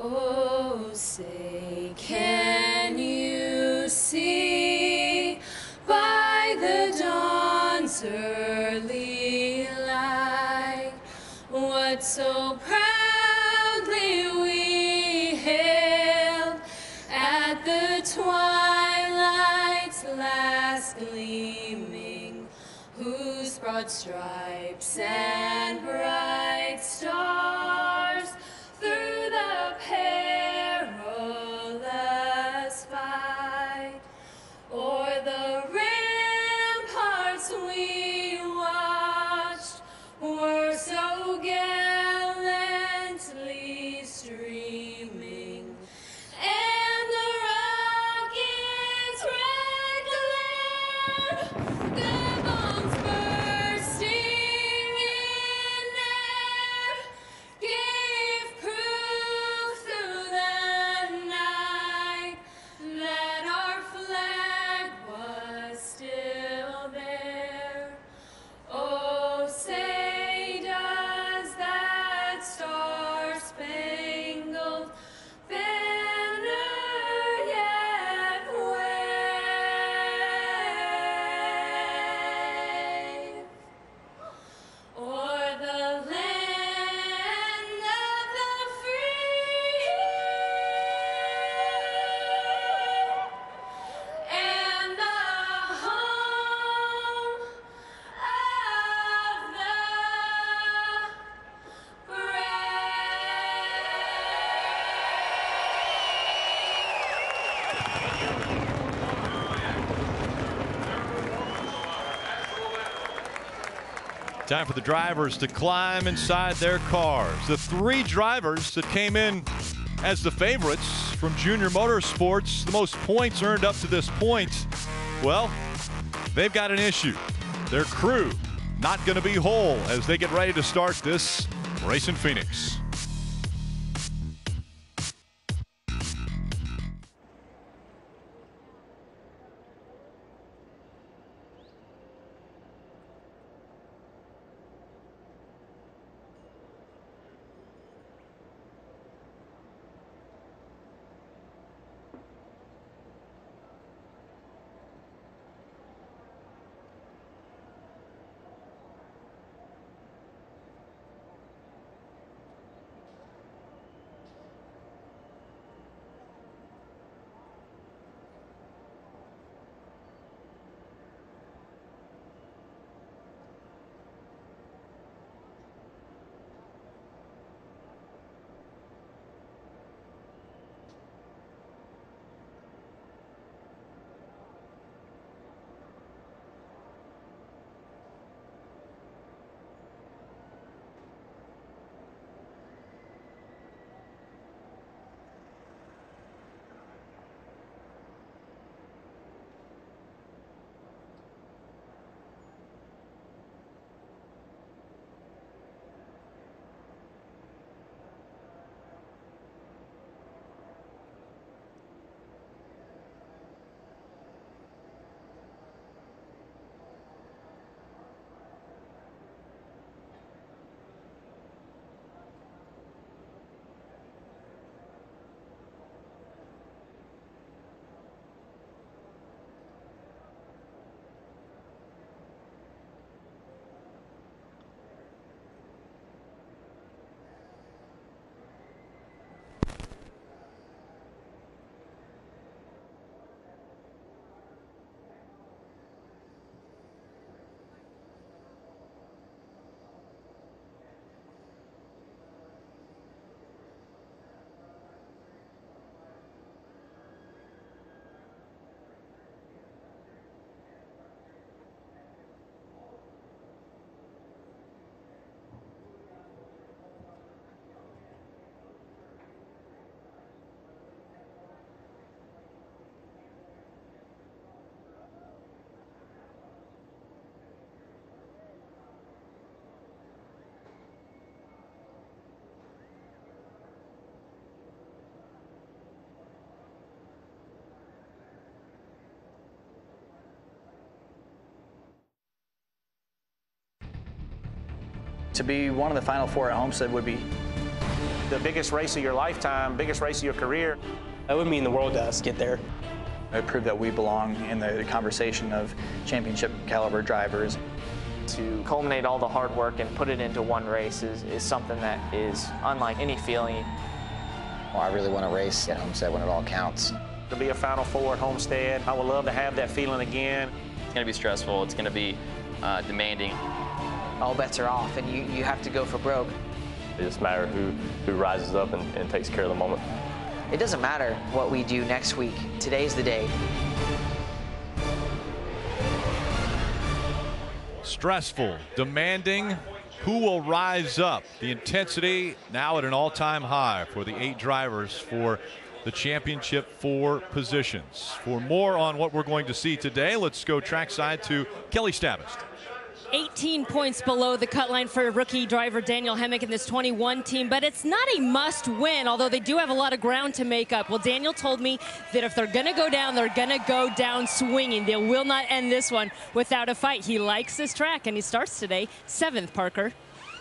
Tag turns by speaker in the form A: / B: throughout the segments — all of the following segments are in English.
A: Oh, say, can you see by the dawn's early light what so proudly we hailed at the twilight's last gleaming, whose broad stripes and bright stars through the perilous fight o'er the ramparts we watched were so gallantly streaming, and the rocket's red glare, the bombs bursting in air, gave proof through the night that our flag was still there. Oh, say, does that star-spangled banner yet wave o'er the land of the free and the home of the
B: Time for the drivers to climb inside their cars. The three drivers that came in as the favorites from Junior Motorsports, the most points earned up to this point, well, they've got an issue. Their crew not going to be whole as they get ready to start this race in Phoenix.
C: To be one of the final four at Homestead would be the biggest race of your lifetime, biggest race of your career.
D: That would mean the world to us get there.
E: It proved that we belong in the conversation of championship caliber drivers.
F: To culminate all the hard work and put it into one race is something that is unlike any feeling.
G: Well, I really want to race at Homestead when it all counts.
C: To be a Final Four at Homestead, I would love to have that feeling again.
H: It's going to be stressful. It's going to be demanding.
I: All bets are off, and you have to go for broke.
J: It just matters who rises up and takes care of the moment.
I: It doesn't matter what we do next week. Today's the day.
B: Stressful, demanding. Who will rise up? The intensity now at an all-time high for the 8 drivers for the championship 4 positions. For more on what we're going to see today, let's go trackside to Kelly Stabist.
K: 18 points below the cut line for rookie driver Daniel Hemmick in this 21 team, but it's not a must win, although they do have a lot of ground to make up. Well, Daniel told me that if they're going to go down, they're going to go down swinging. They will not end this one without a fight. He likes this track, and he starts today 7th, Parker.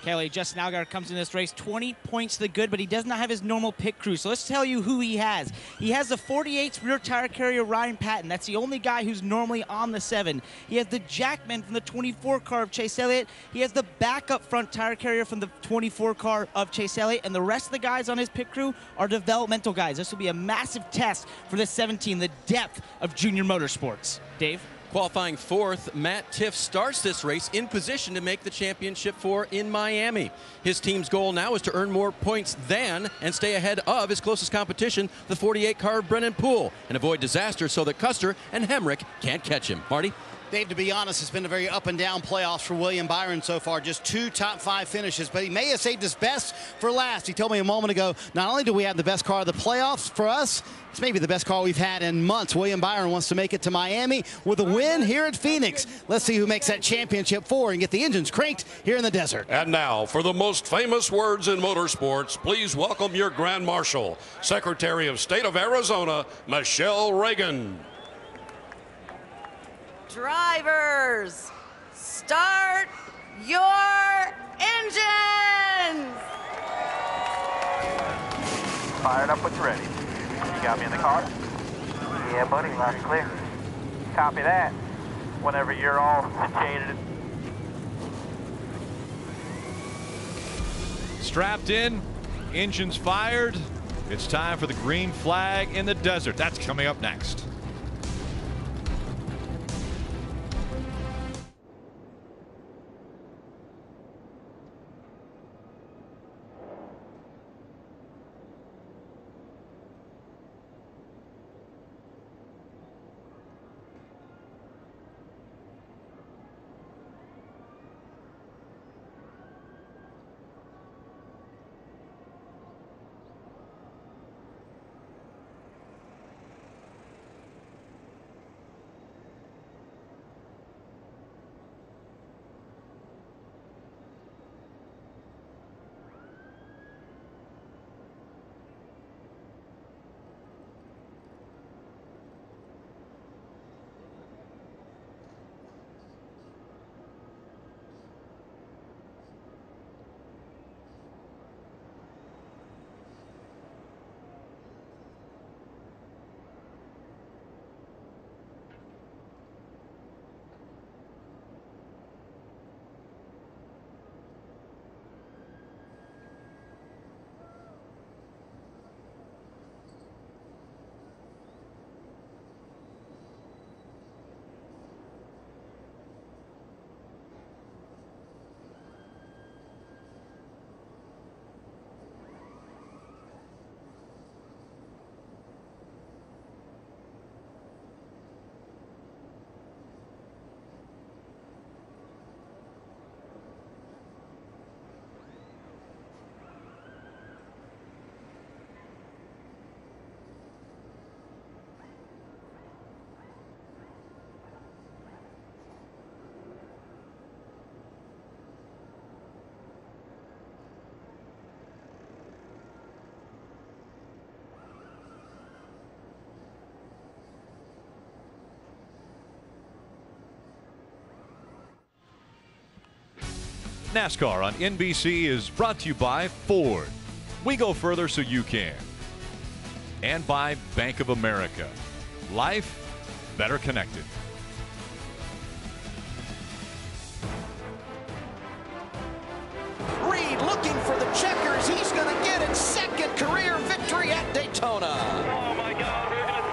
L: Kelly, Justin Allgaier comes in this race 20 points to the good, but he does not have his normal pit crew. So let's tell you who he has. He has the 48's rear tire carrier Ryan Patton. That's the only guy who's normally on the 7. He has the Jackman from the 24 car of Chase Elliott. He has the backup front tire carrier from the 24 car of Chase Elliott. And the rest of the guys on his pit crew are developmental guys. This will be a massive test for this 17, the depth of junior motorsports. Dave?
M: Qualifying 4th, Matt Tiff starts this race in position to make the championship 4 in Miami. His team's goal now is to earn more points than and stay ahead of his closest competition, the 48 car of Brennan Poole, and avoid disaster so that Custer and Hemrick can't catch him. Marty?
N: Dave, to be honest, it's been a very up and down playoffs for William Byron so far. Just 2 top 5 finishes, but he may have saved his best for last. He told me a moment ago, not only do we have the best car of the playoffs for us, it's maybe the best car we've had in months. William Byron wants to make it to Miami with a win here at Phoenix. Let's see who makes that championship 4 and get the engines cranked here in the desert.
O: And now, for the most famous words in motorsports, please welcome your Grand Marshal, Secretary of State of Arizona, Michelle Reagan.
P: Drivers, start your engines!
Q: Fired up when you're ready. You got me in the car? Yeah, buddy, loud clear. Copy that. Whenever you're all situated.
B: Strapped in, engines fired. It's time for the green flag in the desert. That's coming up next. NASCAR on NBC is brought to you by Ford. We go further so you can. And by Bank of America. Life better connected.
R: Reed looking for the checkers. He's going to get it. Second career victory at Daytona.
S: Oh my God, we're going to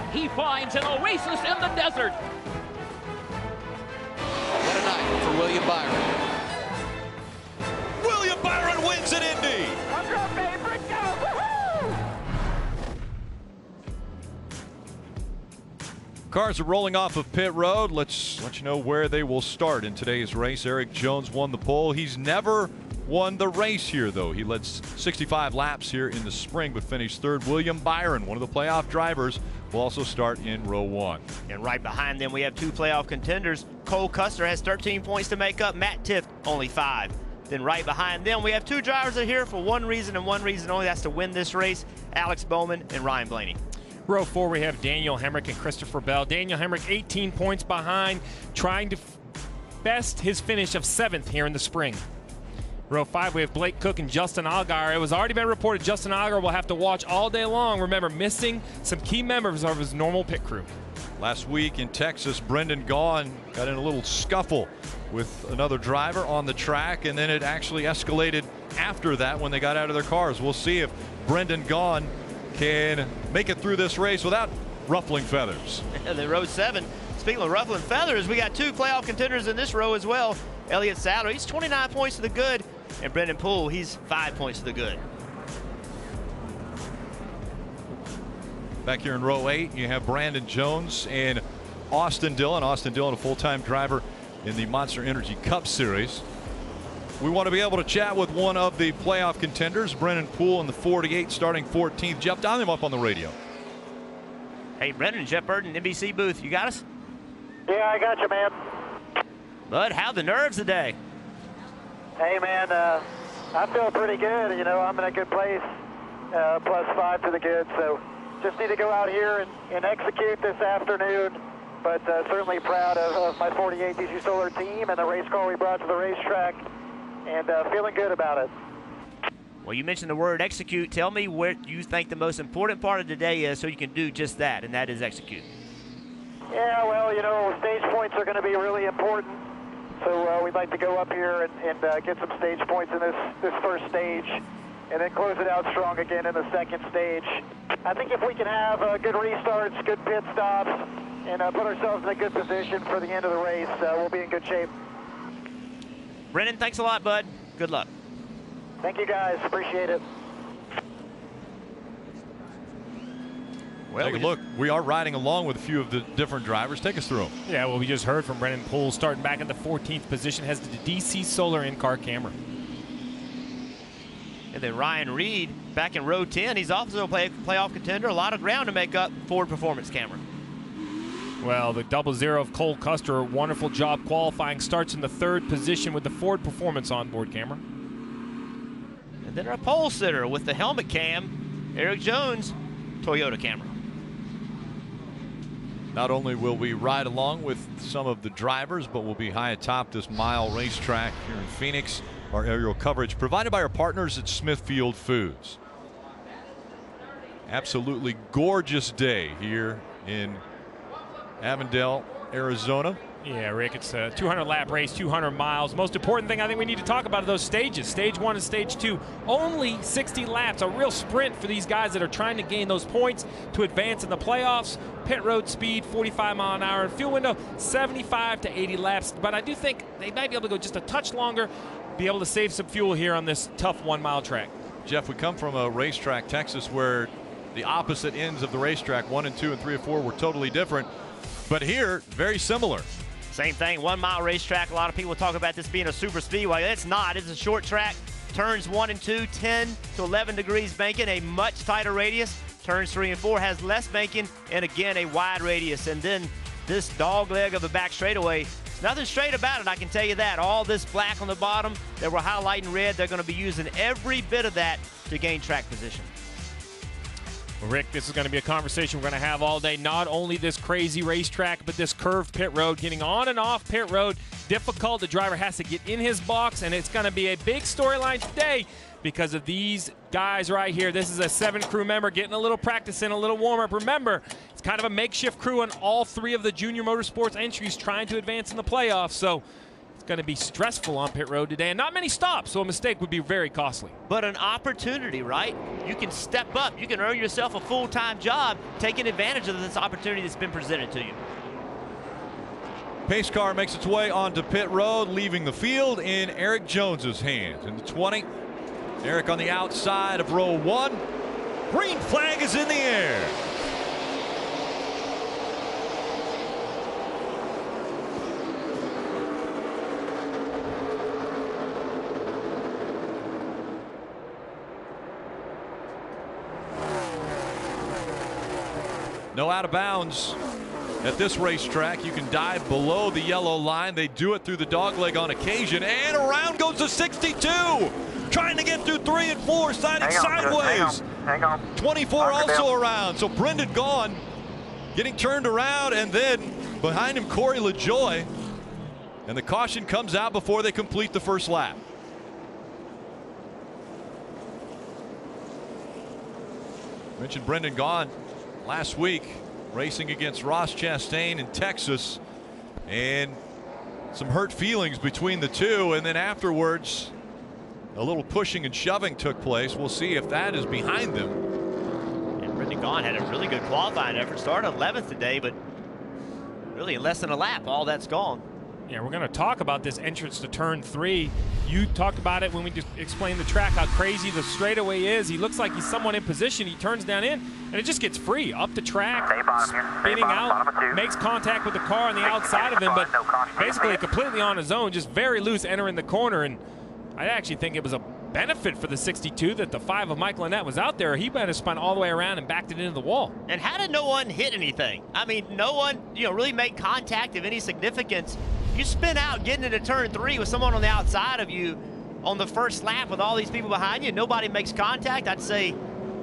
S: celebrate. He finds an oasis in the desert.
R: What a night for William Byron.
B: William Byron wins at Indy.
S: What's your favorite go? Woohoo!
B: Cars are rolling off of pit road. Let's let you know where they will start in today's race. Eric Jones won the pole. He's never won the race here, though. He led 65 laps here in the spring, but finished third. William Byron, one of the playoff drivers, will also start in row 1.
T: And right behind them, we have 2 playoff contenders. Cole Custer has 13 points to make up. Matt Tifft, only 5. Then right behind them, we have 2 drivers that are here for one reason and one reason only. That's to win this race. Alex Bowman and Ryan Blaney.
U: Row 4, we have Daniel Hemrick and Christopher Bell. Daniel Hemrick 18 points behind, trying to best his finish of 7th here in the spring. Row 5, we have Blake Cook and Justin Allgaier. It was already been reported Justin Allgaier will have to watch all day long. Remember, missing some key members of his normal pit crew.
B: Last week in Texas, Brendan Gaughan got in a little scuffle with another driver on the track, and then it actually escalated after that when they got out of their cars. We'll see if Brendan Gaughan can make it through this race without ruffling feathers.
T: And then row 7, speaking of ruffling feathers, we got 2 playoff contenders in this row as well. Elliott Sadler, he's 29 points to the good, and Brendan Poole, he's 5 points to the good.
B: Back here in row 8, you have Brandon Jones and Austin Dillon. Austin Dillon, a full-time driver in the Monster Energy Cup Series. We want to be able to chat with one of the playoff contenders, Brendan Poole in the 48, starting 14th. Jeff, dial him up on the radio.
T: Hey, Brendan, Jeff Burton, NBC booth. You got us?
Q: Yeah, I got you, man.
T: Bud, how the nerves today?
Q: Hey, man, I feel pretty good. You know, I'm in a good place, +5 to the good. So just need to go out here and execute this afternoon. But certainly proud of my 48 DC Solar team and the race car we brought to the racetrack, and feeling good about it.
T: Well, you mentioned the word execute. Tell me what you think the most important part of today is so you can do just that, and that is execute.
Q: Yeah, well, you know, stage points are going to be really important. So we'd like to go up here and get some stage points in this first stage, and then close it out strong again in the second stage. I think if we can have good restarts, good pit stops, and put ourselves in a good position for the end of the race, we'll be in good shape.
T: Brendan, thanks a lot, bud. Good luck.
Q: Thank you, guys. Appreciate it.
B: Well, take a look. We are riding along with a few of the different drivers. Take us through them.
U: Yeah, well, we just heard from Brendan Poole starting back in the 14th position, has the DC Solar in-car camera.
T: And then Ryan Reed back in row 10. He's also a playoff contender. A lot of ground to make up. Ford Performance camera.
U: Well, the 00 of Cole Custer, a wonderful job qualifying, starts in the 3rd position with the Ford Performance onboard camera.
T: And then our pole sitter with the helmet cam, Eric Jones, Toyota camera.
B: Not only will we ride along with some of the drivers, but we'll be high atop this mile racetrack here in Phoenix. Our aerial coverage provided by our partners at Smithfield Foods. Absolutely gorgeous day here in Avondale, Arizona.
U: Yeah, Rick, it's a 200-lap race, 200 miles. Most important thing I think we need to talk about are those stages. Stage 1 and Stage 2, only 60 laps, a real sprint for these guys that are trying to gain those points to advance in the playoffs. Pit road speed, 45 mile an hour. Fuel window, 75 to 80 laps. But I do think they might be able to go just a touch longer, be able to save some fuel here on this tough 1 mile track.
B: Jeff, we come from a racetrack, Texas, where the opposite ends of the racetrack, 1 and 2 and 3 and 4, were totally different. But here, very similar.
T: Same thing, 1 mile racetrack. A lot of people talk about this being a super speedway. It's not. It's a short track. Turns 1 and 2, 10 to 11 degrees banking, a much tighter radius. Turns 3 and 4 has less banking, and again, a wide radius. And then this dog leg of the back straightaway, nothing straight about it, I can tell you that. All this black on the bottom that we're highlighting red, they're going to be using every bit of that to gain track position.
U: Rick, this is going to be a conversation we're going to have all day. Not only this crazy racetrack, but this curved pit road, getting on and off pit road, difficult. The driver has to get in his box, and it's going to be a big storyline today because of these guys right here. This is a 7 crew member getting a little practice in, a little warm-up. Remember, it's kind of a makeshift crew on all 3 of the junior motorsports entries trying to advance in the playoffs, so it's going to be stressful on pit road today, and not many stops, so a mistake would be very costly.
T: But an opportunity, right? You can step up. You can earn yourself a full-time job, taking advantage of this opportunity that's been presented to you.
B: Pace car makes its way onto pit road, leaving the field in Eric Jones's hands. In the 20, Eric on the outside of row 1. Green flag is in the air. No out of bounds at this racetrack. You can dive below the yellow line. They do it through the dogleg on occasion, and around goes the 62. Trying to get through 3 and 4, sliding sideways.
Q: Hang on.
B: 24 also around. So Brendan Gaughan getting turned around, and then behind him Corey LaJoie. And the caution comes out before they complete the first lap. Mentioned Brendan Gaughan last week, racing against Ross Chastain in Texas, and some hurt feelings between the two, and then afterwards a little pushing and shoving took place. We'll see if that is behind them.
T: And Brendan Gaughan had a really good qualifying effort. Started 11th today, but really in less than a lap, all that's gone.
U: Yeah, we're going to talk about this entrance to turn 3. You talked about it when we just explained the track, how crazy the straightaway is. He looks like he's somewhat in position. He turns down in, and it just gets free up the track, spinning out, makes contact with the car on the outside of him, but basically completely on his own, just very loose entering the corner. And I actually think it was a benefit for the 62 that the 5 of Michael Annett was out there. He might have spun all the way around and backed it into the wall.
T: And how did no one hit anything? I mean, no one, really make contact of any significance. You spin out getting into turn 3 with someone on the outside of you on the first lap with all these people behind you. Nobody makes contact. I'd say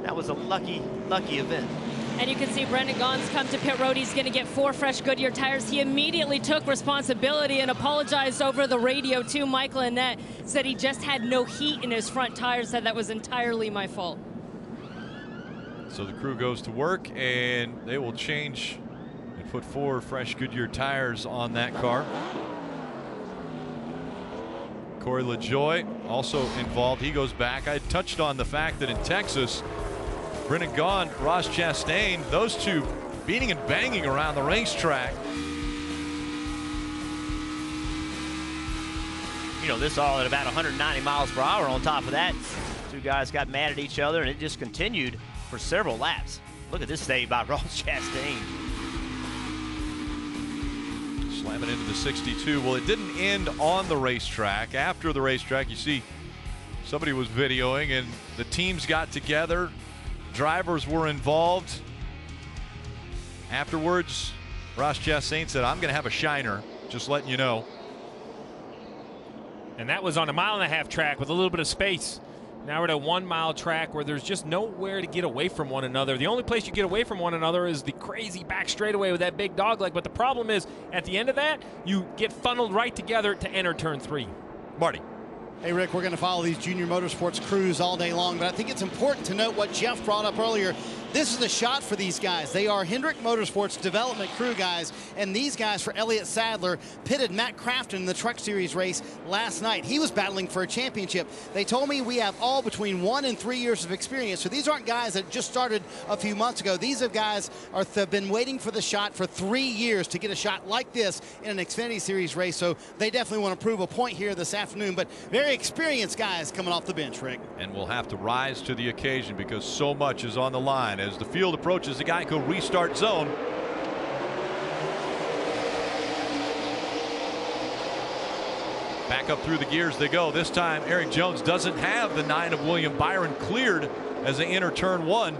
T: that was a lucky event.
K: And you can see Brendan Gaughan's come to pit road. He's going to get 4 fresh Goodyear tires. He immediately took responsibility and apologized over the radio to Michael Annett. Said he just had no heat in his front tires. Said that was entirely my fault.
B: So the crew goes to work, and they will change and put 4 fresh Goodyear tires on that car. Corey LaJoie also involved. He goes back. I touched on the fact that in Texas, Brendan Gaughan, Ross Chastain, those two beating and banging around the racetrack.
T: This all at about 190 miles per hour. On top of that, 2 guys got mad at each other, and it just continued for several laps. Look at this save by Ross Chastain.
B: Slamming into the 62. Well, it didn't end on the racetrack. After the racetrack, you see somebody was videoing, and the teams got together. Drivers were involved. Afterwards, Ross Chastain said, "I'm going to have a shiner, just letting you know."
U: And that was on a 1.5 mile track with a little bit of space. Now we're at a 1 mile track where there's just nowhere to get away from one another. The only place you get away from one another is the crazy back straightaway with that big dogleg. But the problem is, at the end of that, you get funneled right together to enter turn 3.
B: Marty.
N: Hey, Rick, we're going to follow these junior motorsports crews all day long, but I think it's important to note what Jeff brought up earlier. This is a shot for these guys. They are Hendrick Motorsports development crew guys, and these guys for Elliott Sadler pitted Matt Crafton in the Truck Series race last night. He was battling for a championship. They told me we have all between 1 and 3 years of experience. So these aren't guys that just started a few months ago. These are guys have been waiting for the shot for 3 years to get a shot like this in an Xfinity Series race. So they definitely want to prove a point here this afternoon. But very experienced guys coming off the bench, Rick.
B: And will have to rise to the occasion because so much is on the line as the field approaches the Geico Restart zone. Back up through the gears they go. This time Eric Jones doesn't have the 9 of William Byron cleared as they enter turn 1.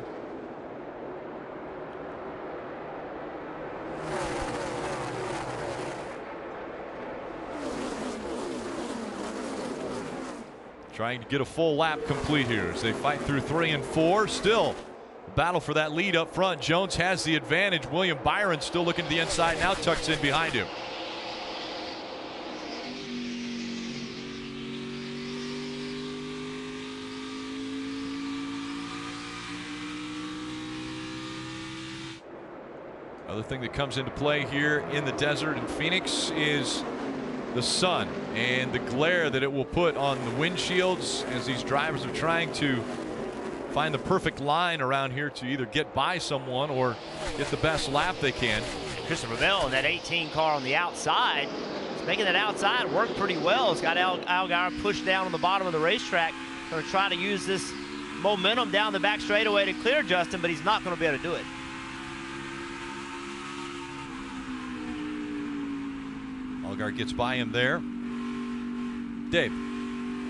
B: Trying to get a full lap complete here as they fight through 3 and 4. Still battle for that lead up front. Jones has the advantage. William Byron still looking to the inside, now tucks in behind him. Other thing that comes into play here in the desert in Phoenix is the sun and the glare that it will put on the windshields as these drivers are trying to find the perfect line around here to either get by someone or get the best lap they can.
T: Christopher Bell in that 18 car on the outside, he's making that outside work pretty well. He's got Allgaier pushed down on the bottom of the racetrack. Going to try to use this momentum down the back straightaway to clear Justin, but he's not going to be able to do it.
B: Allgaier gets by him there. Dave.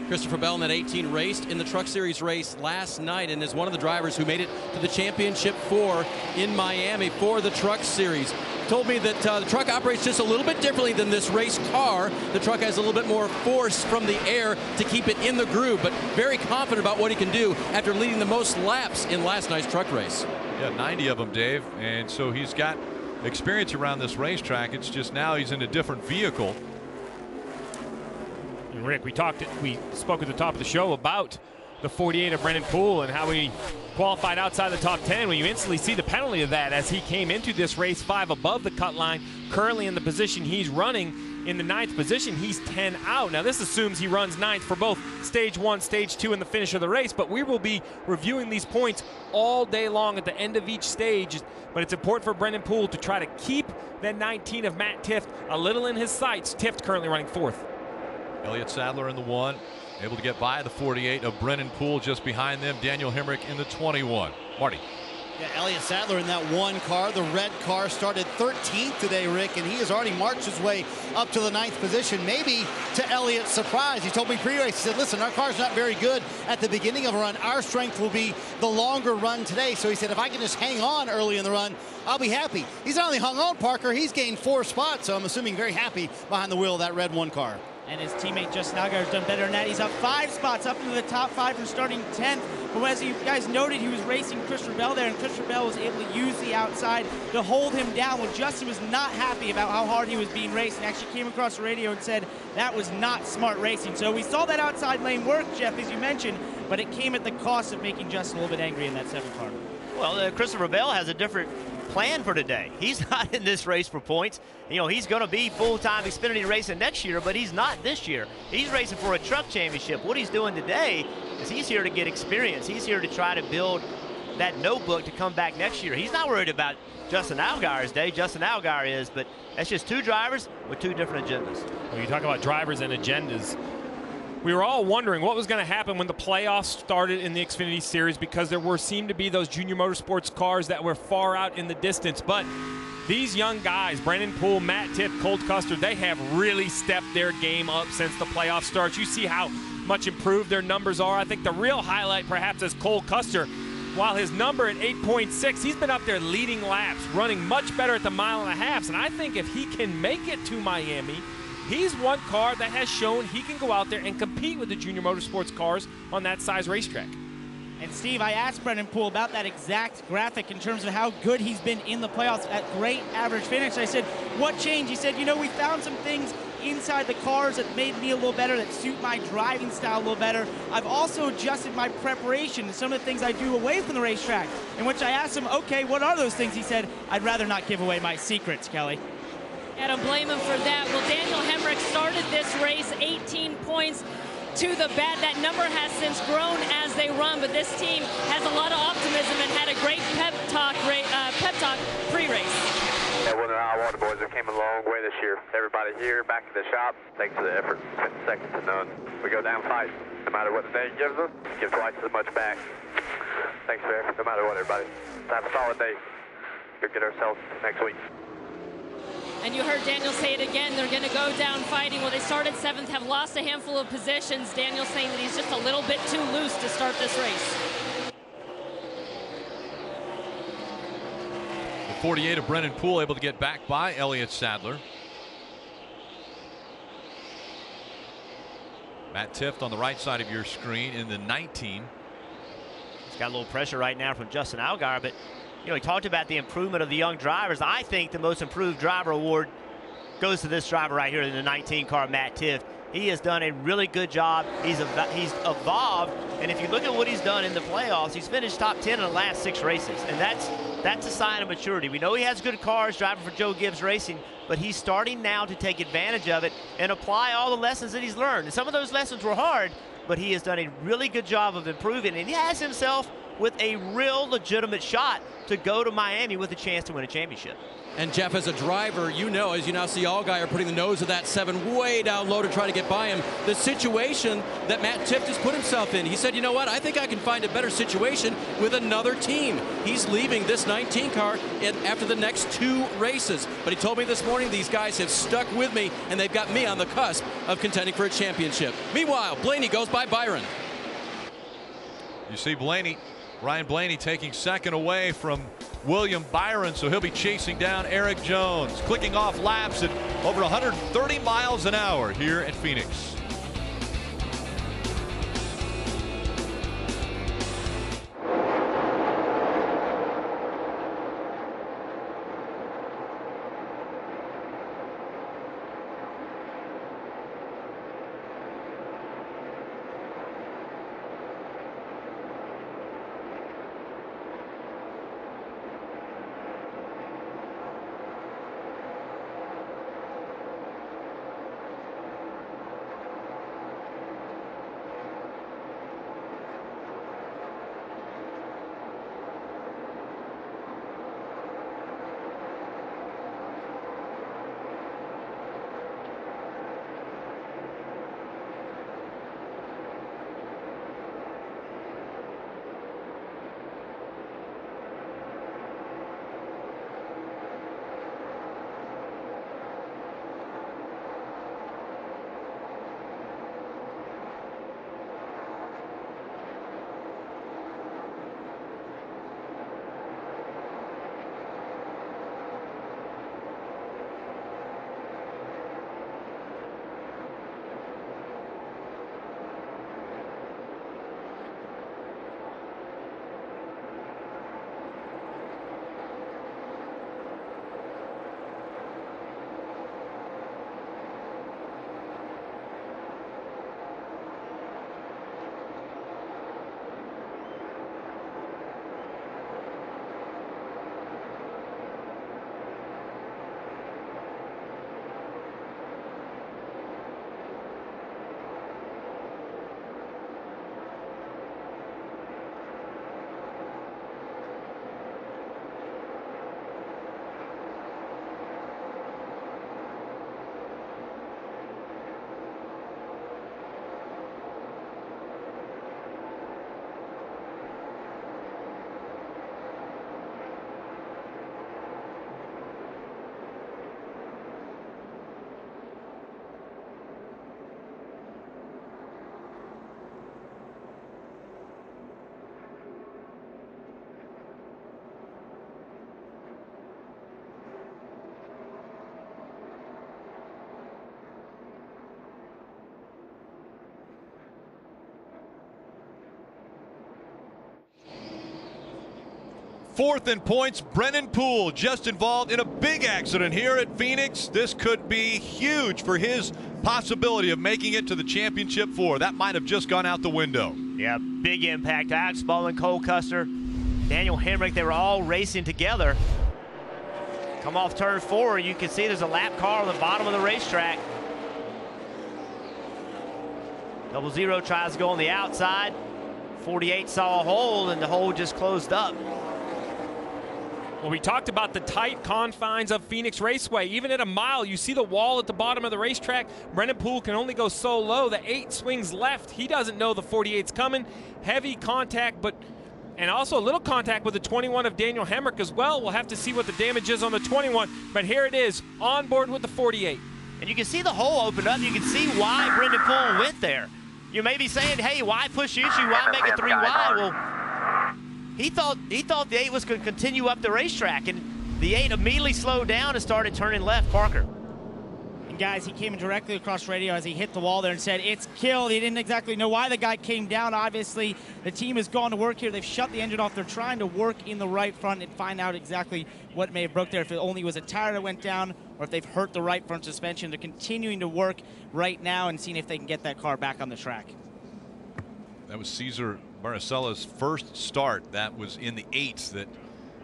M: Christopher Bell in that 18 raced in the Truck Series race last night and is one of the drivers who made it to the championship 4 in Miami for the Truck Series. Told me that the truck operates just a little bit differently than this race car. The truck has a little bit more force from the air to keep it in the groove, but very confident about what he can do after leading the most laps in last night's truck race.
B: Yeah, 90 of them, Dave, and so he's got experience around this racetrack. It's just now he's in a different vehicle.
U: And Rick, we spoke at the top of the show about the 48 of Brennan Poole and how he qualified outside the top 10. Well, you instantly see the penalty of that as he came into this race 5 above the cut line. Currently in the position he's running, in the 9th position, he's 10 out. Now this assumes he runs 9th for both stage 1, stage 2, and the finish of the race, but we will be reviewing these points all day long at the end of each stage. But it's important for Brennan Poole to try to keep that 19 of Matt Tifft a little in his sights. Tifft currently running 4th.
B: Elliott Sadler in the 1, able to get by the 48 of Brennan Poole. Just behind them, Daniel Hemrick in the 21. Marty.
N: Yeah, Elliott Sadler in that 1 car. The red car started 13th today, Rick, and he has already marched his way up to the 9th position, maybe to Elliott's surprise. He told me pre-race, he said, listen, our car's not very good at the beginning of a run. Our strength will be the longer run today. So he said, if I can just hang on early in the run, I'll be happy. He's not only hung on, Parker, he's gained 4 spots, so I'm assuming very happy behind the wheel of that red 1 car.
L: And his teammate Justin Allgaier has done better than that. He's up 5 spots, up into the top 5 from starting 10th. But as you guys noted, he was racing Christopher Bell there, and Christopher Bell was able to use the outside to hold him down. Well, Justin was not happy about how hard he was being raced and actually came across the radio and said that was not smart racing. So we saw that outside lane work, Jeff, as you mentioned, but it came at the cost of making Justin a little bit angry in that 7th car.
T: Well, Christopher Bell has a different plan for today. He's not in this race for points. You know, he's going to be full-time Xfinity racing next year, but he's not this year. He's racing for a truck championship. What he's doing today is he's here to get experience. He's here to try to build that notebook to come back next year. He's not worried about Justin Allgaier's day. Justin Allgaier is, but that's just 2 drivers with 2 different agendas.
U: When you talk about drivers and agendas, we were all wondering what was going to happen when the playoffs started in the Xfinity Series, because there seemed to be those junior motorsports cars that were far out in the distance. But these young guys, Brennan Poole, Matt Tifft, Colt Custer, they have really stepped their game up since the playoff starts. You see how much improved their numbers are. I think the real highlight perhaps is Colt Custer. While his number at 8.6, he's been up there leading laps, running much better at the 1.5 miles. And I think if he can make it to Miami, he's one car that has shown he can go out there and compete with the junior motorsports cars on that size racetrack.
L: And Steve, I asked Brennan Poole about that exact graphic in terms of how good he's been in the playoffs at great average finish. I said, what changed? He said, you know, we found some things inside the cars that made me a little better, that suit my driving style a little better. I've also adjusted my preparation and some of the things I do away from the racetrack, in which I asked him, okay, what are those things? He said, I'd rather not give away my secrets, Kelly.
K: I don't blame him for that. Well, Daniel Hemrick started this race 18 points to the bad. That number has since grown as they run, but this team has a lot of optimism and had a great pep talk pre-race.
A: Yeah, well, the Water boys have came a long way this year. Everybody here, back in the shop, thanks to the effort, it's second to none. We go down fight. No matter what the day gives us, give twice as much back. Thanks, Fair. No matter what, everybody. Have a solid day. We'll get ourselves next week.
K: And you heard Daniel say it again, they're going to go down fighting. Well, they started 7th, have lost a handful of positions. Daniel saying that he's just a little bit too loose to start this race.
B: The 48 of Brennan Poole able to get back by Elliott Sadler. Matt Tifft on the right side of your screen in the 19.
T: Got a little pressure right now from Justin Allgaier, but he talked about the improvement of the young drivers. I think the most improved driver award goes to this driver right here in the 19 car, Matt Tifft. He has done a really good job. He's evolved, and if you look at what he's done in the playoffs, he's finished top 10 in the last 6 races, and that's a sign of maturity. We know he has good cars driving for Joe Gibbs Racing, but he's starting now to take advantage of it and apply all the lessons that he's learned. And some of those lessons were hard, but he has done a really good job of improving, and he has himself with a real legitimate shot to go to Miami with a chance to win a championship.
M: And Jeff, as a driver, as you now see Allgaier putting the nose of that 7 way down low to try to get by him. The situation that Matt Tifft has put himself in, he said, you know what, I think I can find a better situation with another team. He's leaving this 19 car after the next 2 races. But he told me this morning these guys have stuck with me, and they've got me on the cusp of contending for a championship. Meanwhile, Blaney goes by Byron.
B: You see Ryan Blaney taking second away from William Byron, so he'll be chasing down Eric Jones, clicking off laps at over 130 miles an hour here at Phoenix. Fourth in points, Brennan Poole just involved in a big accident here at Phoenix. This could be huge for his possibility of making it to the championship 4. That might have just gone out the window.
T: Yeah, big impact. Alex Bowman, Cole Custer, Daniel Hemrick, they were all racing together. Come off turn 4, you can see there's a lap car on the bottom of the racetrack. 00 tries to go on the outside. 48 saw a hole, and the hole just closed up.
U: Well, we talked about the tight confines of Phoenix Raceway. Even at a mile, you see the wall at the bottom of the racetrack. Brennan Poole can only go so low. The 8 swings left. He doesn't know the 48's coming. Heavy contact, and also a little contact with the 21 of Daniel Hemrick as well. We'll have to see what the damage is on the 21, but here it is, on board with the 48.
T: And you can see the hole open up. You can see why Brendan Poole went there. You may be saying, hey, why push the issue? Why make it 3 wide? Well, he thought the 8 was going to continue up the racetrack, and the 8 immediately slowed down and started turning left, Parker. You can
L: guys, he came in directly across radio as he hit the wall there and said, "It's killed." He didn't exactly know why the guy came down. Obviously, the team has gone to work here. They've shut the engine off. They're trying to work in the right front and find out exactly what may have broke there. If it only was a tire that went down or if they've hurt the right front suspension. They're continuing to work right now and seeing if they can get that car back on the track.
B: That was Cesar Baricella's first start. That was in the 8s that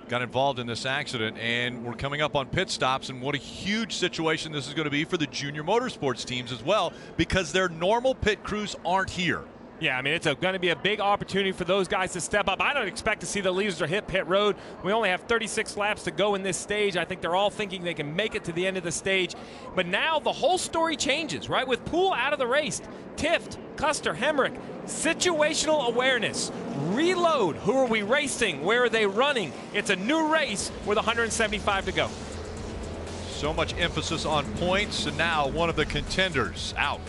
B: got involved in this accident, and we're coming up on pit stops, and what a huge situation this is going to be for the junior motorsports teams as well, because their normal pit crews aren't here.
U: Yeah, I mean, it's going to be a big opportunity for those guys to step up. I don't expect to see the leaders hit pit road. We only have 36 laps to go in this stage. I think they're all thinking they can make it to the end of the stage. But now the whole story changes, right? With Poole out of the race, Tift, Custer, Hemrick, situational awareness, reload. Who are we racing? Where are they running? It's a new race with 175 to go.
B: So much emphasis on points, and now one of the contenders out.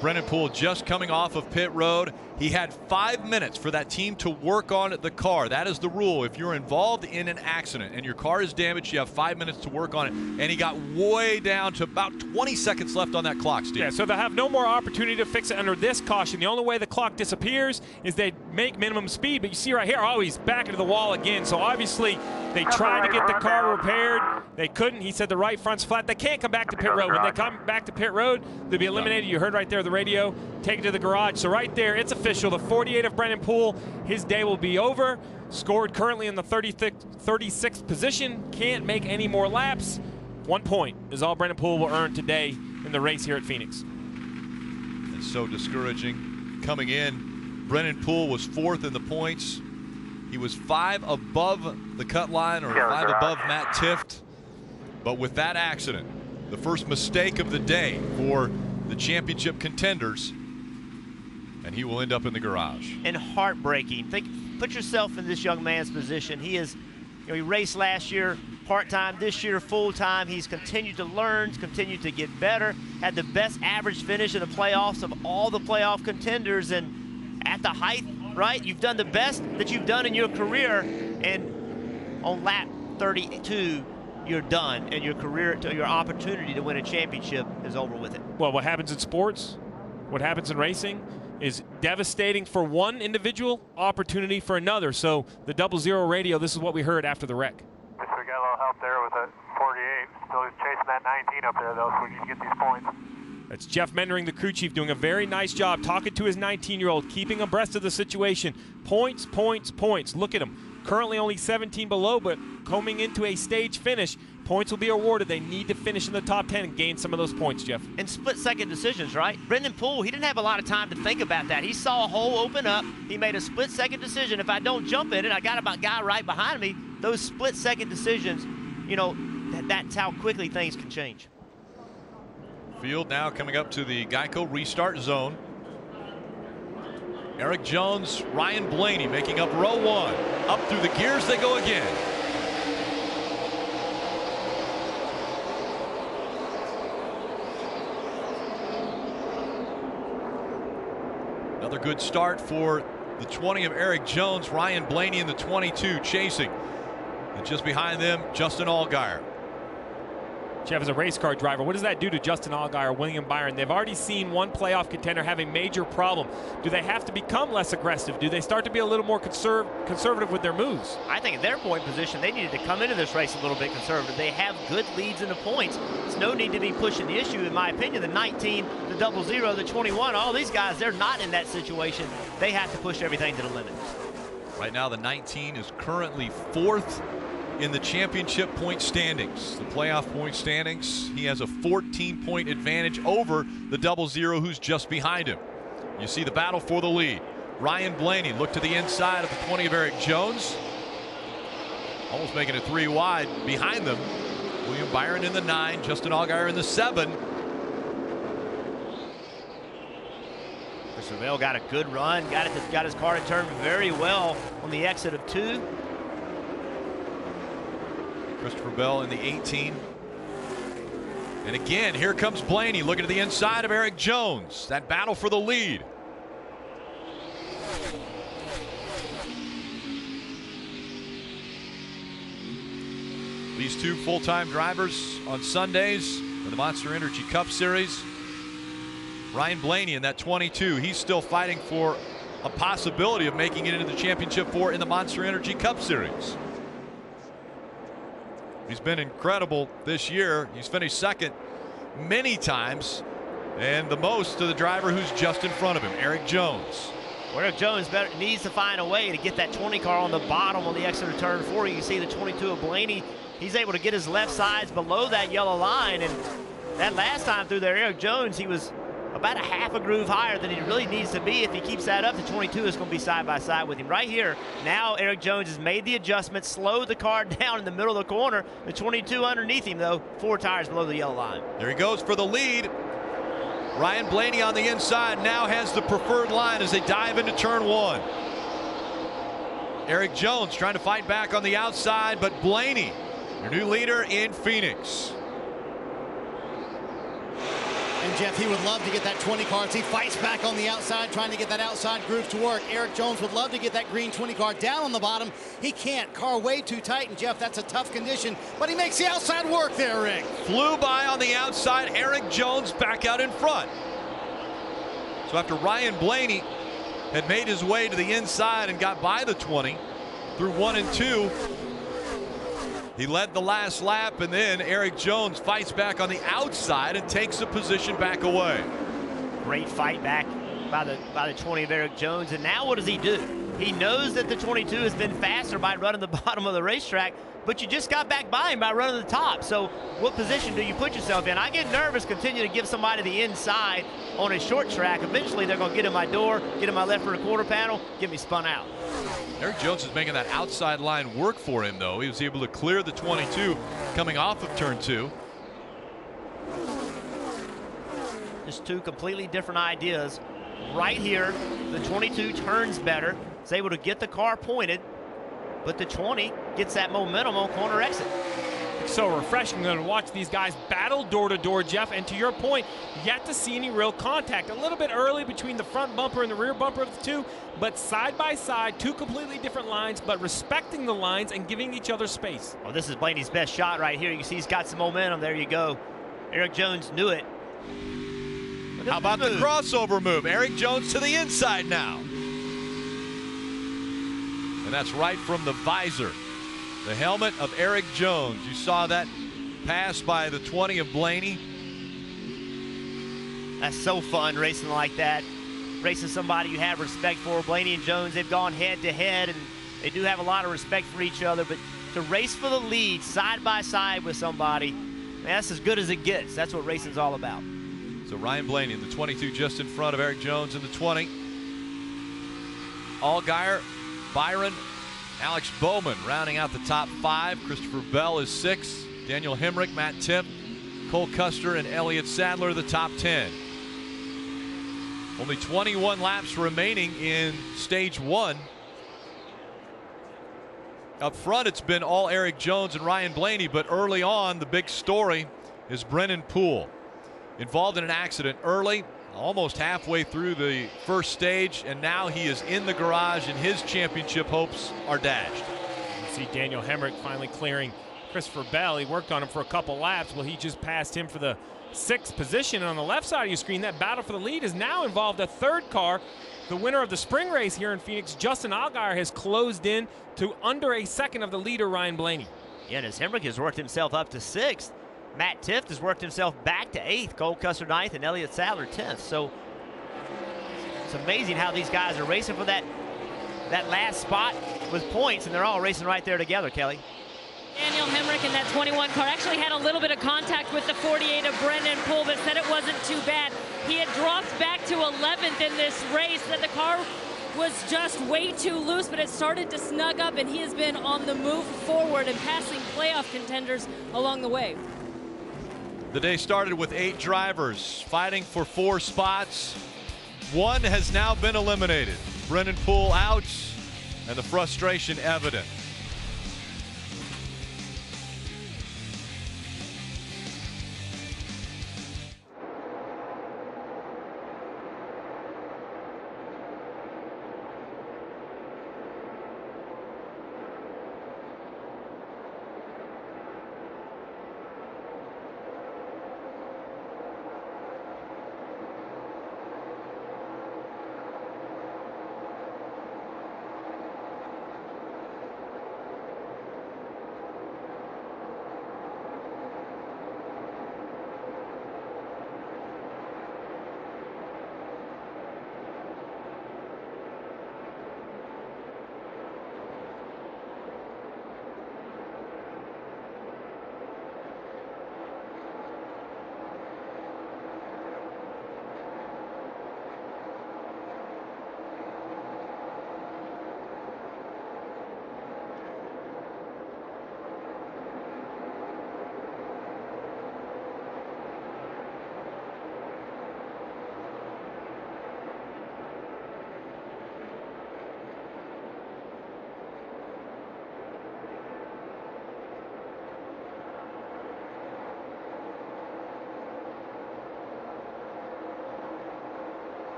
B: Brennan Poole just coming off of pit road. He had 5 minutes for that team to work on the car. That is the rule. If you're involved in an accident and your car is damaged, you have 5 minutes to work on it. And he got way down to about 20 seconds left on that clock, Steve.
U: Yeah, so they'll have no more opportunity to fix it under this caution. The only way the clock disappears is they make minimum speed. But you see right here, oh, he's back into the wall again. So obviously they tried to get the car repaired. They couldn't. He said the right front's flat. They can't come back to pit road. When they come back to pit road, they'll be eliminated. You heard right there the radio. Take it to the garage. So right there, it's official. The 48 of Brennan Poole, his day will be over. Scored currently in the 36th position. Can't make any more laps. 1 point is all Brennan Poole will earn today in the race here at Phoenix.
B: It's so discouraging. Coming in, Brennan Poole was 4th in the points. He was 5 above the cut line, or 5 above Matt Tift. But with that accident, the first mistake of the day for the championship contenders, and he will end up in the garage.
T: And heartbreaking. Put yourself in this young man's position. He is, he raced last year part-time, this year full-time. He's continued to learn, continued to get better, had the best average finish in the playoffs of all the playoff contenders, and at the height right? You've done the best that you've done in your career, and on lap 32, you're done, and your career, your opportunity to win a championship is over with it.
U: Well, what happens in sports, what happens in racing is devastating for one individual, opportunity for another. So the 00 radio, this is what we heard after the wreck.
Q: We got a little help there with a 48. Still chasing that 19 up there, though, so we need to get these points.
U: That's Jeff Mendering, the crew chief, doing a very nice job talking to his 19-year-old, keeping abreast of the situation. Points, points, points. Look at him. Currently only 17 below, but coming into a stage finish, points will be awarded. They need to finish in the top 10 and gain some of those points, Jeff.
T: And split-second decisions, right? Brendan Poole, he didn't have a lot of time to think about that. He saw a hole open up. He made a split-second decision. If I don't jump in it, I got a guy right behind me. Those split-second decisions, you know, that's how quickly things can change.
B: Field now coming up to the Geico Restart zone. Eric Jones, Ryan Blaney making up row one. Up through the gears they go again. Another good start for the 20 of Eric Jones. Ryan Blaney in the 22 chasing. And just behind them, Justin Allgaier.
U: Jeff, as a race car driver, what does that do to Justin Allgaier, William Byron? They've already seen one playoff contender have a major problem. Do they have to become less aggressive? Do they start to be a little more conservative with their moves?
T: I think at their point position, they needed to come into this race a little bit conservative. They have good leads in the points. There's no need to be pushing the issue, in my opinion. The 19, the 00, the 21, all these guys, they're not in that situation. They have to push everything to the limit.
B: Right now, the 19 is currently fourth in the championship point standings, the playoff point standings. He has a 14-point advantage over the 00, who's just behind him. You see the battle for the lead. Ryan Blaney look to the inside of the 20 of Eric Jones, almost making it 3 wide. Behind them, William Byron in the 9, Justin Allgaier in the 7.
T: Seville got a good run, got his car to turn very well on the exit of 2.
B: Christopher Bell in the 18. And again, here comes Blaney looking to the inside of Eric Jones. That battle for the lead. These two full-time drivers on Sundays in the Monster Energy Cup Series. Ryan Blaney in that 22. He's still fighting for a possibility of making it into the championship 4 in the Monster Energy Cup Series. He's been incredible this year. He's finished second many times, and the most to the driver who's just in front of him, Eric Jones.
T: Well, Eric Jones needs to find a way to get that 20 car on the bottom on the exit of turn 4. You can see the 22 of Blaney. He's able to get his left sides below that yellow line, and that last time through there, Eric Jones, he was about a half a groove higher than he really needs to be. If he keeps that up, the 22 is going to be side by side with him. Right here, now Eric Jones has made the adjustment, slowed the car down in the middle of the corner. The 22 underneath him, though, 4 tires below the yellow line.
B: There he goes for the lead. Ryan Blaney on the inside now has the preferred line as they dive into turn 1. Eric Jones trying to fight back on the outside, but Blaney, your new leader in Phoenix.
N: And Jeff, he would love to get that 20 car as he fights back on the outside, trying to get that outside groove to work. Eric Jones would love to get that green 20 car down on the bottom. He can't. Car way too tight, and Jeff, that's a tough condition, but he makes the outside work there, Rick.
B: Flew by on the outside. Eric Jones back out in front. So after Ryan Blaney had made his way to the inside and got by the 20 through 1 and 2, he led the last lap, and then Eric Jones fights back on the outside and takes the position back away.
T: Great fight back by the 20 of Eric Jones, and now what does he do? He knows that the 22 has been faster by running the bottom of the racetrack, but you just got back by him by running the top. So what position do you put yourself in? I get nervous continuing to give somebody the inside on a short track. Eventually they're going to get in my door, get in my left rear quarter panel, get me spun out.
B: Eric Jones is making that outside line work for him, though. He was able to clear the 22 coming off of turn 2.
T: Just two completely different ideas. Right here, the 22 turns better. Is able to get the car pointed, but the 20 gets that momentum on corner exit. The
U: so refreshing to watch these guys battle door to door, Jeff. And to your point, yet to see any real contact. A little bit early between the front bumper and the rear bumper of the two, but side by side, two completely different lines, but respecting the lines and giving each other space.
T: Oh, this is Blaney's best shot right here. You can see he's got some momentum. There you go. Eric Jones knew it.
B: How about the crossover move? Eric Jones to the inside now. And that's right from the visor. The helmet of Eric Jones. You saw that pass by the 20 of Blaney.
T: That's so fun racing like that. Racing somebody you have respect for. Blaney and Jones, they've gone head to head, and they do have a lot of respect for each other. But to race for the lead side by side with somebody, man, that's as good as it gets. That's what racing's all about.
B: So Ryan Blaney in the 22 just in front of Eric Jones in the 20. Allgaier, Byron, Alex Bowman rounding out the top 5. Christopher Bell is 6. Daniel Hemrick, Matt Tiff, Cole Custer, and Elliott Sadler the top 10. Only 21 laps remaining in stage 1. Up front, it's been all Eric Jones and Ryan Blaney, but early on, the big story is Brennan Poole. Involved in an accident early, almost halfway through the first stage, and now he is in the garage and his championship hopes are dashed.
U: You see Daniel Hemrick finally clearing Christopher Bell. He worked on him for a couple laps. Well, he just passed him for the 6th position. And on the left side of your screen, that battle for the lead has now involved a third car. The winner of the spring race here in Phoenix, Justin Allgaier, has closed in to under a second of the leader, Ryan Blaney.
T: Yeah, and as Hemrick has worked himself up to 6th, Matt Tiff has worked himself back to 8th, Cole Custer 9th, and Elliott Sadler 10th. So it's amazing how these guys are racing for that last spot with points, and they're all racing right there together, Kelly.
K: Daniel Hemrick in that 21 car actually had a little bit of contact with the 48 of Brennan Poole, but said it wasn't too bad. He had dropped back to 11th in this race, that the car was just way too loose, but it started to snug up, and he has been on the move forward and passing playoff contenders along the way.
B: The day started with 8 drivers fighting for 4 spots. 1 has now been eliminated. Brennan Poole out, and the frustration evident.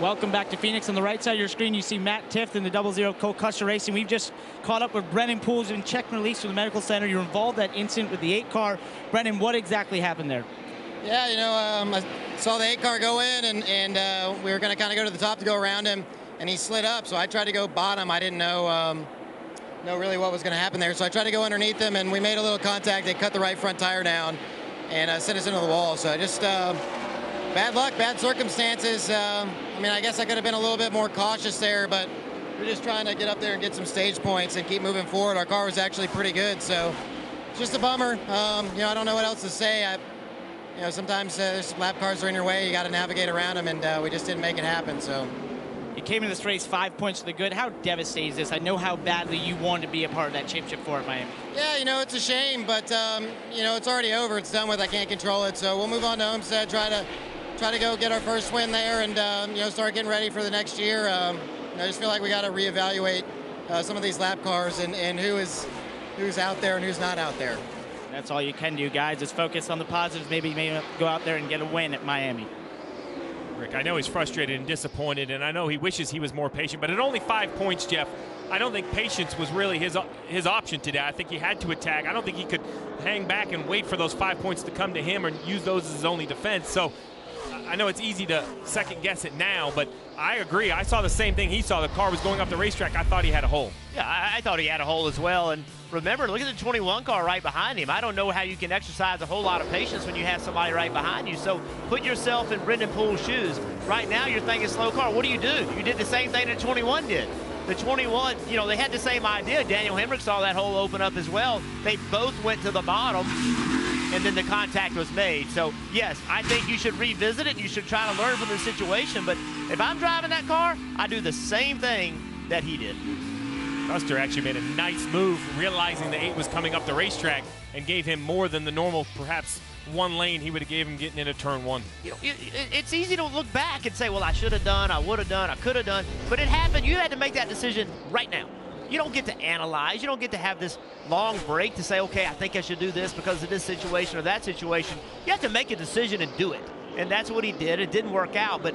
L: Welcome back to Phoenix. On the right side of your screen, you see Matt Tifft in the 00 Custer Racing. We've just caught up with Brennan Pools in check and release from the medical center. You're involved in that incident with the 8 car. Brennan, what exactly happened there?
D: Yeah, you know, I saw the 8 car go in, and we were going to kind of go to the top to go around him, and he slid up. So I tried to go bottom. I didn't know really what was going to happen there. So I tried to go underneath him, and we made a little contact. They cut the right front tire down and sent us into the wall. So I just bad luck, bad circumstances. I mean, I guess I could have been a little bit more cautious there, but we're just trying to get up there and get some stage points and keep moving forward. Our car was actually pretty good, so it's just a bummer. You know, I don't know what else to say. You know, sometimes there's lap cars are in your way. You got to navigate around them, and we just didn't make it happen. So
L: you came in this race 5 points to the good. How devastating is this? I know how badly you wanted to be a part of that championship for at Miami.
D: Yeah, you know, it's a shame, but you know, it's already over. It's done with. I can't control it. So we'll move on to Homestead. Try to go get our first win there, and you know, start getting ready for the next year. You know, I just feel like we got to reevaluate some of these lap cars and who's out there and who's not out there.
L: That's all you can do, guys, is focus on the positives. Maybe go out there and get a win at Miami.
U: Rick, I know he's frustrated and disappointed, and I know he wishes he was more patient, but at only 5 points, Jeff, I don't think patience was really his option today. I think he had to attack. I don't think he could hang back and wait for those 5 points to come to him and use those as his only defense. So I know it's easy to second guess it now, but I agree. I saw the same thing he saw. The car was going up the racetrack. I thought he had a hole.
T: Yeah, I thought he had a hole as well. And remember, look at the 21 car right behind him. I don't know how you can exercise a whole lot of patience when you have somebody right behind you. So put yourself in Brendan Poole's shoes. Right now, you're thinking slow car. What do? You did the same thing that 21 did. The 21, you know, they had the same idea. Daniel Hemrick saw that hole open up as well. They both went to the bottom, and then the contact was made. So, yes, I think you should revisit it. You should try to learn from the situation. But if I'm driving that car, I do the same thing that he did.
U: Custer actually made a nice move, realizing the 8 was coming up the racetrack, and gave him more than the normal, perhaps, 1 lane he would have gave him getting into turn 1.
T: You know, it's easy to look back and say, well, I should have done, I would have done, I could have done. But it happened. You had to make that decision right now. You don't get to analyze. You don't get to have this long break to say, okay, I think I should do this because of this situation or that situation. You have to make a decision and do it. And that's what he did. It didn't work out, but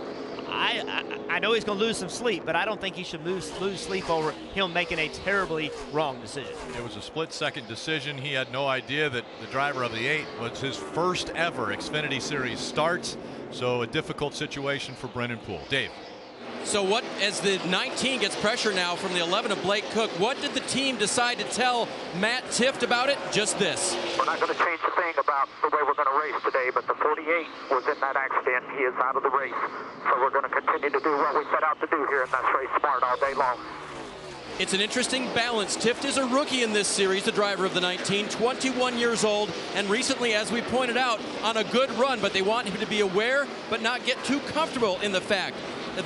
T: I know he's going to lose some sleep, but I don't think he should lose sleep over him making a terribly wrong decision.
B: It was a split-second decision. He had no idea that the driver of the 8 was his first ever Xfinity Series starts, so a difficult situation for Brendan Poole. Dave.
M: So what, as the 19 gets pressure now from the 11 of Blake Cook, what did the team decide to tell Matt Tifft about it? Just this.
V: We're not going to change a thing about the way we're going to race today, but the 48 was in that accident. He is out of the race. So we're going to continue to do what we set out to do here, and that's race smart all day long.
M: It's an interesting balance. Tifft is a rookie in this series, the driver of the 19, 21 years old, and recently, as we pointed out, on a good run, but they want him to be aware but not get too comfortable in the fact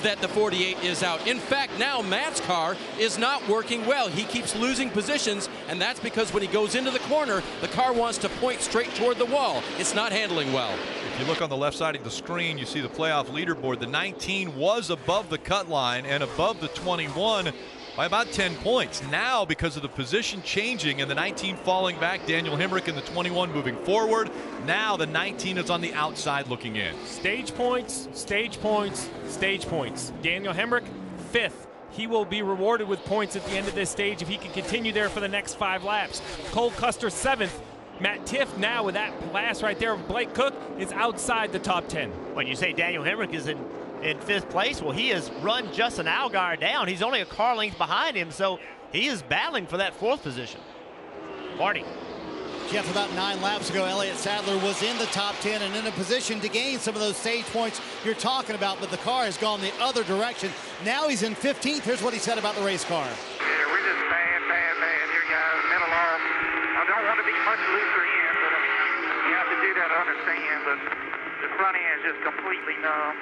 M: that the 48 is out. In fact, now Matt's car is not working well. He keeps losing positions, and that's because when he goes into the corner, the car wants to point straight toward the wall. It's not handling well.
B: If you look on the left side of the screen, you see the playoff leaderboard. The 19 was above the cut line and above the 21 by about 10 points. Now, because of the position changing and the 19 falling back, Daniel Hemrick and the 21 moving forward. Now the 19 is on the outside looking in.
U: Stage points, stage points, stage points. Daniel Hemrick, 5th. He will be rewarded with points at the end of this stage if he can continue there for the next 5 laps. Cole Custer, 7th. Matt Tifft now with that pass right there of Blake Cook is outside the top 10.
T: When you say Daniel Hemrick is in 5th place, well, he has run Justin Allgaier down. He's only a car length behind him, so he is battling for that 4th position. Marty.
N: Jeff, about 9 laps ago, Elliott Sadler was in the top 10 and in a position to gain some of those stage points you're talking about, but the car has gone the other direction. Now he's in 15th. Here's what he said about the race car.
V: Yeah, we're just bad here, guys. Mental off. I don't want to be much looser in, but you have to do that to understand, but the front end is just completely numb.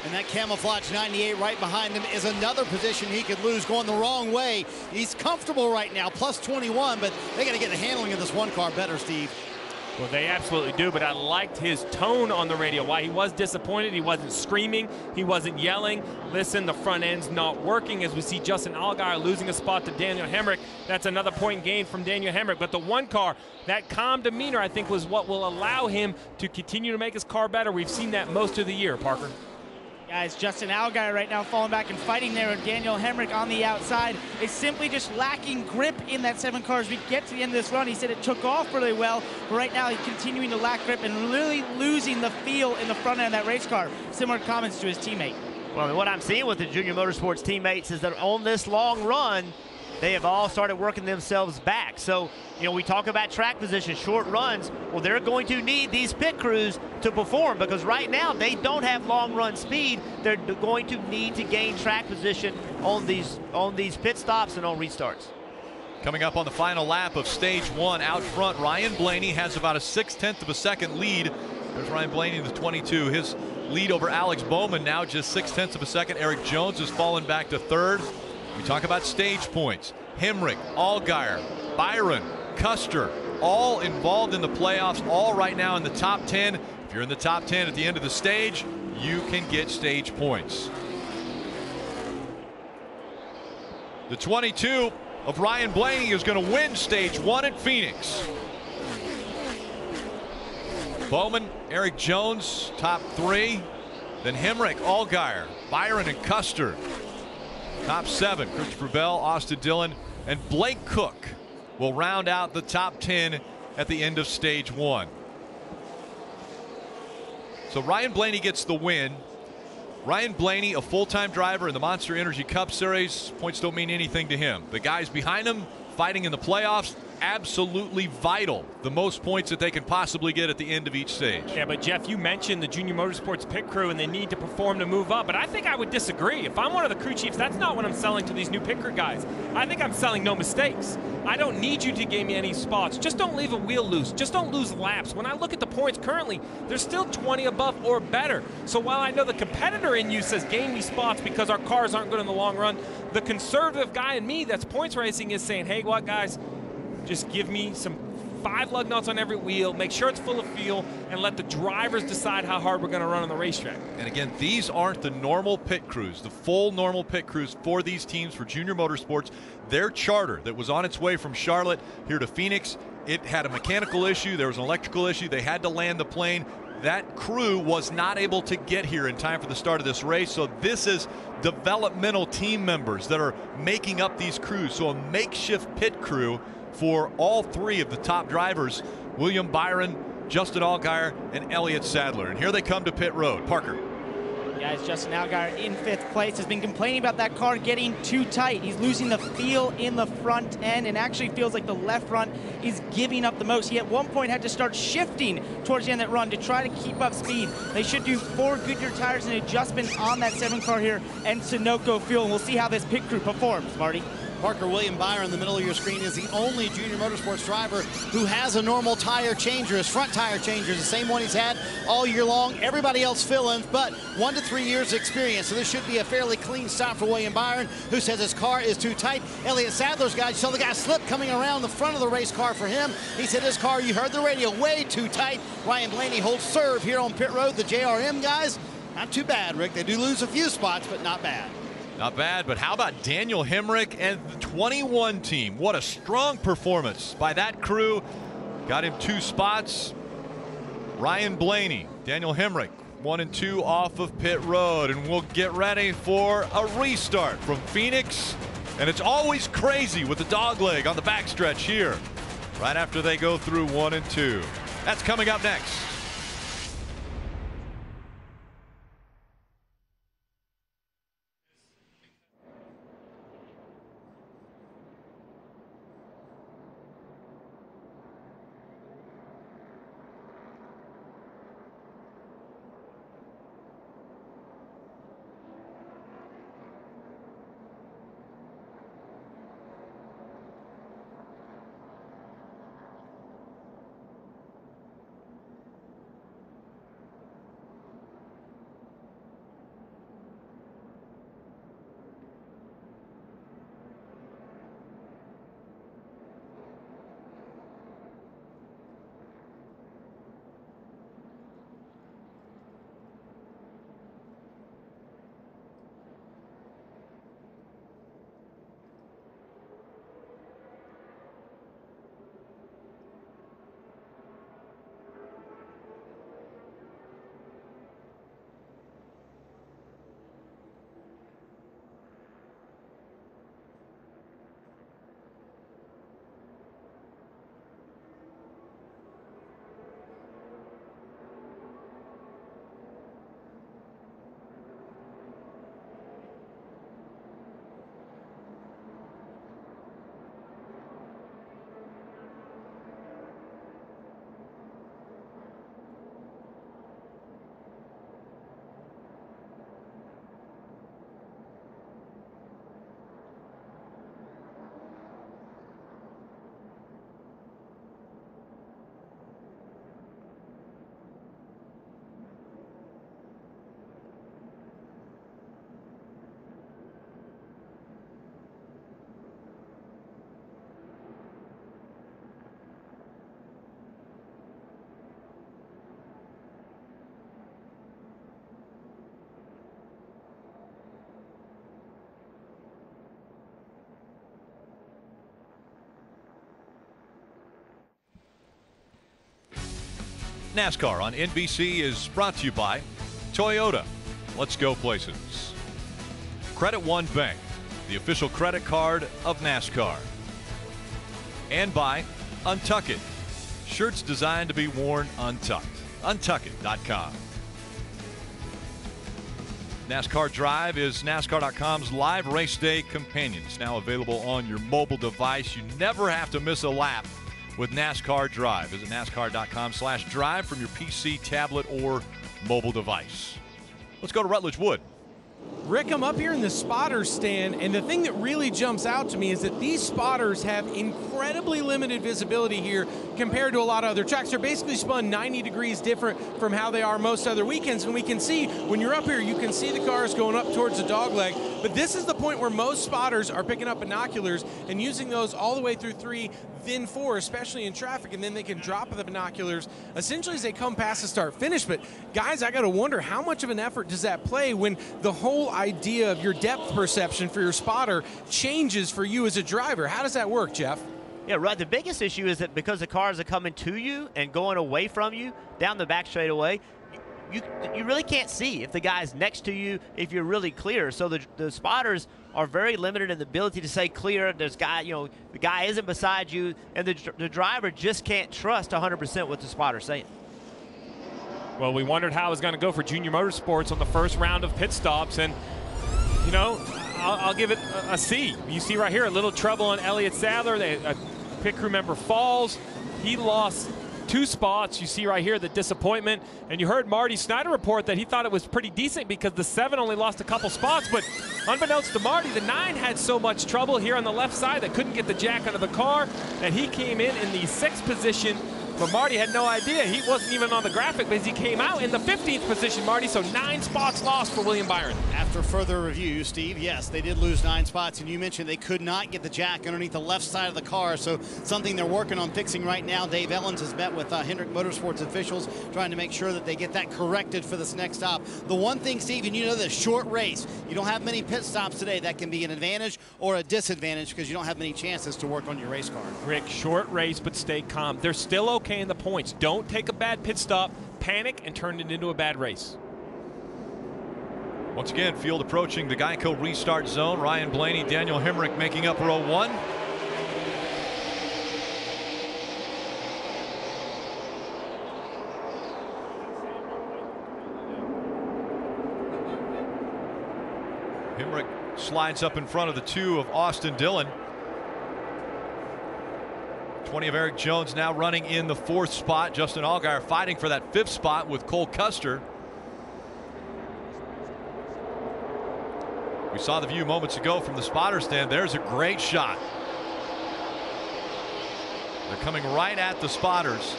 N: And that camouflage 98 right behind him is another position he could lose going the wrong way. He's comfortable right now, plus 21, but they got to get the handling of this one car better, Steve.
U: Well, they absolutely do, but I liked his tone on the radio. While he was disappointed, he wasn't screaming, he wasn't yelling. Listen, the front end's not working, as we see Justin Allgaier losing a spot to Daniel Hemrick. That's another point gain from Daniel Hemrick. But the one car, that calm demeanor, I think, was what will allow him to continue to make his car better. We've seen that most of the year, Parker.
L: Guys, Justin Allgaier right now falling back and fighting there with Daniel Hemrick on the outside. It's simply just lacking grip in that 7 car as we get to the end of this run. He said it took off really well, but right now he's continuing to lack grip and really losing the feel in the front end of that race car. Similar comments to his teammate.
T: Well, what I'm seeing with the Junior Motorsports teammates is that on this long run, they have all started working themselves back. So, you know, we talk about track position, short runs. Well, they're going to need these pit crews to perform because right now they don't have long run speed. They're going to need to gain track position on these pit stops and on restarts.
B: Coming up on the final lap of stage 1 out front, Ryan Blaney has about a 0.6 of a second lead. There's Ryan Blaney, the 22. His lead over Alex Bowman now just 0.6 of a second. Eric Jones has fallen back to 3rd. We talk about stage points. Hemrick, Allgaier, Byron, Custer, all involved in the playoffs, all right now in the top 10. If you're in the top 10 at the end of the stage, you can get stage points. The 22 of Ryan Blaney is going to win stage 1 at Phoenix. Bowman, Eric Jones, top 3. Then Hemrick, Allgaier, Byron, and Custer. Top 7, Christopher Bell, Austin Dillon, and Blake Cook will round out the top 10 at the end of stage 1. So Ryan Blaney gets the win. Ryan Blaney, a full-time driver in the Monster Energy Cup Series. Points don't mean anything to him. The guys behind him fighting in the playoffs, absolutely vital. The most points that they can possibly get at the end of each stage.
U: Yeah, but Jeff, you mentioned the Junior Motorsports pit crew and they need to perform to move up, but I think I would disagree. If I'm one of the crew chiefs, that's not what I'm selling to these new pit crew guys. I think I'm selling no mistakes. I don't need you to gain me any spots. Just don't leave a wheel loose. Just don't lose laps. When I look at the points currently, they're still 20 above or better. So while I know the competitor in you says gain me spots because our cars aren't good in the long run, the conservative guy in me that's points racing is saying, hey, what guys, just give me some 5 lug nuts on every wheel, make sure it's full of fuel, and let the drivers decide how hard we're going to run on the racetrack.
B: And again, these aren't the normal pit crews, the full normal pit crews for these teams for Junior Motorsports. Their charter that was on its way from Charlotte here to Phoenix, it had a mechanical issue, there was an electrical issue, they had to land the plane. That crew was not able to get here in time for the start of this race, so this is developmental team members that are making up these crews. So a makeshift pit crew for all 3 of the top drivers, William Byron, Justin Allgaier, and Elliott Sadler. And here they come to pit road. Parker.
L: Guys, Justin Allgaier in 5th place has been complaining about that car getting too tight. He's losing the feel in the front end and actually feels like the left front is giving up the most. He at one point had to start shifting towards the end of that run to try to keep up speed. They should do 4 Goodyear tires and adjustment on that 7 car here and Sunoco fuel. And we'll see how this pit crew performs, Marty.
N: Parker, William Byron in the middle of your screen is the only Junior Motorsports driver who has a normal tire changer. His front tire changer is the same one he's had all year long. Everybody else fill-ins, but 1 to 3 years experience. So this should be a fairly clean stop for William Byron, who says his car is too tight. Elliott Sadler's guy, you saw the guy slip coming around the front of the race car for him. He said his car, you heard the radio, way too tight. Ryan Blaney holds serve here on pit road. The JRM guys, not too bad, Rick. They do lose a few spots, but not bad.
B: Not bad, but how about Daniel Hemrick and the 21 team? What a strong performance by that crew. Got him 2 spots. Ryan Blaney, Daniel Hemrick, 1 and 2 off of pit road. And we'll get ready for a restart from Phoenix. And it's always crazy with the dogleg on the backstretch here, right after they go through 1 and 2. That's coming up next. NASCAR on NBC is brought to you by Toyota. Let's go places. Credit One Bank, the official credit card of NASCAR. And by Untuck It, shirts designed to be worn untucked. Untuckit.com. NASCAR Drive is NASCAR.com's live race day companion. It's now available on your mobile device. You never have to miss a lap with NASCAR Drive. Visit NASCAR.com/drive from your PC, tablet, or mobile device. Let's go to Rutledge Wood.
E: Rick, I'm up here in the spotter stand, and the thing that really jumps out to me is that these spotters have incredibly limited visibility here compared to a lot of other tracks. They're basically spun 90 degrees different from how they are most other weekends, and we can see, when you're up here, you can see the cars going up towards the dogleg, but this is the point where most spotters are picking up binoculars and using those all the way through 3, then 4, especially in traffic, and then they can drop the binoculars essentially as they come past the start-finish. But guys, I got to wonder, how much of an effort does that play when the whole idea of your depth perception for your spotter changes for you as a driver? How does that work, Jeff?
T: Yeah, right. The biggest issue is that because the cars are coming to you and going away from you down the back straightaway, you really can't see if the guy's next to you, if you're really clear. So the spotters are very limited in the ability to say clear. There's guy, the guy isn't beside you, and the driver just can't trust 100% what the spotter's saying.
U: Well, we wondered how it was going to go for Junior Motorsports on the first round of pit stops, and I'll give it a C. You see right here a little trouble on Elliott Sadler. A pit crew member falls. He lost 2 spots. You see right here the disappointment, and you heard Marty Snyder report that he thought it was pretty decent because the 7 only lost a couple spots, but unbeknownst to Marty, the 9 had so much trouble here on the left side that couldn't get the jack out of the car, and he came in the 6th position. But Marty had no idea. He wasn't even on the graphic because he came out in the 15th position, Marty, so 9 spots lost for William Byron.
N: After further review, Steve, yes, they did lose 9 spots, and you mentioned they could not get the jack underneath the left side of the car, so something they're working on fixing right now. Dave Ellens has met with Hendrick Motorsports officials trying to make sure that they get that corrected for this next stop. The one thing, Steve, and you know this short race, you don't have many pit stops today. That can be an advantage or a disadvantage because you don't have many chances to work on your race car.
U: Rick, short race, but stay calm. They're still okay in the points. Don't take a bad pit stop, panic, and turn it into a bad race.
B: Once again, field approaching the Geico Restart zone. Ryan Blaney, Daniel Hemrick making up row 1. Hemrick slides up in front of the 2 of Austin Dillon. 20 of Eric Jones now running in the 4th spot. Justin Allgaier fighting for that 5th spot with Cole Custer. We saw the view moments ago from the spotter stand. There's a great shot. They're coming right at the spotters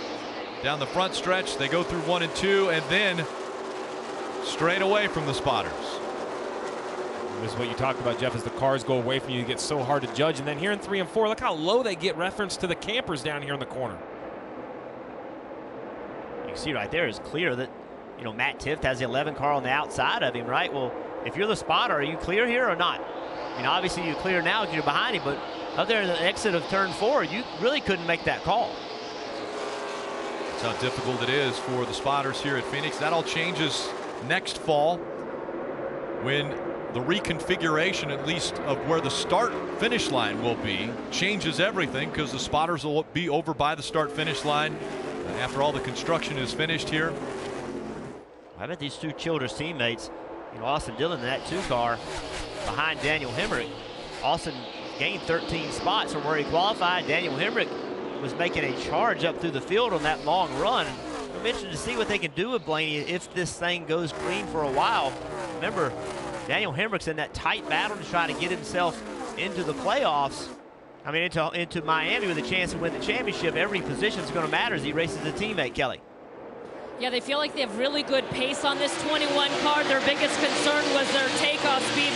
B: down the front stretch. They go through 1 and 2 and then straight away from the spotters.
U: This is what you talked about, Jeff, as the cars go away from you, it gets so hard to judge. And then here in 3 and 4, look how low they get reference to the campers down here in the corner.
T: You can see right there is clear that, Matt Tifft has the 11 car on the outside of him, right? Well, if you're the spotter, are you clear here or not? Obviously you're clear now because you're behind him, but up there in the exit of turn 4, you really couldn't make that call.
B: That's how difficult it is for the spotters here at Phoenix. That all changes next fall when the reconfiguration, at least of where the start finish line will be, changes everything because the spotters will be over by the start finish line after all the construction is finished here.
T: I bet these 2 Childers teammates, Austin Dillon in that 2 car behind Daniel Hemrick. Austin gained 13 spots from where he qualified. Daniel Hemrick was making a charge up through the field on that long run. I'm interested to see what they can do with Blaney if this thing goes green for a while. Remember, Daniel Hemrick's in that tight battle to try to get himself into the playoffs. I mean, into Miami with a chance to win the championship. Every position is going to matter as he races a teammate, Kelly.
K: Yeah, they feel like they have really good pace on this 21 car. Their biggest concern was their takeoff speed.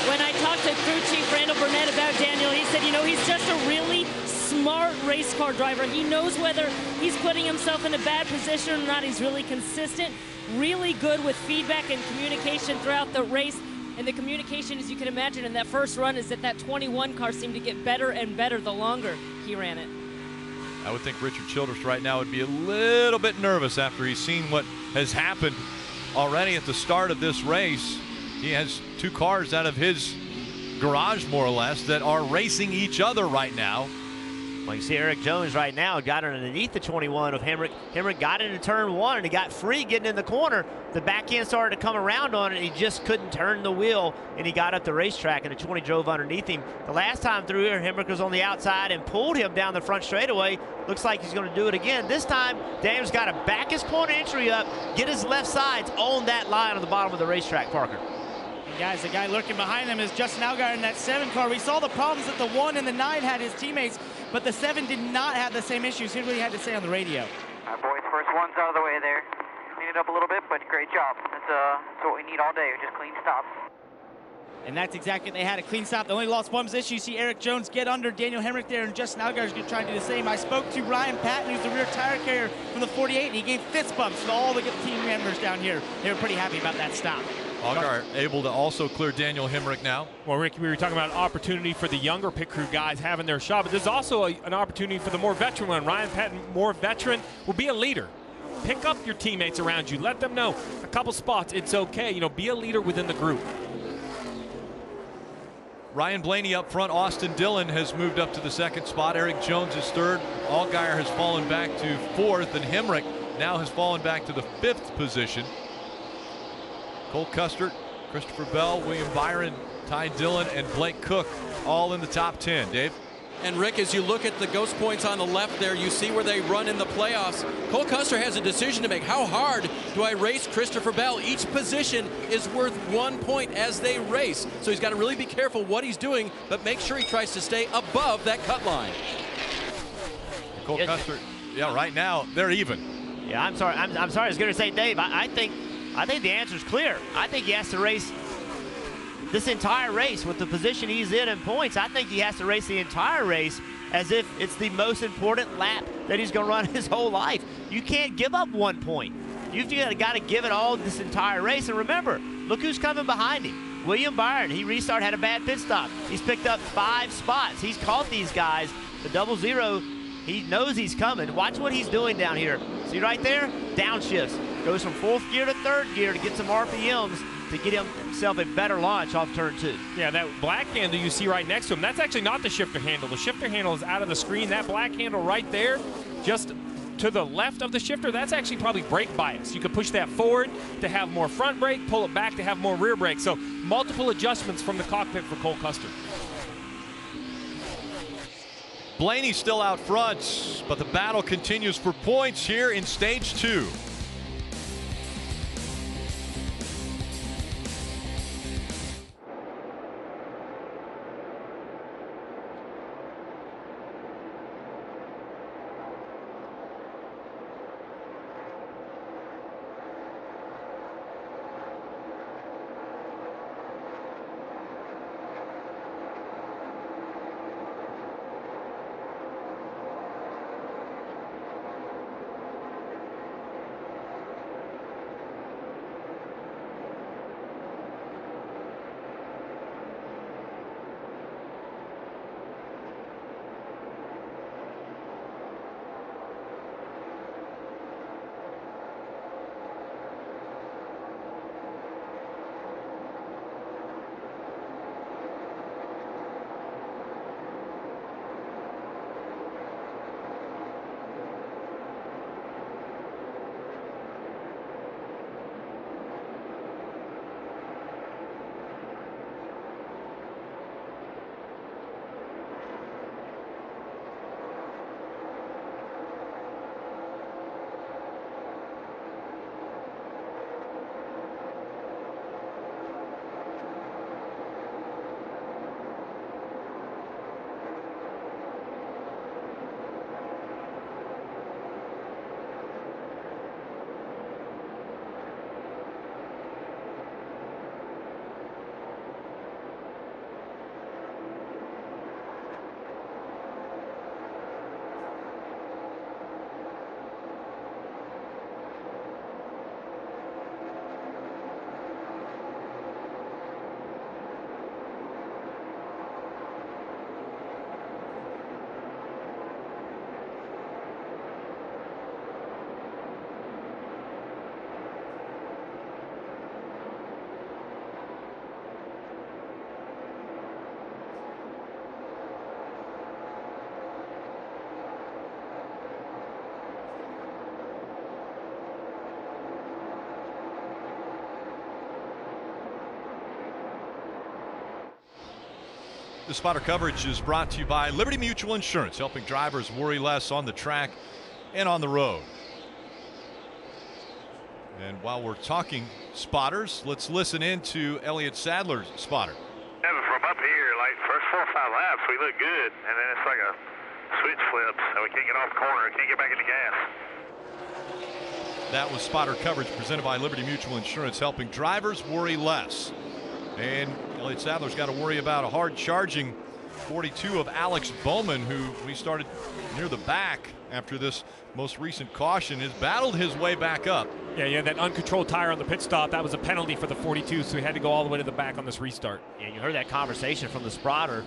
K: When I talked to crew chief Randall Burnett about Daniel, he said, he's just a really smart race car driver. He knows whether he's putting himself in a bad position or not. He's really consistent, really good with feedback and communication throughout the race. And the communication, as you can imagine, in that first run is that 21 car seemed to get better and better the longer he ran it.
B: I would think Richard Childress right now would be a little bit nervous after he's seen what has happened already at the start of this race. He has 2 cars out of his garage, more or less, that are racing each other right now.
T: Well, you see Eric Jones right now got underneath the 21 of Hemrick. Hemrick got into turn 1 and he got free getting in the corner. The back end started to come around on it. And he just couldn't turn the wheel and he got up the racetrack and the 20 drove underneath him. The last time through here, Hemrick was on the outside and pulled him down the front straightaway. Looks like he's going to do it again. This time, Daniel's got to back his corner entry up, get his left sides on that line on the bottom of the racetrack, Parker.
L: And guys, the guy lurking behind them is Justin Allgaier in that 7 car. We saw the problems that the 1 and the 9 had his teammates, but the 7 did not have the same issues. Here's what he had to say on the radio.
F: All right, boys, first one's out of the way there. Clean it up a little bit, but great job. That's what we need all day, just clean stops.
L: And that's exactly what they had, a clean stop. They only lost one position. You see Eric Jones get under Daniel Hemrick there, and Justin Allgaier is going to try and do the same. I spoke to Ryan Patton, who's the rear tire carrier from the 48, and he gave fist bumps to all the team members down here. They were pretty happy about that stop.
B: Allgaier able to also clear Daniel Hemrick now.
U: Well, Rick, we were talking about an opportunity for the younger pit crew guys having their shot, but there's also an opportunity for the more veteran one. Ryan Patton, more veteran, will be a leader. Pick up your teammates around you. Let them know a couple spots, it's okay. You know, be a leader within the group.
B: Ryan Blaney up front. Austin Dillon has moved up to the 2nd spot. Eric Jones is 3rd. Allgaier has fallen back to 4th, and Hemrick now has fallen back to the 5th position. Cole Custer, Christopher Bell, William Byron, Ty Dillon, and Blake Cook all in the top 10. Dave?
M: And Rick, as you look at the ghost points on the left there, you see where they run in the playoffs. Cole Custer has a decision to make. How hard do I race Christopher Bell? Each position is worth 1 point as they race. So he's got to really be careful what he's doing, but make sure he tries to stay above that cut line.
B: Cole Custer, yeah, right now they're even.
T: Yeah, I'm sorry. I'm sorry. I was going to say, Dave, I think the answer is clear. I think he has to race this entire race with the position he's in points. I think he has to race the entire race as if it's the most important lap that he's going to run his whole life. You can't give up 1 point. You've got to give it all this entire race. And remember, look who's coming behind him. William Byron. He restarted, had a bad pit stop. He's picked up 5 spots. He's caught these guys. The 00, he knows he's coming. Watch what he's doing down here. See right there? Downshifts. Goes from 4th gear to 3rd gear to get some RPMs to get himself a better launch off turn 2.
U: Yeah, that black handle you see right next to him, that's actually not the shifter handle. The shifter handle is out of the screen. That black handle right there, just to the left of the shifter, that's actually probably brake bias. You could push that forward to have more front brake, pull it back to have more rear brake. So multiple adjustments from the cockpit for Cole Custer.
B: Blaney still out front, but the battle continues for points here in stage 2. The spotter coverage is brought to you by Liberty Mutual Insurance, helping drivers worry less on the track and on the road. And while we're talking spotters, let's listen in to Elliott Sadler's spotter.
V: From up here, like first 4 or 5 laps, we look good, and then it's like a switch flips, and we can't get off the corner, can't get back in the gas.
B: That was spotter coverage presented by Liberty Mutual Insurance, helping drivers worry less. And Elliott Sadler's got to worry about a hard charging 42 of Alex Bowman, who we started near the back after this most recent caution, has battled his way back up.
U: Yeah, that uncontrolled tire on the pit stop, that was a penalty for the 42, so he had to go all the way to the back on this restart.
T: Yeah, you heard that conversation from the spotter,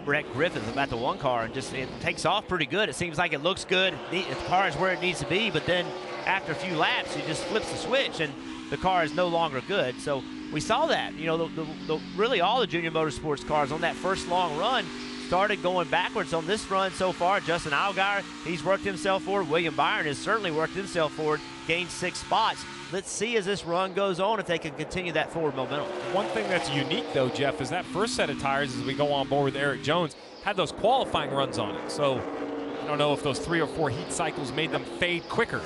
T: Brett Griffith, about the one car, and just it takes off pretty good. It seems like it looks good. The car is where it needs to be, but then after a few laps, he just flips the switch, and the car is no longer good. So we saw that. You know, really all the junior motorsports cars on that first long run started going backwards on this run so far. Justin Allgaier, he's worked himself forward. William Byron has certainly worked himself forward, gained 6 spots. Let's see as this run goes on if they can continue that forward momentum.
U: One thing that's unique, though, Jeff, is that first set of tires, as we go on board with Eric Jones, had those qualifying runs on it. So I don't know if those 3 or 4 heat cycles made them fade quicker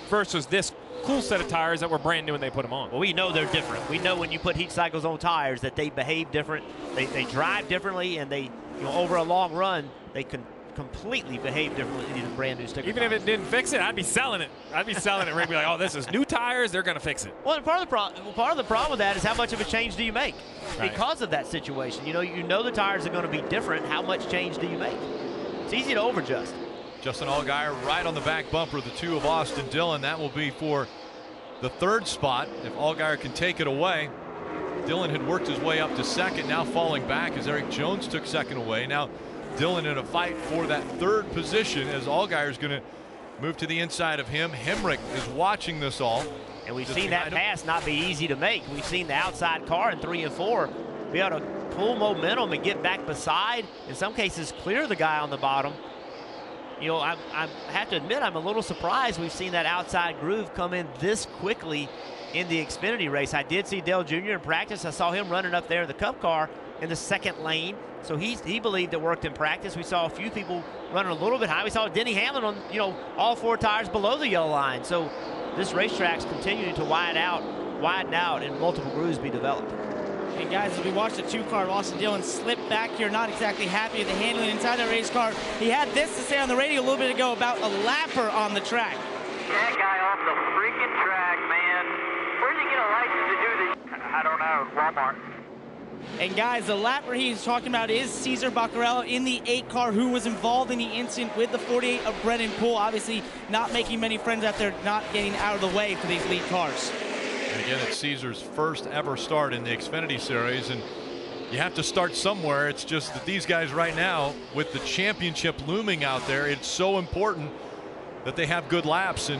U: versus this cool set of tires that were brand new when they put them on.
T: Well, we know they're different. We know when you put heat cycles on tires that they behave different. They drive differently, and they, you know, over a long run, they can completely behave differently than the brand new sticker.
U: Even if it didn't fix it, I'd be selling it. I'd be selling it. We'd be like, oh, this is new tires. They're going to fix it.
T: Well, part of the problem with that is how much of a change do you make because of that situation. You know the tires are going to be different. How much change do you make? It's easy to overadjust.
B: Justin Allgaier right on the back bumper of the 2 of Austin Dillon. That will be for the 3rd spot if Allgaier can take it away. Dillon had worked his way up to 2nd, now falling back as Eric Jones took 2nd away. Now Dillon in a fight for that 3rd position as Allgaier is going to move to the inside of him. Hemrick is watching this all.
T: And we've seen that pass not be easy to make. We've seen the outside car in 3 and 4 be able to pull momentum and get back beside, in some cases clear the guy on the bottom. You know, I have to admit, I'm a little surprised we've seen that outside groove come in this quickly in the Xfinity race. I did see Dale Jr. in practice. I saw him running up there in the Cup car in the 2nd lane. So he believed it worked in practice. We saw a few people running a little bit high. We saw Denny Hamlin on, you know, all 4 tires below the yellow line. So this racetrack's continuing to widen out, and multiple grooves be developed.
L: And guys, as we watch the 2-car, Austin Dillon slip back here, not exactly happy with the handling inside the race car. He had this to say on the radio a little bit ago about a lapper on the track.
F: That guy off the freaking track, man. Where'd you get a license to do this? I don't know. Walmart.
L: And guys, the lapper he's talking about is Cesar Baccarello in the 8 car, who was involved in the incident with the 48 of Brennan Poole. Obviously not making many friends out there, not getting out of the way for these lead cars.
B: And again, it's Cesar's first ever start in the Xfinity Series, and you have to start somewhere. It's just that these guys right now, with the championship looming out there, it's so important that they have good laps. And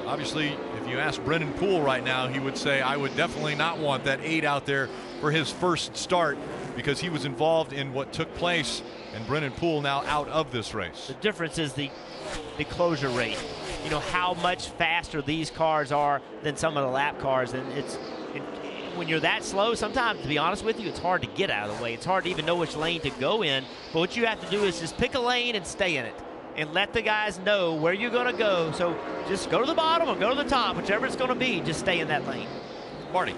B: obviously, if you ask Brennan Poole right now, he would say, I would definitely not want that 8 out there for his first start, because he was involved in what took place, and Brennan Poole now out of this race.
T: The difference is the closure rate. You know, how much faster these cars are than some of the lap cars. And when you're that slow, sometimes, to be honest with you, it's hard to get out of the way. It's hard to even know which lane to go in. But what you have to do is just pick a lane and stay in it, and let the guys know where you're going to go. So just go to the bottom or go to the top, whichever it's going to be, just stay in that lane.
B: Marty.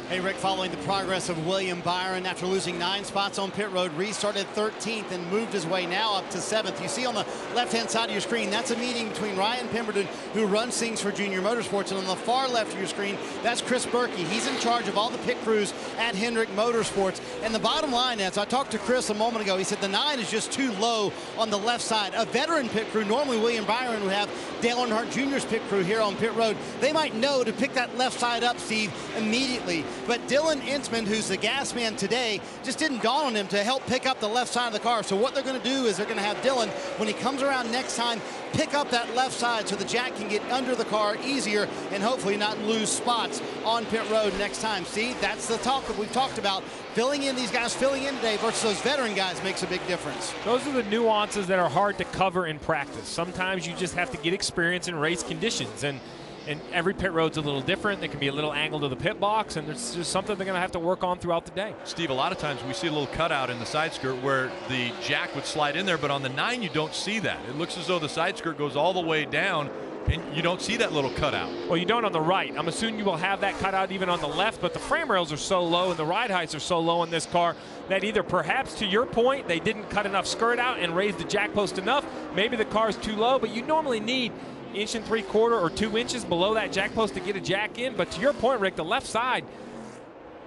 N: Hey, Rick, following the progress of William Byron after losing 9 spots on pit road, restarted 13th and moved his way now up to 7th. You see on the left-hand side of your screen, that's a meeting between Ryan Pemberton, who runs things for Junior Motorsports, and on the far left of your screen, that's Chris Berkey. He's in charge of all the pit crews at Hendrick Motorsports. And the bottom line is, I talked to Chris a moment ago, he said the 9 is just too low on the left side. A veteran pit crew, normally William Byron would have Dale Earnhardt Jr.'s pit crew here on pit road. They might know to pick that left side up, Steve, immediately. But Dylan Intzman, who's the gas man today, just didn't dawn on him to help pick up the left side of the car. So what they're going to do is they're going to have Dylan, when he comes around next time, pick up that left side so the Jack can get under the car easier and hopefully not lose spots on pit road next time. See, that's the talk that we've talked about. Filling in, these guys filling in today versus those veteran guys makes a big difference.
U: Those are the nuances that are hard to cover in practice. Sometimes you just have to get experience in race conditions. And And every pit road's a little different. There can be a little angle to the pit box, and it's just something they're going to have to work on throughout the day.
B: Steve, a lot of times we see a little cutout in the side skirt where the jack would slide in there, but on the 9 you don't see that. It looks as though the side skirt goes all the way down, and you don't see that little cutout.
U: Well, you don't on the right. I'm assuming you will have that cutout even on the left, but the frame rails are so low and the ride heights are so low in this car that either perhaps, to your point, they didn't cut enough skirt out and raise the jack post enough. Maybe the car's too low, but you normally need 1 3/4 or 2 inches below that jack post to get a jack in. But to your point, Rick, the left side,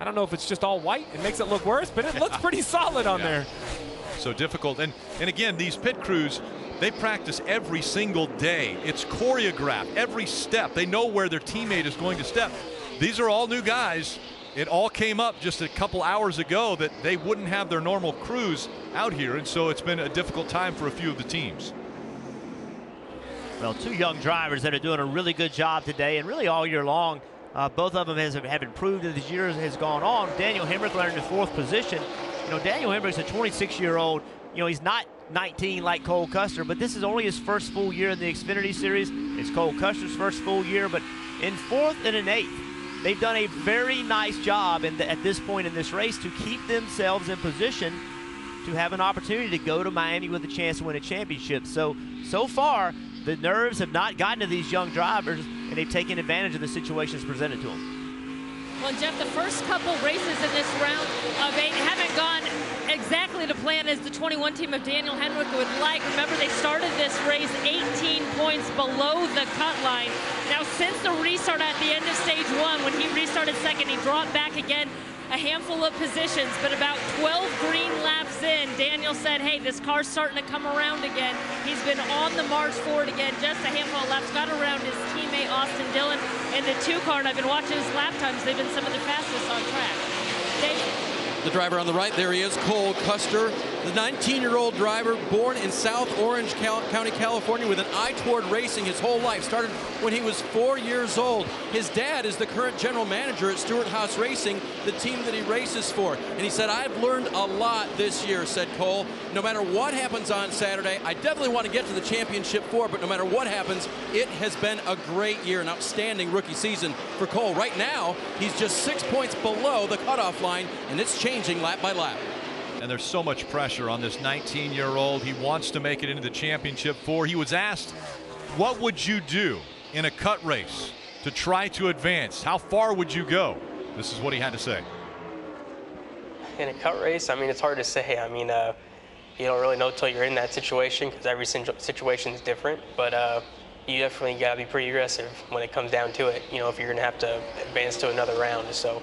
U: I don't know if it's just all white. It makes it look worse, but it looks pretty solid on there.
B: So difficult. And again, these pit crews, they practice every single day. It's choreographed, every step. They know where their teammate is going to step. These are all new guys. It all came up just a couple hours ago that they wouldn't have their normal crews out here, and so it's been a difficult time for a few of the teams.
T: Well, 2 young drivers that are doing a really good job today and really all year long. Both of them have improved as the year has gone on. Daniel Hemrick learned in 4th position. You know, Daniel Hemrick's a 26-year-old. You know, he's not 19 like Cole Custer, but this is only his first full year in the Xfinity Series. It's Cole Custer's first full year, but in 4th and in 8th, they've done a very nice job at this point in this race to keep themselves in position to have an opportunity to go to Miami with a chance to win a championship. So far, the nerves have not gotten to these young drivers, and they've taken advantage of the situations presented to them.
K: Well, Jeff, the first couple races in this round of 8 haven't gone exactly to plan as the 21 team of Daniel Hemrick would like. Remember, they started this race 18 points below the cut line. Now, since the restart at the end of stage 1, when he restarted second, he dropped back again a handful of positions, but about 12 green laps in, Daniel said, hey, this car's starting to come around again. He's been on the march forward again, just a handful of laps, got around his teammate Austin Dillon in the 2 car, and I've been watching his lap times. They've been some of the fastest on track.
M: The driver on the right, there he is, Cole Custer, the 19-year-old driver born in South Orange County, California, with an eye toward racing his whole life. Started when he was 4 years old. His dad is the current general manager at Stewart Haas Racing, the team that he races for. And he said, I've learned a lot this year, said Cole. No matter what happens on Saturday, I definitely want to get to the championship 4, but no matter what happens, it has been a great year, an outstanding rookie season for Cole. Right now, he's just 6 points below the cutoff line, and it's changing lap by lap.
B: And there's so much pressure on this 19-year-old. He wants to make it into the championship 4. He was asked, what would you do in a cut race to try to advance? How far would you go? This is what he had to say.
C: In a cut race, I mean, it's hard to say. I mean, you don't really know till you're in that situation because every situation is different. But you definitely got to be pretty aggressive when it comes down to it, you know, if you're going to have to advance to another round. So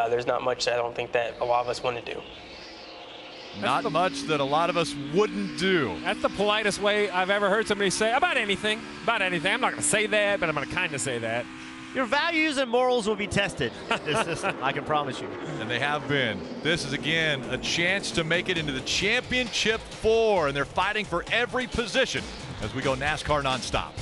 C: there's not much that I don't think that a lot of us want to do.
B: Not much that a lot of us wouldn't do.
U: That's the politest way I've ever heard somebody say about anything. About anything. I'm not going to say that, but I'm going to kind of say that.
T: Your values and morals will be tested this system, I can promise you.
B: And they have been. This is, again, a chance to make it into the championship 4, and they're fighting for every position as we go NASCAR nonstop.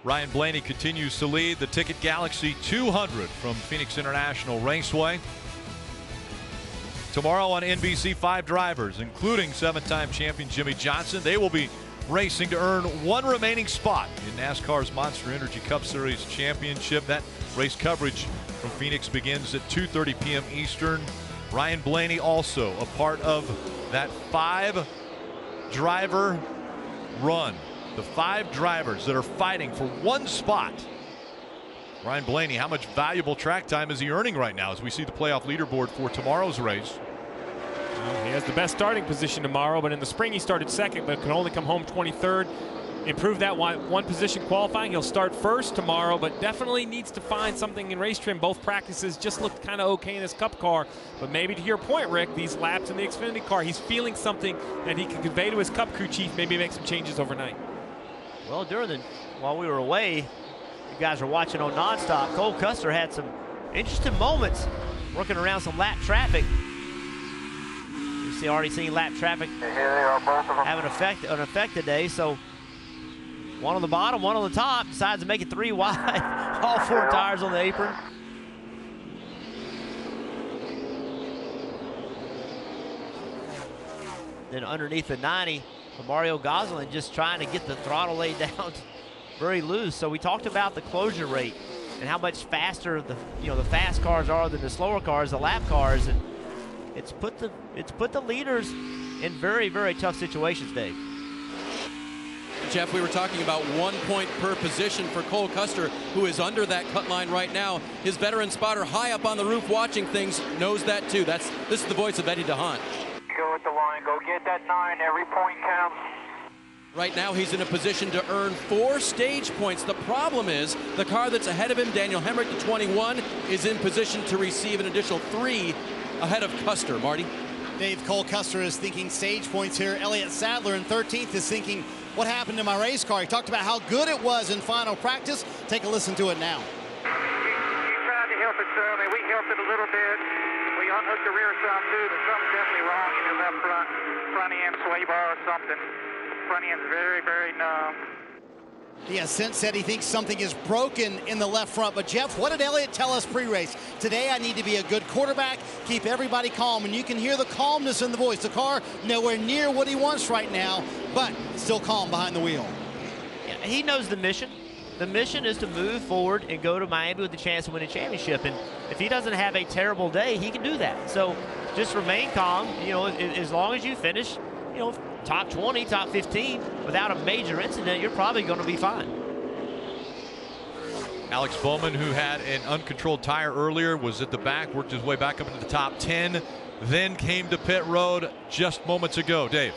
B: Ryan Blaney continues to lead the Ticket Galaxy 200 from Phoenix International Raceway. Tomorrow on NBC, 5 drivers, including 7-time champion Jimmy Johnson. They will be racing to earn one remaining spot in NASCAR's Monster Energy Cup Series Championship. That race coverage from Phoenix begins at 2:30 p.m. Eastern. Ryan Blaney also a part of that 5-driver run. The 5 drivers that are fighting for one spot. Ryan Blaney, how much valuable track time is he earning right now as we see the playoff leaderboard for tomorrow's race?
U: He has the best starting position tomorrow, but in the spring he started second, but can only come home 23rd. Improve that one position qualifying. He'll start first tomorrow, but definitely needs to find something in race trim. Both practices just looked kind of okay in his Cup car, but maybe to your point, Rick, these laps in the XFINITY car, he's feeling something that he can convey to his Cup crew chief, maybe make some changes overnight.
T: Well, while we were away, you guys were watching on nonstop. Cole Custer had some interesting moments working around some lap traffic. You already seen lap traffic have an effect today. So one on the bottom, one on the top, decides to make it 3 wide. All 4 tires on the apron. Then underneath the 90, Mario Gosselin just trying to get the throttle laid down very loose. So we talked about the closure rate and how much faster the fast cars are than the slower cars, the lap cars, and it's put the leaders in very, very tough situations, Dave.
M: Jeff, we were talking about 1 point per position for Cole Custer, who is under that cut line right now. His veteran spotter high up on the roof watching things knows that too. This is the voice of Eddie DeHaan.
V: Go at the line, go get that 9, every point counts.
M: Right now he's in a position to earn 4 stage points. The problem is the car that's ahead of him, Daniel Hemrick, the 21, is in position to receive an additional 3 ahead of Custer. Marty?
N: Dave, Cole Custer is thinking stage points here. Elliott Sadler in 13th is thinking, what happened to my race car? He talked about how good it was in final practice. Take a listen to it now.
V: You tried to help it some, and we helped it a little bit. We unhooked the rear some too. There's something definitely wrong in the left front end sway bar or something. Front end's very, very numb.
N: He has since said he thinks something is broken in the left front. But Jeff, what did Elliott tell us pre-race? Today I need to be a good quarterback, keep everybody calm, and you can hear the calmness in the voice. The car nowhere near what he wants right now, but still calm behind the wheel.
T: Yeah, he knows the mission. The mission is to move forward and go to Miami with a chance to win a championship. And if he doesn't have a terrible day, he can do that. So just remain calm. As long as you finish, top 20, top 15, without a major incident, you're probably going to be fine.
B: Alex Bowman, who had an uncontrolled tire earlier, was at the back, worked his way back up into the top 10, then came to pit road just moments ago. Dave.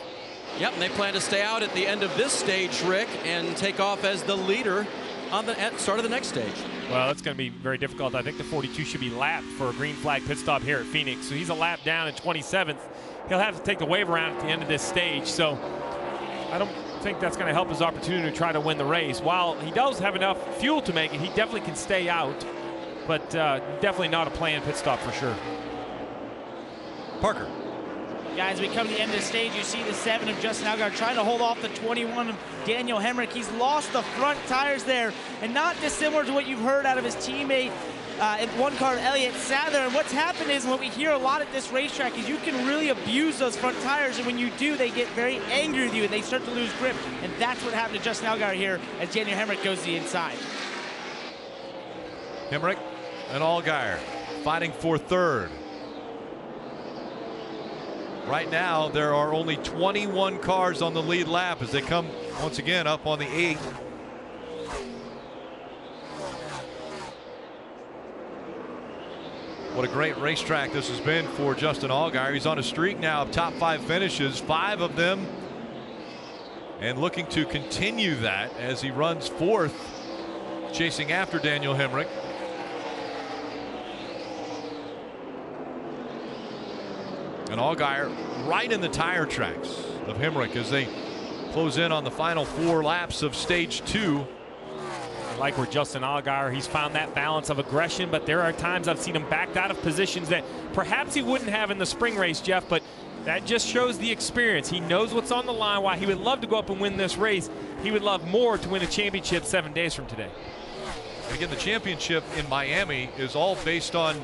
M: Yep, and they plan to stay out at the end of this stage, Rick, and take off as the leader at the start of the next stage.
U: Well, that's going to be very difficult. I think the 42 should be lapped for a green flag pit stop here at Phoenix. So he's a lap down in 27th. He'll have to take the wave around at the end of this stage. So I don't think that's going to help his opportunity to try to win the race. While he does have enough fuel to make it, he definitely can stay out, but definitely not a planned pit stop for sure.
B: Parker.
L: Guys, we come to the end of the stage. You see the 7 of Justin Allgaier trying to hold off the 21 of Daniel Hemrick. He's lost the front tires there, and not dissimilar to what you've heard out of his teammate in one car, Elliott Sadler. And what's happened is, what we hear a lot at this racetrack is you can really abuse those front tires, and when you do, they get very angry with you and they start to lose grip. And that's what happened to Justin Allgaier here as Daniel Hemrick goes to the inside.
B: Hemrick and Allgaier fighting for third. Right now, there are only 21 cars on the lead lap as they come once again up on the 8th. What a great racetrack this has been for Justin Allgaier. He's on a streak now of top 5 finishes, 5 of them, and looking to continue that as he runs 4th, chasing after Daniel Hemrick. And Allgaier right in the tire tracks of Hemrick as they close in on the final 4 laps of stage 2.
U: Like where Justin Allgaier, he's found that balance of aggression, but there are times I've seen him backed out of positions that perhaps he wouldn't have in the spring race, Jeff, but That just shows the experience. He knows what's on the line. While he would love to go up and win this race, he would love more to win a championship 7 days from today.
B: And again, the championship in Miami is all based on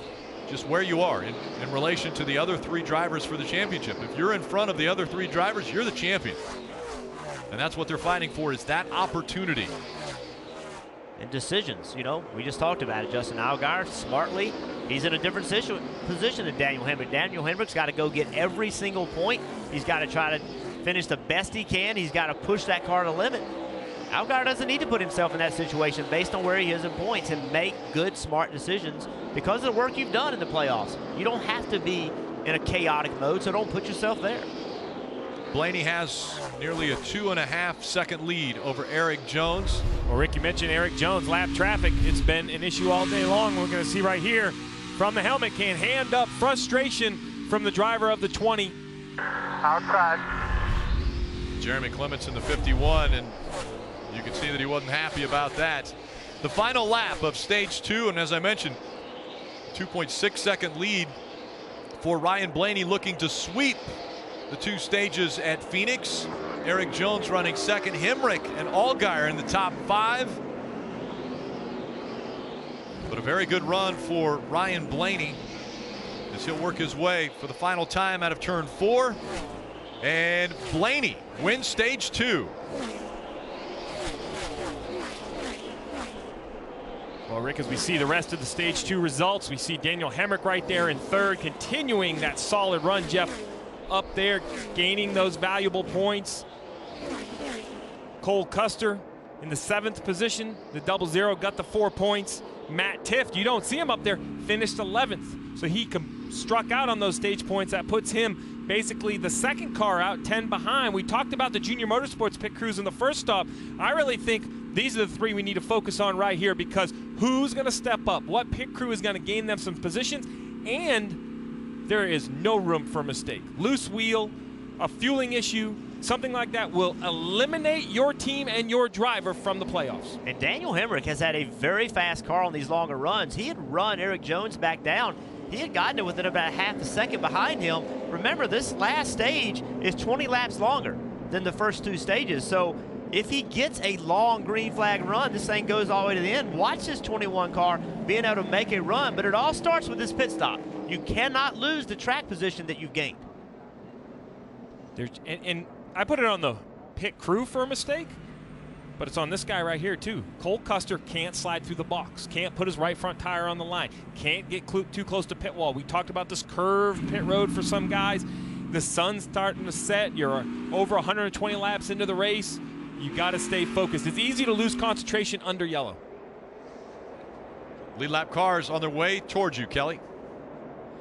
B: just where you are in relation to the other 3 drivers for the championship. If you're in front of the other 3 drivers, you're the champion. And that's what they're fighting for, is that opportunity.
T: And decisions, you know, we just talked about it. Justin Allgaier, smartly, he's in a different position than Daniel Hemrick. Daniel Hemrick's got to go get every single point. He's got to try to finish the best he can. He's got to push that car to the limit. Allgaier doesn't need to put himself in that situation based on where he is in points and make good, smart decisions because of the work you've done in the playoffs. You don't have to be in a chaotic mode, so don't put yourself there.
B: Blaney has nearly a 2.5 second lead over Eric Jones.
U: Well, Rick, you mentioned Eric Jones, lap traffic. It's been an issue all day long. We're going to see right here from the helmet can, hand up frustration from the driver of the 20.
V: Outside.
B: Jeremy Clements in the 51, and you can see that he wasn't happy about that. The final lap of stage 2, and as I mentioned, 2.6 second lead for Ryan Blaney, looking to sweep the 2 stages at Phoenix. Eric Jones running second, Hemrick and Allgaier in the top 5. But a very good run for Ryan Blaney as he'll work his way for the final time out of turn 4. And Blaney wins stage 2.
U: Well, Rick, as we see the rest of the stage 2 results, we see Daniel Hemrick right there in 3rd, continuing that solid run, Jeff, up there, gaining those valuable points. Cole Custer in the 7th position. The 00 got the 4 points. Matt Tifft, you don't see him up there, finished 11th. So he struck out on those stage points. That puts him basically the 2nd car out, 10 behind. We talked about the Junior Motorsports pit crews in the first stop. I really think these are the 3 we need to focus on right here, because who's going to step up? What pit crew is going to gain them some positions? And there is no room for a mistake. Loose wheel, a fueling issue, something like that will eliminate your team and your driver from the playoffs.
T: And Daniel Hemrick has had a very fast car on these longer runs. He had run Eric Jones back down. He had gotten it within about half a second behind him. Remember, this last stage is 20 laps longer than the first 2 stages. So if he gets a long green flag run, this thing goes all the way to the end. Watch this 21 car being able to make a run, but it all starts with this pit stop. You cannot lose the track position that you've gained.
U: And I put it on the pit crew for a mistake, but it's on this guy right here too. Cole Custer can't slide through the box, can't put his right front tire on the line, can't get too close to pit wall. We talked about this curved pit road for some guys. The sun's starting to set. You're over 120 laps into the race. You got to stay focused. It's easy to lose concentration under yellow.
B: Lead lap cars on their way towards you, Kelly.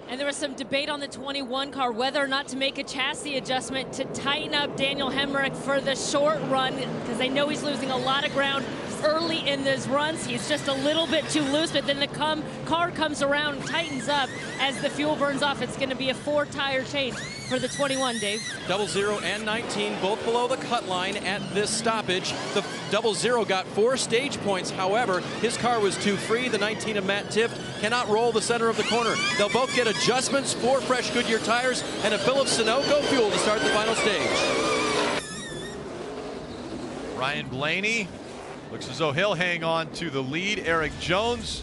K: And there was some debate on the 21 car whether or not to make a chassis adjustment to tighten up Daniel Hemrick for the short run, because they know he's losing a lot of ground early in those runs. He's just a little bit too loose, but then the car comes around and tightens up as the fuel burns off. It's going to be a 4-tire change for the 21, Dave.
M: 00 and 19 both below the cut line at this stoppage. The 00 got 4 stage points. However, his car was too free. The 19 of Matt Tifft cannot roll the center of the corner. They'll both get adjustments, 4 fresh Goodyear tires, and a fill of Sunoco fuel to start the final stage.
B: Ryan Blaney looks as though he'll hang on to the lead. Eric Jones,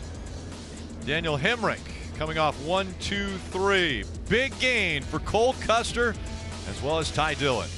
B: Daniel Hemrick coming off 1, 2, 3. Big gain for Cole Custer as well as Ty Dillon.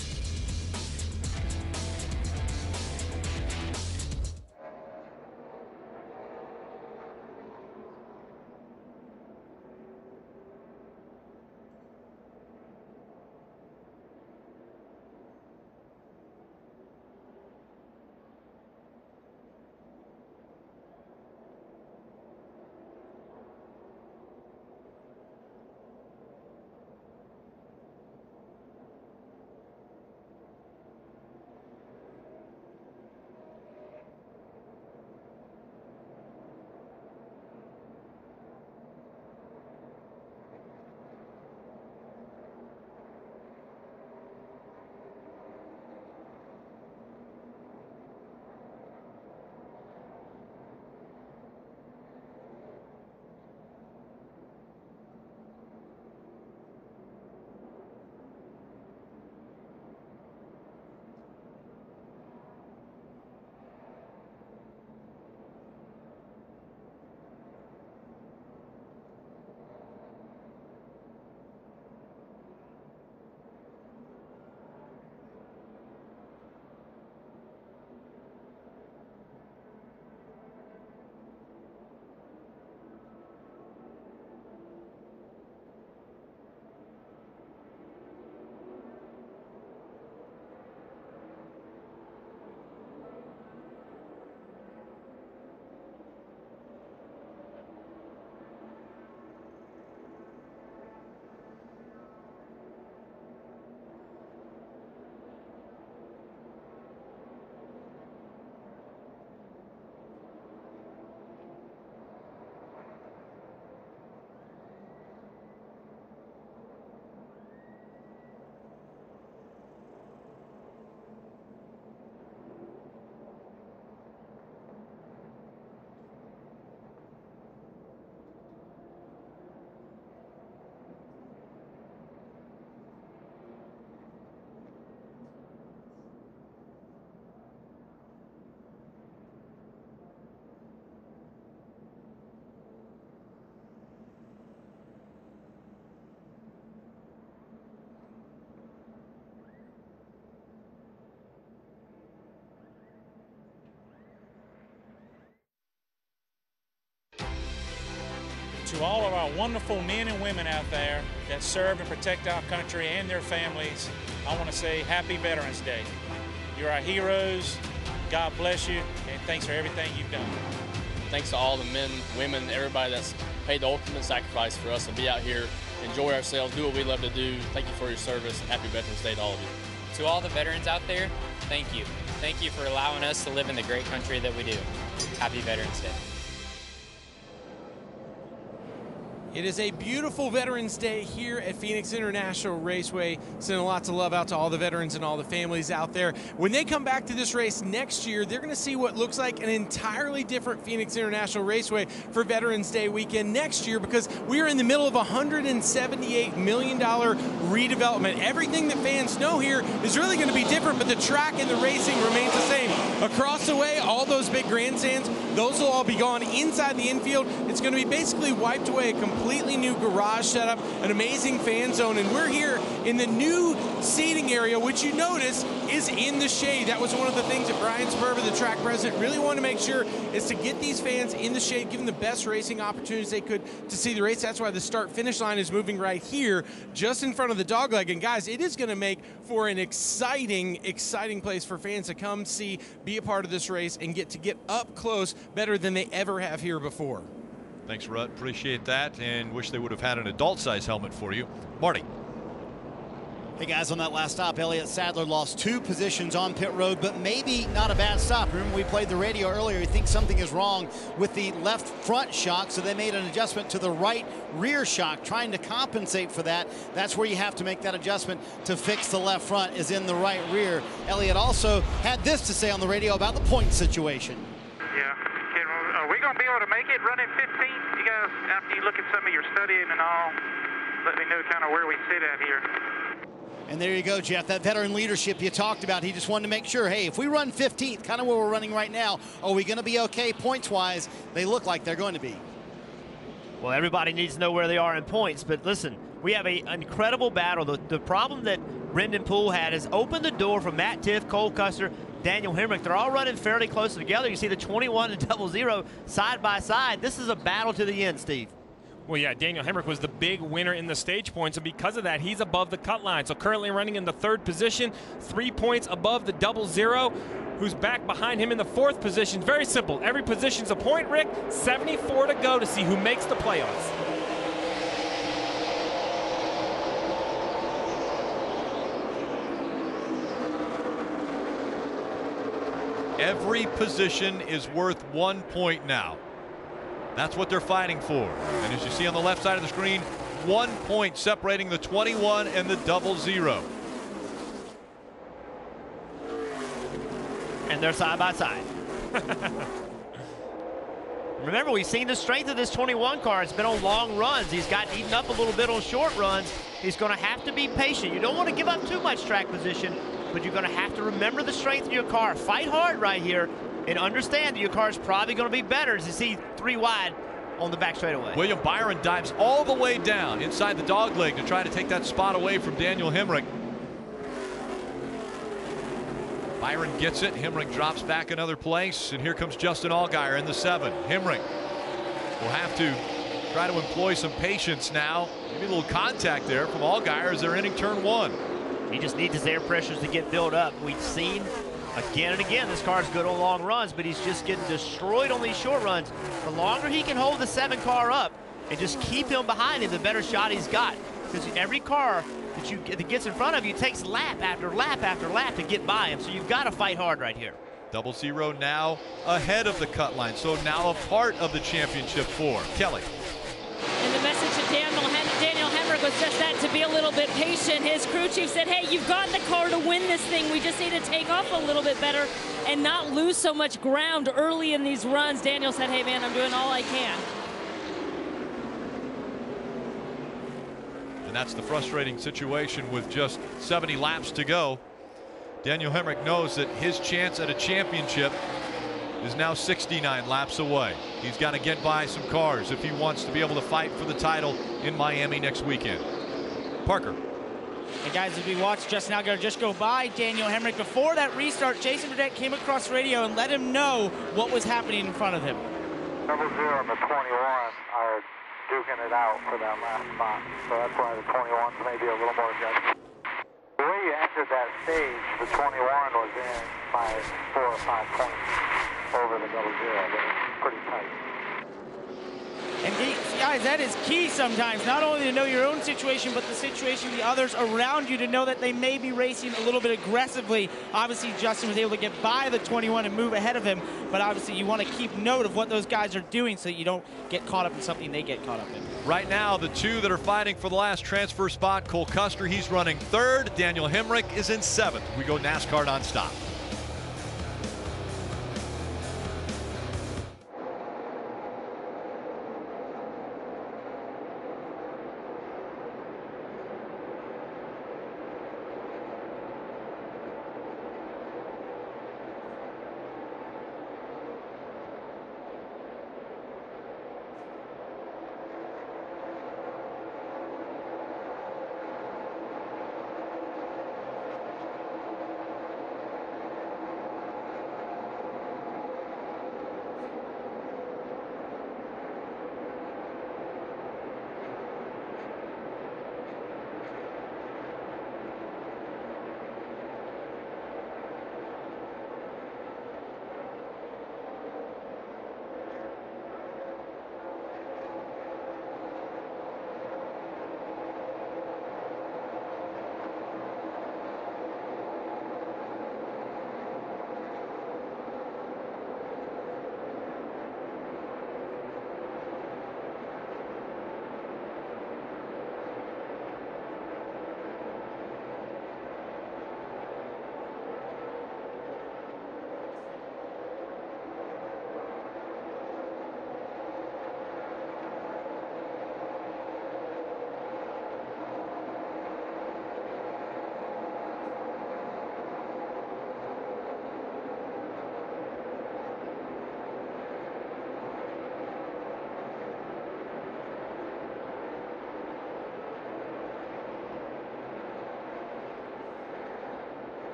G: To all of our wonderful men and women out there that serve and protect our country and their families, I want to say Happy Veterans Day. You're our heroes. God bless you, and thanks for everything you've done.
H: Thanks to all the men, women, everybody that's paid the ultimate sacrifice for us to be out here, enjoy ourselves, do what we love to do. Thank you for your service. Happy Veterans Day to all of you.
W: To all the veterans out there, thank you. Thank you for allowing us to live in the great country that we do. Happy Veterans Day.
E: It is a beautiful Veterans Day here at Phoenix International Raceway. Sending lots of love out to all the veterans and all the families out there. When they come back to this race next year, they're going to see what looks like an entirely different Phoenix International Raceway for Veterans Day weekend next year, because we are in the middle of a $178 million redevelopment. Everything that fans know here is really going to be different, but the track and the racing remains the same. Across the way, all those big grandstands, those will all be gone. Inside the infield, it's going to be basically wiped away. A completely new garage setup, an amazing fan zone, and we're here in the new seating area, which you notice is in the shade. That was one of the things that Brian Spurber, the track president, really wanted to make sure is to get these fans in the shade, give them the best racing opportunities they could to see the race. That's why the start-finish line is moving right here, just in front of the dogleg. And guys, it is going to make for an exciting place for fans to come see, be a part of this race, and get up close better than they ever have here before.
B: Thanks, Rut. Appreciate that, and wish they would have had an adult-size helmet for you. Marty.
N: Hey, guys, on that last stop, Elliott Sadler lost 2 positions on pit road, but maybe not a bad stop. Remember, we played the radio earlier. He thinks something is wrong with the left front shock, so they made an adjustment to the right rear shock, trying to compensate for that. That's where you have to make that adjustment to fix the left front, is in the right rear. Elliott also had this to say on the radio about the point situation.
V: Yeah. Are we going to be able to make it running 15? You guys, after you look at some of your studying and all, let me know kind of where we sit at here.
N: And there you go, Jeff, that veteran leadership you talked about. He just wanted to make sure, hey, if we run 15th, kind of where we're running right now, are we going to be okay points-wise? They look like they're going to be.
T: Well, everybody needs to know where they are in points, but listen, we have an incredible battle. The problem that Brendan Poole had is opened the door for Matt Tiff, Cole Custer, Daniel Hemrick. They're all running fairly close together. You see the 21 and 00 side by side. This is a battle to the end, Steve.
U: Well, yeah, Daniel Hemrick was the big winner in the stage points, and because of that, he's above the cut line. So currently running in the 3rd position, 3 points above the 00. Who's back behind him in the 4th position. Very simple. Every position's a point, Rick. 74 to go to see who makes the playoffs.
B: Every position is worth 1 point now. That's what they're fighting for. And as you see on the left side of the screen, 1 point separating the 21 and the 00.
T: And they're side by side. Remember, we've seen the strength of this 21 car. It's been on long runs. He's gotten eaten up a little bit on short runs. He's going to have to be patient. You don't want to give up too much track position, but you're going to have to remember the strength of your car. Fight hard right here and understand that your car is probably going to be better, as you see 3 wide on the back straightaway.
B: William Byron dives all the way down inside the dogleg to try to take that spot away from Daniel Hemrick. Byron gets it. Hemrick drops back another place, and here comes Justin Allgaier in the 7. Hemrick will have to try to employ some patience now. Maybe a little contact there from Allgaier as they're entering turn 1.
T: He just needs his air pressures to get built up. We've seen again and again this car's good on long runs, but he's just getting destroyed on these short runs. The longer he can hold the 7 car up and just keep him behind him, the better shot he's got. Because every car that gets in front of you takes lap after lap after lap to get by him. So you've got to fight hard right here.
B: 00 now ahead of the cut line, so now a part of the championship 4. Kelly.
K: And the message to Daniel Hemrick was just that, to be a little bit patient. His crew chief said, hey, you've got the car to win this thing. We just need to take off a little bit better and not lose so much ground early in these runs. Daniel said, hey, man, I'm doing all I can.
B: And that's the frustrating situation with just 70 laps to go. Daniel Hemrick knows that his chance at a championship is now 69 laps away. He's got to get by some cars if he wants to be able to fight for the title in Miami next weekend. Parker.
L: And guys, as we watched Justin Allgaier just go by Daniel Hemrick, before that restart, Jason Burdett came across radio and let him know what was happening in front of him.
V: 00 on the 21, I
I: duking it out for that last spot. So that's why the 21's maybe a little more aggressive. The way you entered that stage, the 21 was in by 4 or 5 points over the 00, but it's pretty tight.
L: And guys, that is key sometimes, not only to know your own situation, but the situation of the others around you, to know that they may be racing a little bit aggressively. Obviously, Justin was able to get by the 21 and move ahead of him, but obviously you want to keep note of what those guys are doing so you don't get caught up in something they get caught up in.
B: Right now, the two that are fighting for the last transfer spot, Cole Custer, he's running 3rd. Daniel Hemrick is in 7th. We go NASCAR nonstop.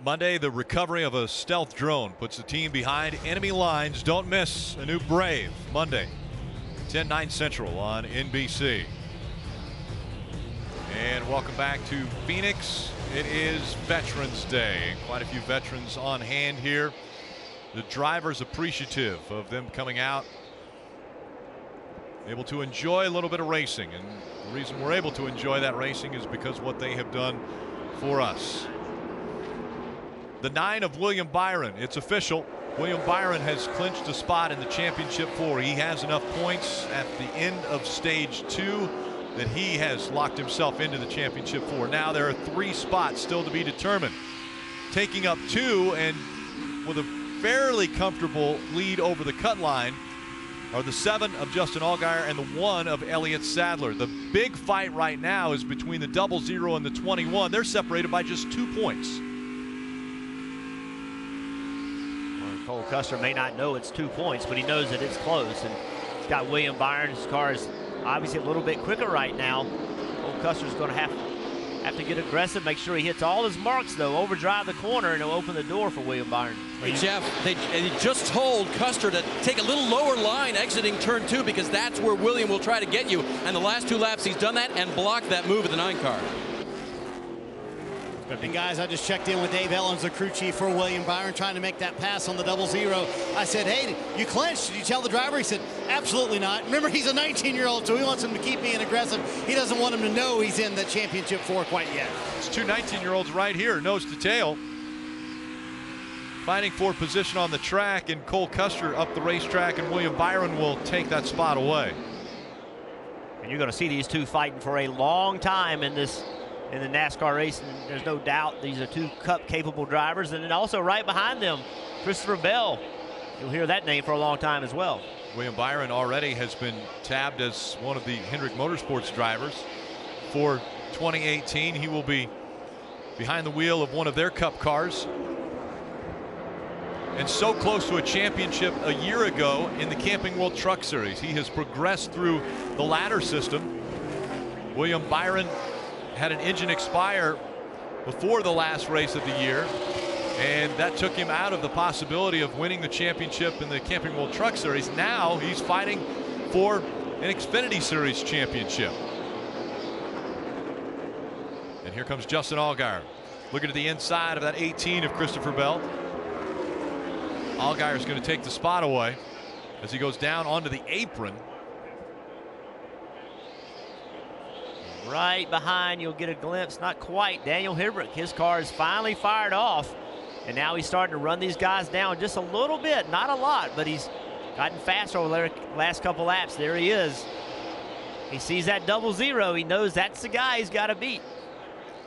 B: Monday, the recovery of a stealth drone puts the team behind enemy lines. Don't miss a new Brave Monday, 10/9 Central on NBC. And welcome back to Phoenix. It is Veterans Day, and quite a few veterans on hand here. The drivers appreciative of them coming out, able to enjoy a little bit of racing. And the reason we're able to enjoy that racing is because of what they have done for us. The 9 of William Byron, it's official. William Byron has clinched a spot in the championship 4. He has enough points at the end of stage 2 that he has locked himself into the championship 4. Now there are 3 spots still to be determined. Taking up 2 and with a fairly comfortable lead over the cut line are the 7 of Justin Allgaier and the 1 of Elliott Sadler. The big fight right now is between the 00 and the 21. They're separated by just 2 points.
T: Cole Custer may not know it's 2 points, but he knows that it's close. And he's got William Byron. His car is obviously a little bit quicker right now. Cole Custer's going to have to get aggressive, make sure he hits all his marks, though. Overdrive the corner, and it'll open the door for William Byron.
M: Hey, Jeff, they just told Custer to take a little lower line exiting turn 2 because that's where William will try to get you. And the last 2 laps, he's done that and blocked that move of the 9 car.
N: And guys, I just checked in with Dave Ellens, the crew chief for William Byron, trying to make that pass on the 00. I said, hey, you clinched. Did you tell the driver? He said, absolutely not. Remember, he's a 19-year-old, so he wants him to keep being aggressive. He doesn't want him to know he's in the championship 4 quite yet.
B: It's 2 19-year-olds right here, nose to tail. fighting for position on the track, and Cole Custer up the racetrack, and William Byron will take that spot away.
T: And you're going to see these two fighting for a long time in the NASCAR race, and there's no doubt these are two Cup-capable drivers. And then also right behind them, Christopher Bell. You'll hear that name for a long time as well.
B: William Byron already has been tabbed as one of the Hendrick Motorsports drivers for 2018. He will be behind the wheel of one of their Cup cars. And so close to a championship a year ago in the Camping World Truck Series. He has progressed through the ladder system. William Byron had an engine expire before the last race of the year, and that took him out of the possibility of winning the championship in the Camping World Truck Series. Now he's fighting for an XFINITY Series championship. And here comes Justin Allgaier, looking at the inside of that 18 of Christopher Bell. Allgaier is going to take the spot away as he goes down onto the apron.
T: Right behind, you'll get a glimpse, not quite, Daniel Hibrick. His car is finally fired off, and now he's starting to run these guys down just a little bit, not a lot, but he's gotten faster over the last couple laps. There he is. He sees that 00. He knows that's the guy he's got to beat.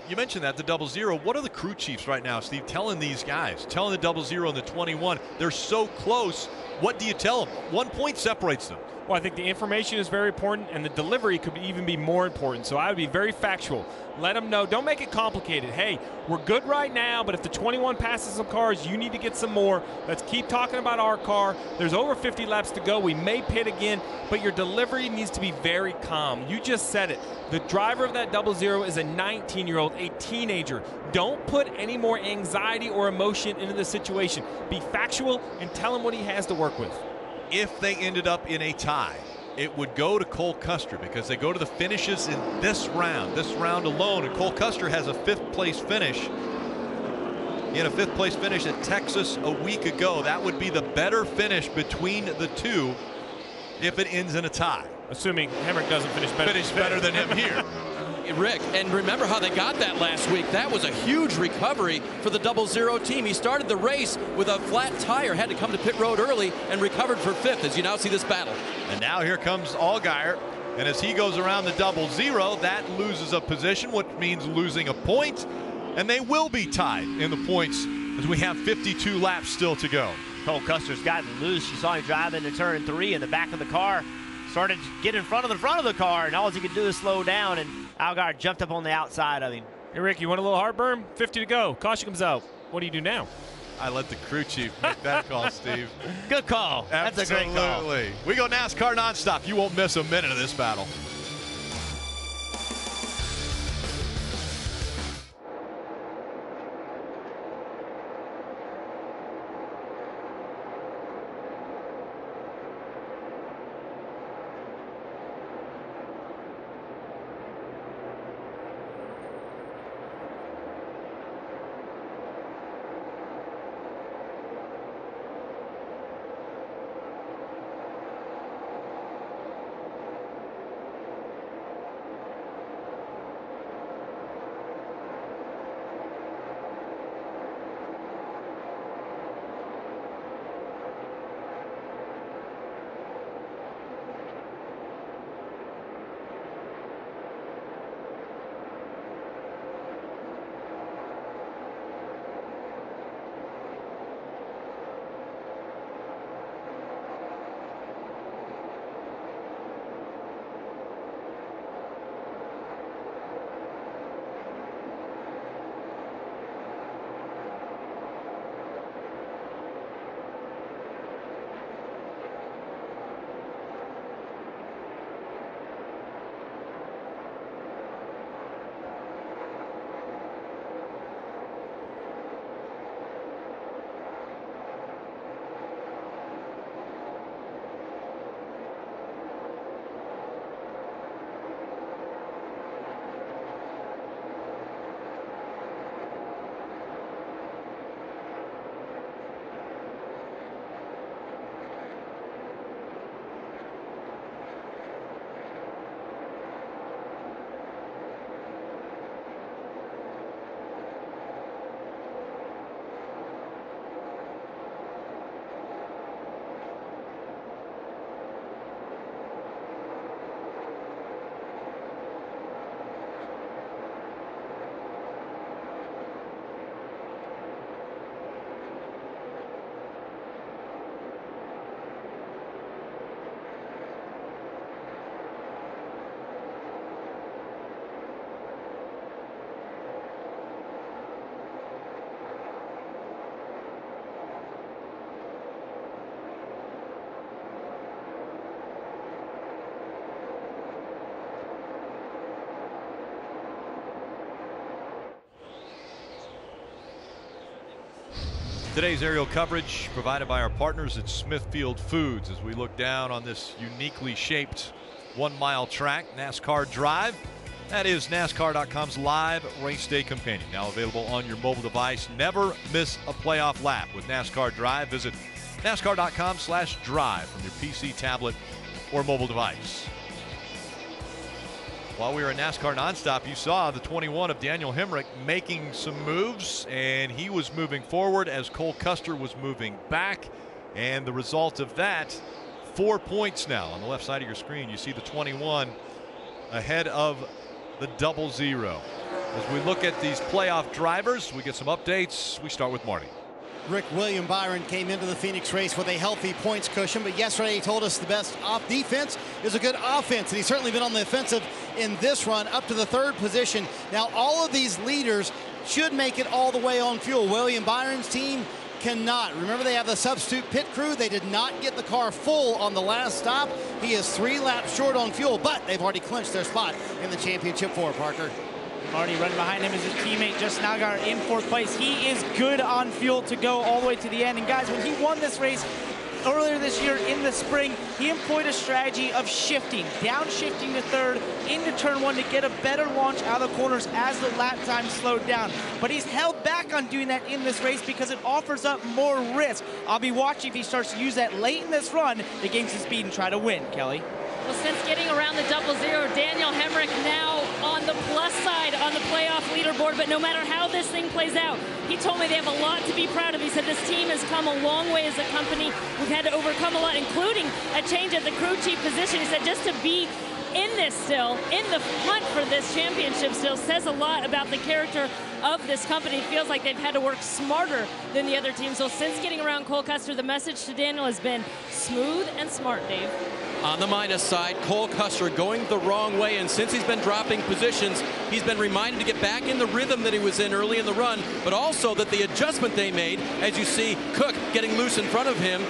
B: You mentioned that, the 00. What are the crew chiefs right now, Steve, telling these guys? Telling the 00 and the 21, they're so close. What do you tell them? 1 point separates them.
U: Well, I think the information is very important, and the delivery could even be more important. So I would be very factual. Let them know. Don't make it complicated. Hey, we're good right now, but if the 21 passes some cars, you need to get some more. Let's keep talking about our car. There's over 50 laps to go. We may pit again, but your delivery needs to be very calm. You just said it. The driver of that 00 is a 19-year-old, a teenager. Don't put any more anxiety or emotion into the situation. Be factual and tell him what he has to work with.
B: If they ended up in a tie, it would go to Cole Custer because they go to the finishes in this round alone, and Cole Custer has a 5th place finish. He had a 5th place finish at Texas a week ago. That would be the better finish between the two if it ends in a tie.
U: Assuming Hemrick doesn't finish better
B: than him here.
M: Rick, and remember how they got that last week. That was a huge recovery for the 00 team. He started the race with a flat tire, had to come to pit road early, and recovered for 5th as you now see this battle.
B: And now here comes Allgaier, and as he goes around the 00, that loses a position, which means losing a point, and they will be tied in the points as we have 52 laps still to go.
T: Cole Custer's gotten loose. You saw him drive into turn 3 in the back of the car. Started to get in front of the car, and all he could do is slow down, and Allgaier jumped up on the outside of him.
U: Hey, Rick, you want a little heartburn? 50 to go. Caution comes out. What do you do now?
B: I let the crew chief make that call, Steve.
T: Good call.
B: Absolutely.
T: That's a great call.
B: Absolutely. We go NASCAR nonstop. You won't miss a minute of this battle. Today's aerial coverage provided by our partners at Smithfield Foods as we look down on this uniquely shaped 1 mile track, NASCAR Drive. That is NASCAR.com's live race day companion, now available on your mobile device. Never miss a playoff lap with NASCAR Drive. Visit NASCAR.com/drive from your PC, tablet, or mobile device. While we were in NASCAR Nonstop, you saw the 21 of Daniel Hemrick making some moves, and he was moving forward as Cole Custer was moving back. And the result of that, 4 points now. On the left side of your screen, you see the 21 ahead of the 00. As we look at these playoff drivers, we get some updates. We start with Marty.
N: Rick, William Byron came into the Phoenix race with a healthy points cushion, but yesterday he told us the best off defense is a good offense, and he's certainly been on the offensive in this run up to the 3rd position. Now all of these leaders should make it all the way on fuel. William Byron's team cannot. Remember, they have the substitute pit crew. They did not get the car full on the last stop. He is 3 laps short on fuel, but they've already clinched their spot in the championship for Parker.
L: Already running behind him is his teammate, Justin Allgaier, in 4th place. He is good on fuel to go all the way to the end. And guys, when he won this race earlier this year in the spring, he employed a strategy of shifting, downshifting to 3rd into turn 1 to get a better launch out of the corners as the lap time slowed down. But he's held back on doing that in this race because it offers up more risk. I'll be watching if he starts to use that late in this run to gain some speed and try to win, Kelly.
K: Well, since getting around the 00, Daniel Hemrick now on the plus side on the playoff leaderboard, but no matter how this thing plays out, he told me they have a lot to be proud of. He said this team has come a long way as a company. We've had to overcome a lot, including a change at the crew chief position. He said just to be in this still, in the hunt for this championship still, says a lot about the character of this company. It feels like they've had to work smarter than the other teams. So since getting around Cole Custer, the message to Daniel has been smooth and smart, Dave.
M: On the minus side, Cole Custer going the wrong way, and since he's been dropping positions, he's been reminded to get back in the rhythm that he was in early in the run, but also that the adjustment they made, as you see Cook getting loose in front of him,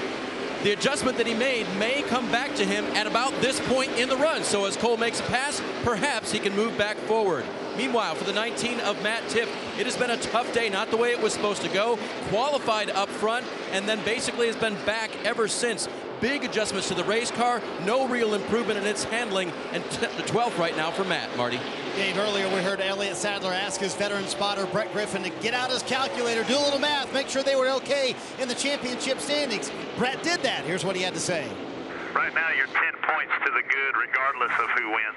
M: the adjustment that he made may come back to him at about this point in the run. So as Cole makes a pass, perhaps he can move back forward. Meanwhile, for the 19 of Matt Tifft, it has been a tough day, not the way it was supposed to go. Qualified up front, and then basically has been back ever since. Big adjustments to the race car, no real improvement in its handling, and the 12th right now for Matt. Marty.
N: Dave, earlier we heard Elliott Sadler ask his veteran spotter Brett Griffin to get out his calculator, do a little math, make sure they were okay in the championship standings. Brett did that. Here's what he had to say.
J: Right now you're 10 points to the good regardless of who wins.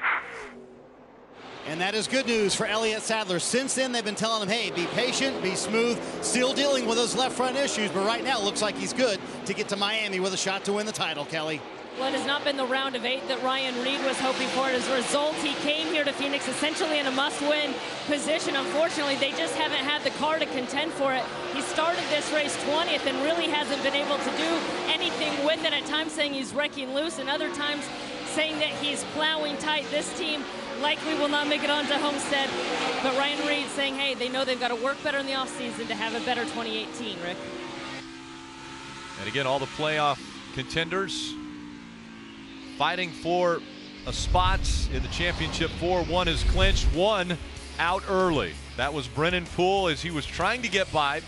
N: And that is good news for Elliott Sadler. Since then, they've been telling him, hey, be patient, be smooth, still dealing with those left front issues, but right now it looks like he's good to get to Miami with a shot to win the title, Kelly.
K: Well, it has not been the round of 8 that Ryan Reed was hoping for. As a result, he came here to Phoenix essentially in a must-win position. Unfortunately, they just haven't had the car to contend for it. He started this race 20th and really hasn't been able to do anything with it. At times saying he's wrecking loose, and other times saying that he's plowing tight. This team likely will not make it onto Homestead, but Ryan Reed saying, hey, they know they've got to work better in the offseason to have a better 2018, Rick.
B: And again, all the playoff contenders fighting for a spot in the championship 4. One is clinched, one out early. That was Brennan Poole as he was trying to get by.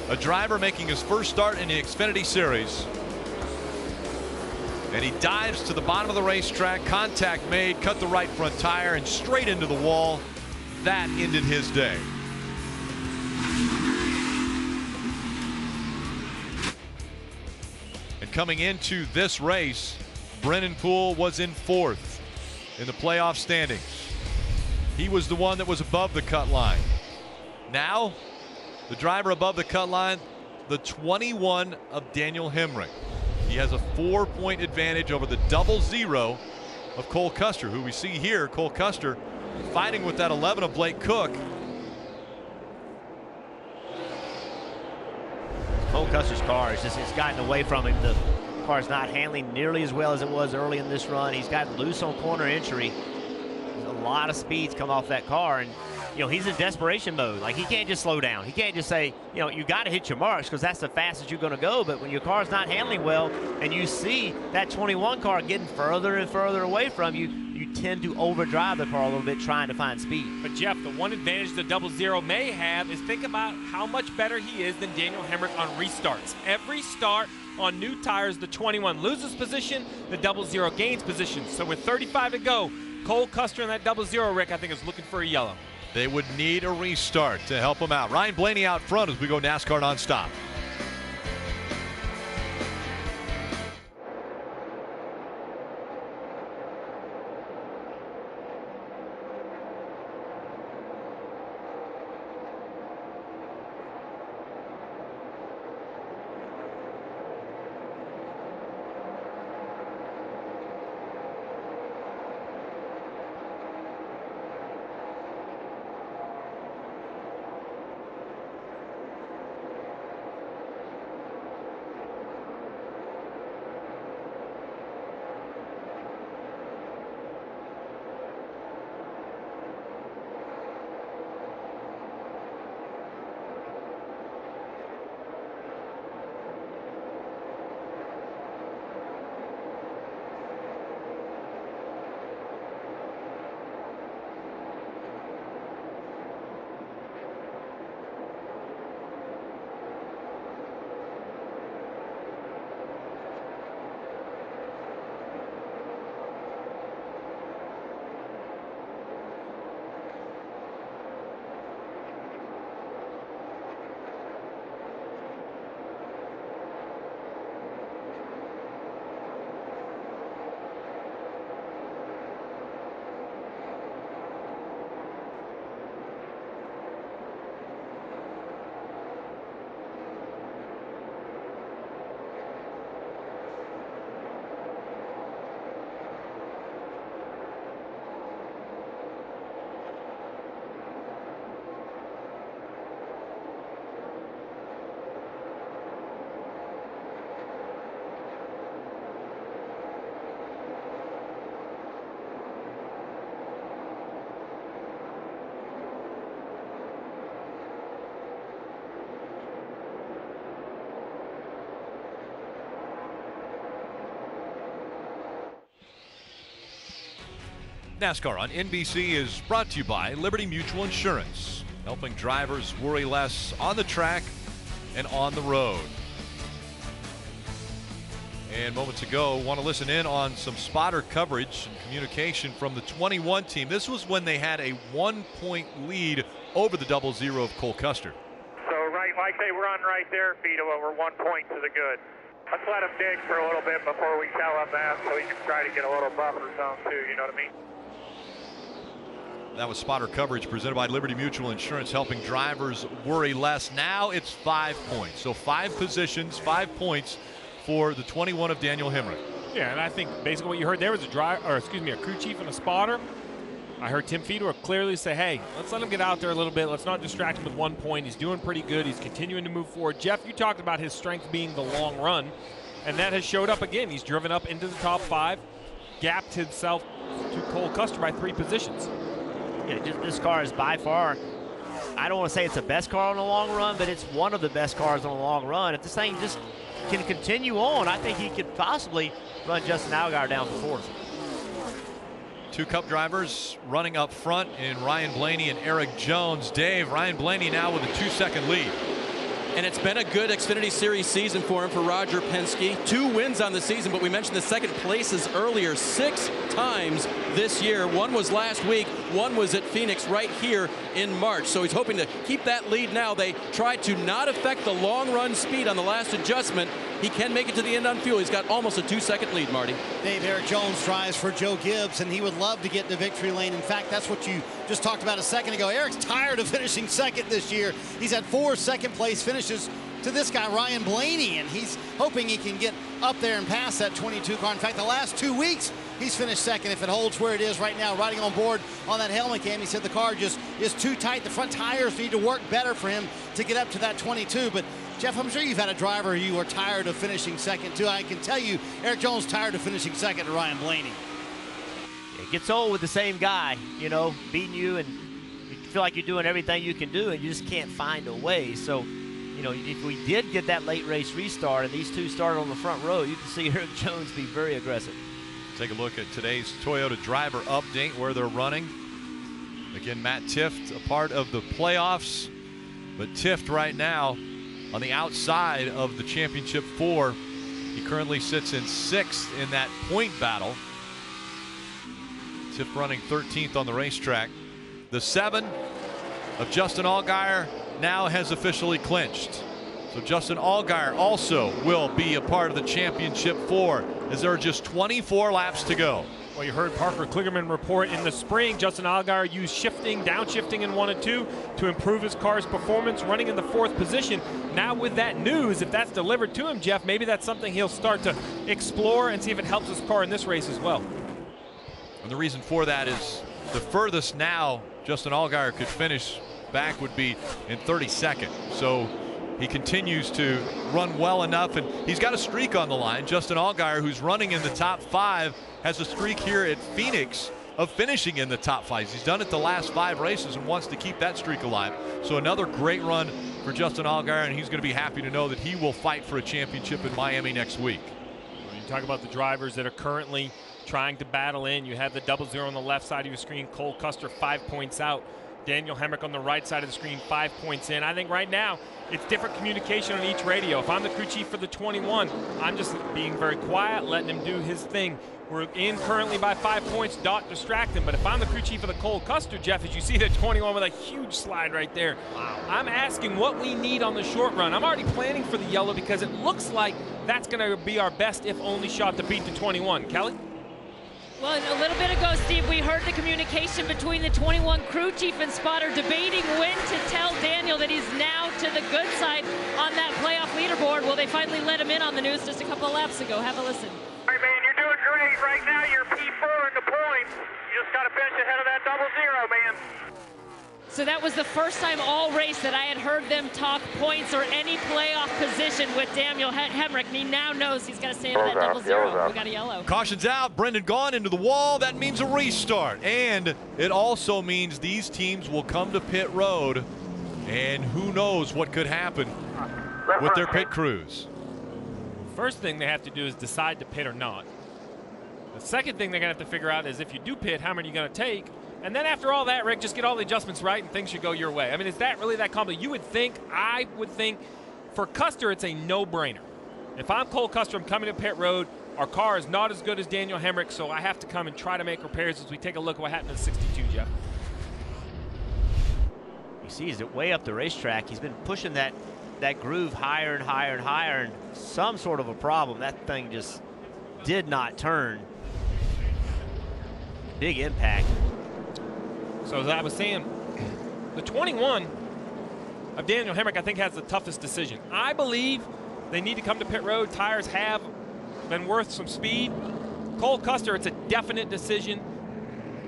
B: A driver making his first start in the Xfinity Series. And he dives to the bottom of the racetrack, contact made, cut the right front tire, and straight into the wall. That ended his day. And coming into this race, Brennan Poole was in 4th in the playoff standings. He was the one that was above the cut line. Now, the driver above the cut line, the 21 of Daniel Hemrick. He has a 4-point advantage over the 00 of Cole Custer, who we see here, Cole Custer, fighting with that 11 of Blake Cook.
T: Cole Custer's car has just gotten away from him. The car's not handling nearly as well as it was early in this run. He's got loose on corner entry. There's a lot of speeds come off that car, and you know, he's in desperation mode. Like, he can't just slow down. He can't just say, you know, you got to hit your marks because that's the fastest you're going to go. But when your car's not handling well and you see that 21 car getting further and further away from you, you tend to overdrive the car a little bit trying to find speed.
U: But Jeff, the one advantage the 00 may have is think about how much better he is than Daniel Hemrick on restarts. Every start on new tires, the 21 loses position, the 00 gains position. So with 35 to go, Cole Custer in that 00, Rick, I think is looking for a yellow.
B: They would need a restart to help them out. Ryan Blaney out front as we go NASCAR nonstop. NASCAR on NBC is brought to you by Liberty Mutual Insurance, helping drivers worry less on the track and on the road. And moments ago, want to listen in on some spotter coverage and communication from the 21 team. This was when they had a 1-point lead over the 00 of Cole Custer.
V: So right, like they run right there, Vito, we're 1 point to the good. Let's let him dig for a little bit before we tell him that, so he can try to get a little buffer zone too, you know what I mean?
B: That was spotter coverage presented by Liberty Mutual Insurance, helping drivers worry less. Now it's 5 points. So 5 positions, 5 points for the 21 of Daniel Hemrick.
U: Yeah, and I think basically what you heard there was a crew chief and a spotter. I heard Tim Fedor clearly say, hey, let's let him get out there a little bit. Let's not distract him with 1 point. He's doing pretty good. He's continuing to move forward. Jeff, you talked about his strength being the long run, and that has showed up again. He's driven up into the top 5, gapped himself to Cole Custer by 3 positions.
T: Yeah, this car is by far, I don't want to say it's the best car on the long run, but it's one of the best cars on the long run. If this thing just can continue on, I think he could possibly run Justin Allgaier down to 4th.
B: 2 Cup drivers running up front in Ryan Blaney and Eric Jones. Dave, Ryan Blaney now with a 2-second lead.
M: And it's been a good Xfinity Series season for him, for Roger Penske. 2 wins on the season, but we mentioned the second places earlier 6 times this year. 1 was last week, 1 was at Phoenix right here in March. So he's hoping to keep that lead now. They tried to not affect the long run speed on the last adjustment. He can make it to the end on fuel. He's got almost a 2-second lead, Marty.
N: Dave, Eric Jones drives for Joe Gibbs, and he would love to get in the victory lane. In fact, that's what you just talked about a second ago. Eric's tired of finishing second this year. He's had 4 second-place finishes to this guy, Ryan Blaney, and he's hoping he can get up there and pass that 22 car. In fact, the last 2 weeks, he's finished second. If it holds where it is right now, riding on board on that helmet cam, he said the car just is too tight. The front tires need to work better for him to get up to that 22. But Jeff, I'm sure you've had a driver you are tired of finishing second too. I can tell you, Eric Jones tired of finishing second to Ryan Blaney.
T: It gets old with the same guy, you know, beating you, and you feel like you're doing everything you can do, and you just can't find a way. So, you know, if we did get that late race restart and these 2 started on the front row, you can see Eric Jones be very aggressive.
B: Take a look at today's Toyota driver update, where they're running. Again, Matt Tifft, a part of the playoffs, but Tifft right now on the outside of the championship 4. He currently sits in 6th in that point battle. Tifft running 13th on the racetrack. The 7 of Justin Allgaier now has officially clinched. So Justin Allgaier also will be a part of the championship 4, as there are just 24 laps to go.
U: Well, you heard Parker Kligerman report in the spring, Justin Allgaier used downshifting in 1 and 2 to improve his car's performance, running in the 4th position. Now with that news, if that's delivered to him, Jeff, maybe that's something he'll start to explore and see if it helps his car in this race as well.
B: And the reason for that is the furthest now Justin Allgaier could finish back would be in 32nd. So he continues to run well enough, and he's got a streak on the line. Justin Allgaier, who's running in the top 5, has a streak here at Phoenix of finishing in the top 5. He's done it the last 5 races and wants to keep that streak alive. So another great run for Justin Allgaier, and he's going to be happy to know that he will fight for a championship in Miami next week.
U: When you talk about the drivers that are currently trying to battle in, you have the 00 on the left side of your screen, Cole Custer 5 points out. Daniel Hemrick on the right side of the screen, 5 points in. I think right now it's different communication on each radio. If I'm the crew chief for the 21, I'm just being very quiet, letting him do his thing. We're in currently by 5 points, don't distract him. But if I'm the crew chief of the Cole Custer, Jeff, as you see the 21 with a huge slide right there, wow. I'm asking what we need on the short run. I'm already planning for the yellow because it looks like that's going to be our best if only shot to beat the 21. Kelly?
K: Well, a little bit ago, Steve, we heard the communication between the 21 crew chief and spotter debating when to tell Daniel that he's now to the good side on that playoff leaderboard. Well, they finally let him in on the news just a couple of laps ago. Have a listen.
V: All right, man, you're doing great right now. You're P4 in the points. You just got to finish ahead of that 00, man.
K: So that was the first time all race that I had heard them talk points or any playoff position with Daniel Hemrick. And he now knows he's got to stay in that 00. We got a yellow.
B: Caution's out. Brendan gone into the wall. That means a restart. And it also means these teams will come to pit road. And who knows what could happen with their pit crews.
U: First thing they have to do is decide to pit or not. The second thing they're going to have to figure out is if you do pit, how many are you going to take? And then after all that, Rick, just get all the adjustments right and things should go your way. I mean, is that really that complicated? I would think, for Custer, it's a no-brainer. If I'm Cole Custer, I'm coming to pit road. Our car is not as good as Daniel Hemrick, so I have to come and try to make repairs as we take a look at what happened in 62, Jeff.
T: You see, he's way up the racetrack. He's been pushing that groove higher and higher and higher, and some sort of a problem. That thing just did not turn. Big impact.
U: So as I was saying, the 21 of Daniel Hemrick, I think, has the toughest decision. I believe they need to come to pit road. Tires have been worth some speed. Cole Custer, it's a definite decision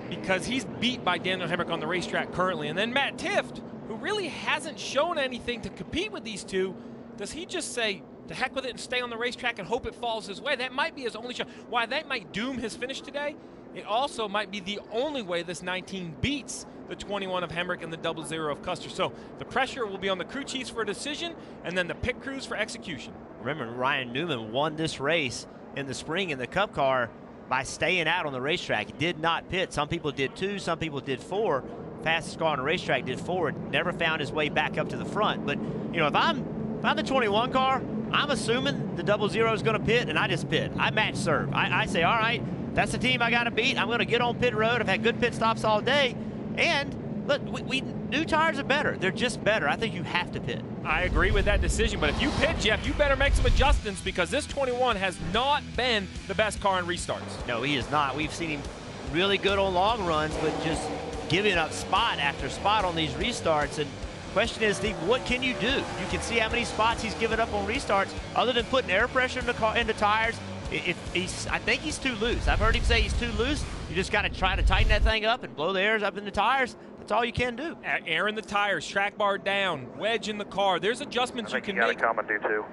U: because he's beat by Daniel Hemrick on the racetrack currently. And then Matt Tifft, who really hasn't shown anything to compete with these two, does he just say, to heck with it and stay on the racetrack and hope it falls his way? That might be his only shot. Why that might doom his finish today, it also might be the only way this 19 beats the 21 of Hemrick and the 00 of Custer. So the pressure will be on the crew chiefs for a decision and then the pit crews for execution.
T: Remember, Ryan Newman won this race in the spring in the Cup car by staying out on the racetrack. He did not pit. Some people did 2, some people did 4. Fastest car on the racetrack did 4 and never found his way back up to the front. But, you know, if I'm the 21 car, I'm assuming the 00 is going to pit, and I just pit. I match serve. I say, all right, that's the team I got to beat. I'm going to get on pit road. I've had good pit stops all day. And look, new tires are better. They're just better. I think you have to pit.
U: I agree with that decision. But if you pit, Jeff, you better make some adjustments because this 21 has not been the best car in restarts.
T: No, he is not. We've seen him really good on long runs, but just giving up spot after spot on these restarts. And question is, Steve, what can you do? You can see how many spots he's given up on restarts other than putting air pressure in the tires. I think he's too loose. I've heard him say he's too loose. You just got to try to tighten that thing up and blow the airs up in the tires. That's all you can do.
U: Air in the tires, track bar down, wedge in the car. There's adjustments you can make.
J: Come and do 2.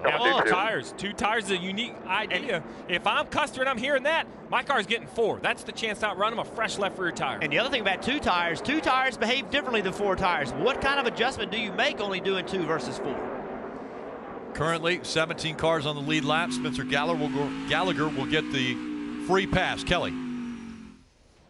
U: Now, tires. 2 tires is a unique idea. If I'm Custer and I'm hearing that, my car's getting 4. That's the chance to outrun him, a fresh left rear tire.
T: And the other thing about 2 tires behave differently than 4 tires. What kind of adjustment do you make only doing 2 versus 4?
B: Currently, 17 cars on the lead lap. Spencer Gallagher will get the free pass. Kelly.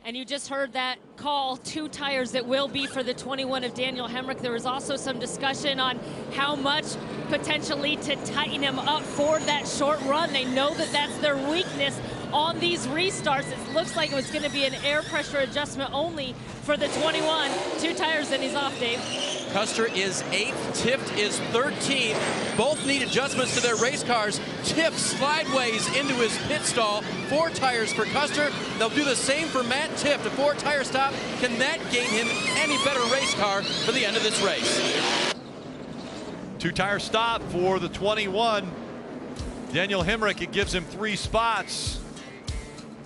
K: And you just heard that call, 2 tires that will be for the 21 of Daniel Hemrick. There was also some discussion on how much potentially to tighten him up for that short run. They know that that's their weakness on these restarts. It looks like it was going to be an air pressure adjustment only for the 21. 2 tires and he's off, Dave.
M: Custer is 8th, Tift is 13th. Both need adjustments to their race cars. Tift slideways into his pit stall. 4 tires for Custer. They'll do the same for Matt Tift. A 4-tire stop. Can that gain him any better race car for the end of this race?
B: 2-tire stop for the 21. Daniel Hemrick, it gives him 3 spots.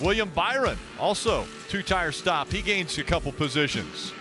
B: William Byron, also 2-tire stop. He gains a couple positions.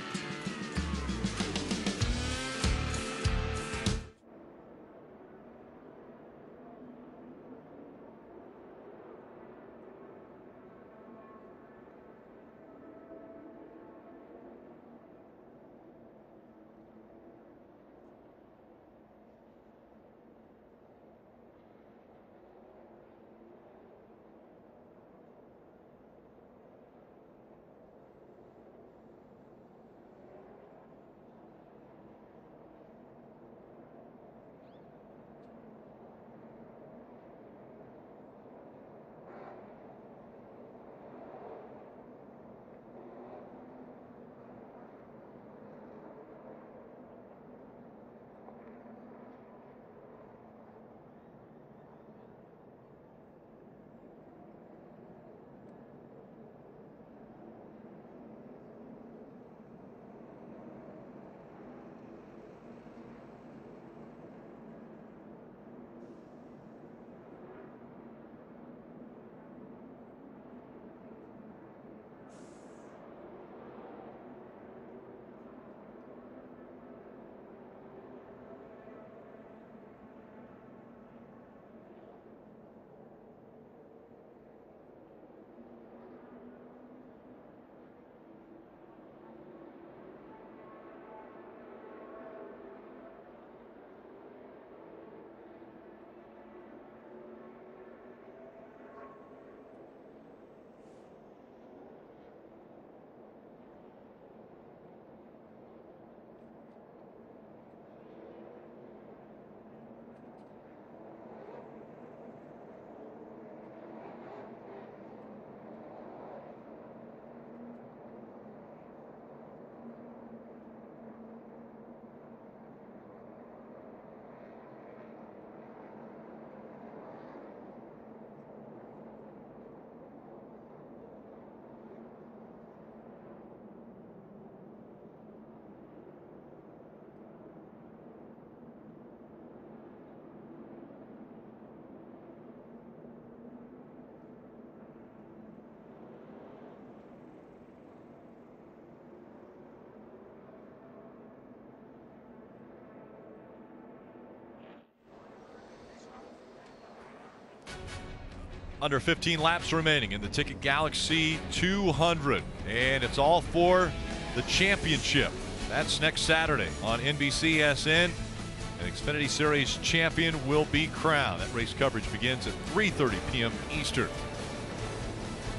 B: Under 15 laps remaining in the Ticket Galaxy 200. And it's all for the championship. That's next Saturday on NBCSN. An Xfinity Series champion will be crowned. That race coverage begins at 3:30 p.m. Eastern.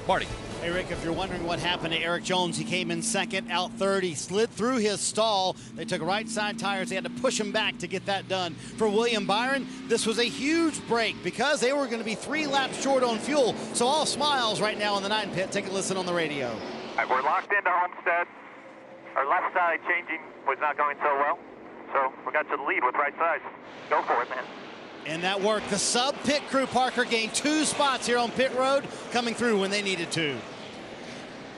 B: Marty.
N: Hey, Rick, if you're wondering what happened to Eric Jones, he came in second, out third. He slid through his stall. They took right side tires. They had to push him back to get that done. For William Byron, this was a huge break because they were going to be 3 laps short on fuel. So all smiles right now in the 9 pit. Take a listen on the radio.
A: All right, we're locked into Homestead. Our left side changing was not going so well. So we got to the lead with right side. Go for it, man.
N: And that worked. The sub-pit crew, Parker, gained 2 spots here on pit road, coming through when they needed to.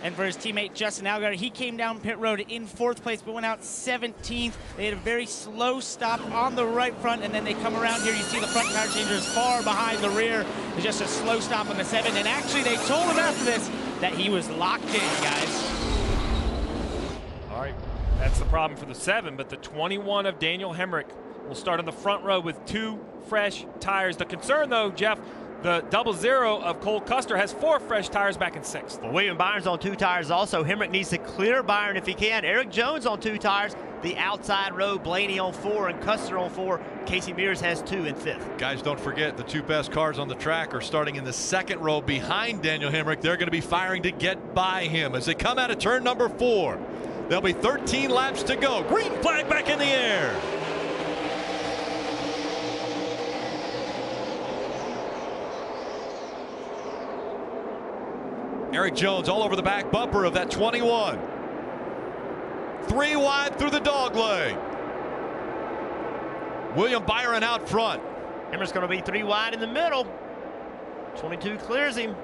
L: And for his teammate Justin Allgaier, he came down pit road in 4th place, but went out 17th. They had a very slow stop on the right front, and then they come around here. You see the front tire changer is far behind the rear. It's just a slow stop on the 7. And actually, they told him after this that he was locked in, guys.
U: All right, that's the problem for the 7, but the 21 of Daniel Hemrick will start on the front row with 2 fresh tires. The concern, though, Jeff, The 00 of Cole Custer has 4 fresh tires back in 6th.
T: Well, William Byron's on 2 tires also. Hemrick needs to clear Byron if he can. Eric Jones on 2 tires. The outside row, Blaney on 4 and Custer on 4. Casey Mears has 2 in 5th.
B: Guys, don't forget the 2 best cars on the track are starting in the 2nd row behind Daniel Hemrick. They're going to be firing to get by him as they come out of turn number 4. There'll be 13 laps to go. Green flag back in the air. Eric Jones all over the back bumper of that 21. 3 wide through the dog leg. William Byron out front.
T: Hemrick's going to be 3 wide in the middle. 22 clears him.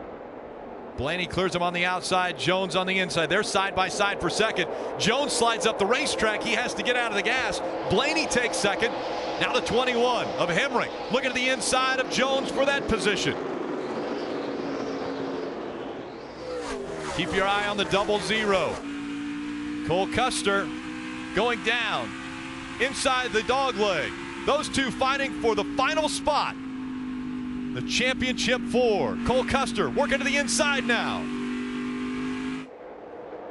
B: Blaney clears him on the outside. Jones on the inside. They're side by side for second. Jones slides up the racetrack. He has to get out of the gas. Blaney takes second. Now the 21 of Hemrick. Looking at the inside of Jones for that position. Keep your eye on the 00. Cole Custer going down inside the dog leg. Those 2 fighting for the final spot. The championship 4. Cole Custer working to the inside now.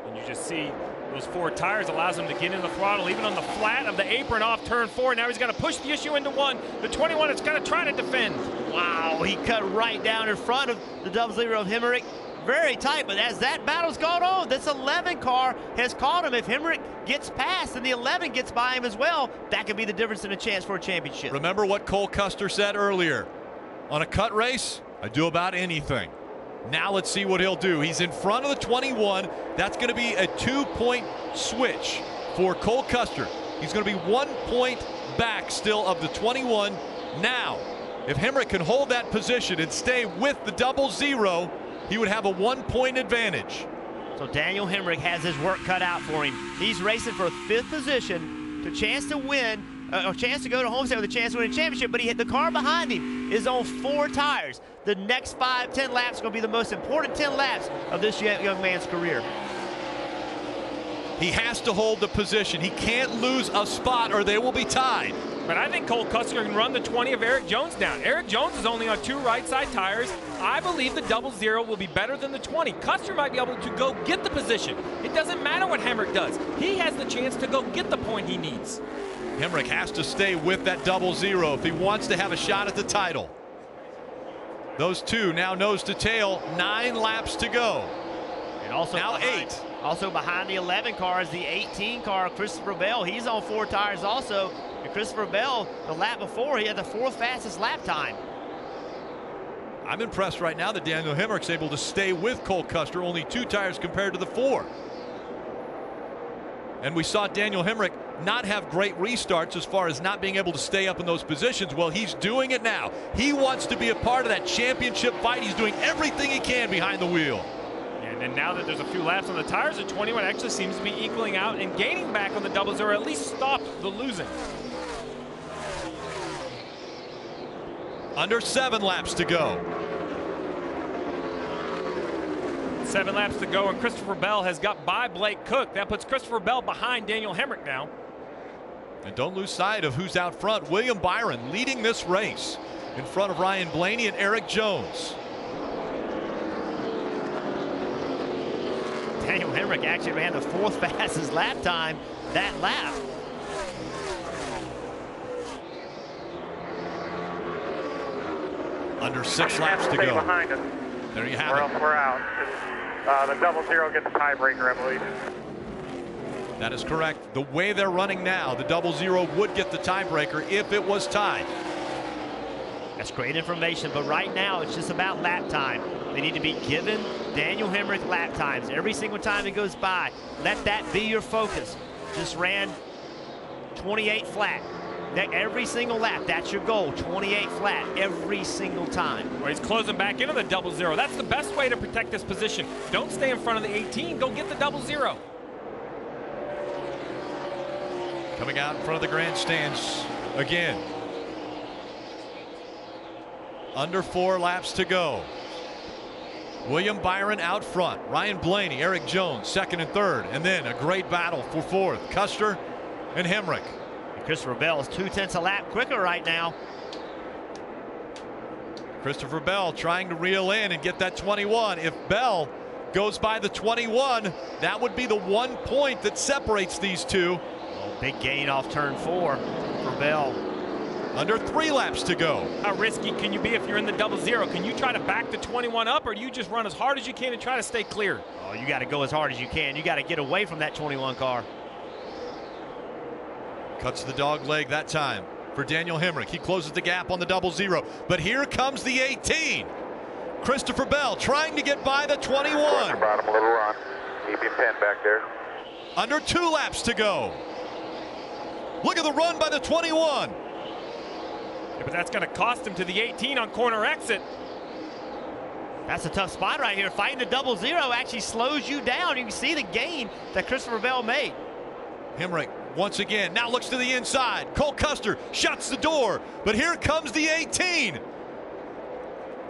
U: And you just see those 4 tires allows him to get in the throttle, even on the flat of the apron off turn 4. Now he's got to push the issue into 1. The 21 is going to try to defend.
T: Wow, he cut right down in front of the 00 of Hemrick. Very tight, but as that battle's gone on, this 11 car has caught him. If Hemrick gets past and the 11 gets by him as well, that could be the difference in a chance for a championship.
B: Remember what Cole Custer said earlier. On a cut race, I do about anything. Now let's see what he'll do. He's in front of the 21. That's going to be a 2-point switch for Cole Custer. He's going to be 1 point back still of the 21. Now, if Hemrick can hold that position and stay with the 00, he would have a 1-point advantage.
T: So Daniel Hemrick has his work cut out for him. He's racing for 5th position, to chance to win, a chance to go to Homestead with a chance to win a championship, but the car behind him is on 4 tires. The next 5-10 laps are going to be the most important 10 laps of this young man's career.
B: He has to hold the position. He can't lose a spot or they will be tied.
U: But I think Cole Custer can run the 20 of Eric Jones down. Eric Jones is only on 2 right side tires. I believe the 00 will be better than the 20. Custer might be able to go get the position. It doesn't matter what Hemrick does. He has the chance to go get the point he needs.
B: Hemrick has to stay with that 00 if he wants to have a shot at the title. Those 2 now nose to tail, 9 laps to go.
T: And also
B: now
T: behind,
B: 8.
T: Also behind the 11 car is the 18 car, Christopher Bell. He's on 4 tires also. And Christopher Bell, the lap before, he had the 4th fastest lap time.
B: I'm impressed right now that Daniel Hemrick's able to stay with Cole Custer, only 2 tires compared to the 4. And we saw Daniel Hemrick not have great restarts as far as not being able to stay up in those positions. Well, he's doing it now. He wants to be a part of that championship fight. He's doing everything he can behind the wheel.
U: And now that there's a few laps on the tires, the 21 actually seems to be equaling out and gaining back on the 00, at least stop the losing.
B: Under 7 laps to go.
U: 7 laps to go, and Christopher Bell has got by Blake Cook. That puts Christopher Bell behind Daniel Hemrick now.
B: And don't lose sight of who's out front. William Byron leading this race in front of Ryan Blaney and Eric Jones.
T: Daniel Hemrick actually ran the 4th fastest lap time that lap.
B: Under 6 laps to go.
V: Behind us.
B: There you have
V: or
B: it.
V: else we're out. The 00 gets the tiebreaker, I believe.
B: That is correct. The way they're running now, the 00 would get the tiebreaker if it was tied.
T: That's great information, but right now it's just about lap time. They need to be given Daniel Hemrick lap times every single time it goes by. Let that be your focus. Just ran 28 flat. Every single lap, that's your goal. 28 flat every single time.
U: Well, he's closing back into the 00. That's the best way to protect this position. Don't stay in front of the 18. Go get the 00.
B: Coming out in front of the grandstands again. Under 4 laps to go. William Byron out front. Ryan Blaney, Eric Jones, 2nd and 3rd. And then a great battle for 4th. Custer and Hemrick.
T: Christopher Bell is 0.2 a lap quicker right now.
B: Christopher Bell trying to reel in and get that 21. If Bell goes by the 21, that would be the 1 point that separates these two.
T: Oh, big gain off turn 4 for Bell.
B: Under 3 laps to go.
U: How risky can you be if you're in the double zero? Can you try to back the 21 up, or do you just run as hard as you can and try to stay clear?
T: Oh, you got to go as hard as you can. You got to get away from that 21 car.
B: Cuts the dog leg that time for Daniel Hemrick. He closes the gap on the double zero. But here comes the 18. Christopher Bell trying to get by the 21.
A: Bottom, a little run. Keep him pinned back there.
B: Under 2 laps to go. Look at the run by the 21.
U: Yeah, but that's going to cost him to the 18 on corner exit.
T: That's a tough spot right here. Fighting the double zero actually slows you down. You can see the gain that Christopher Bell made.
B: Hemrick once again now looks to the inside. Cole Custer shuts the door, but here comes the 18.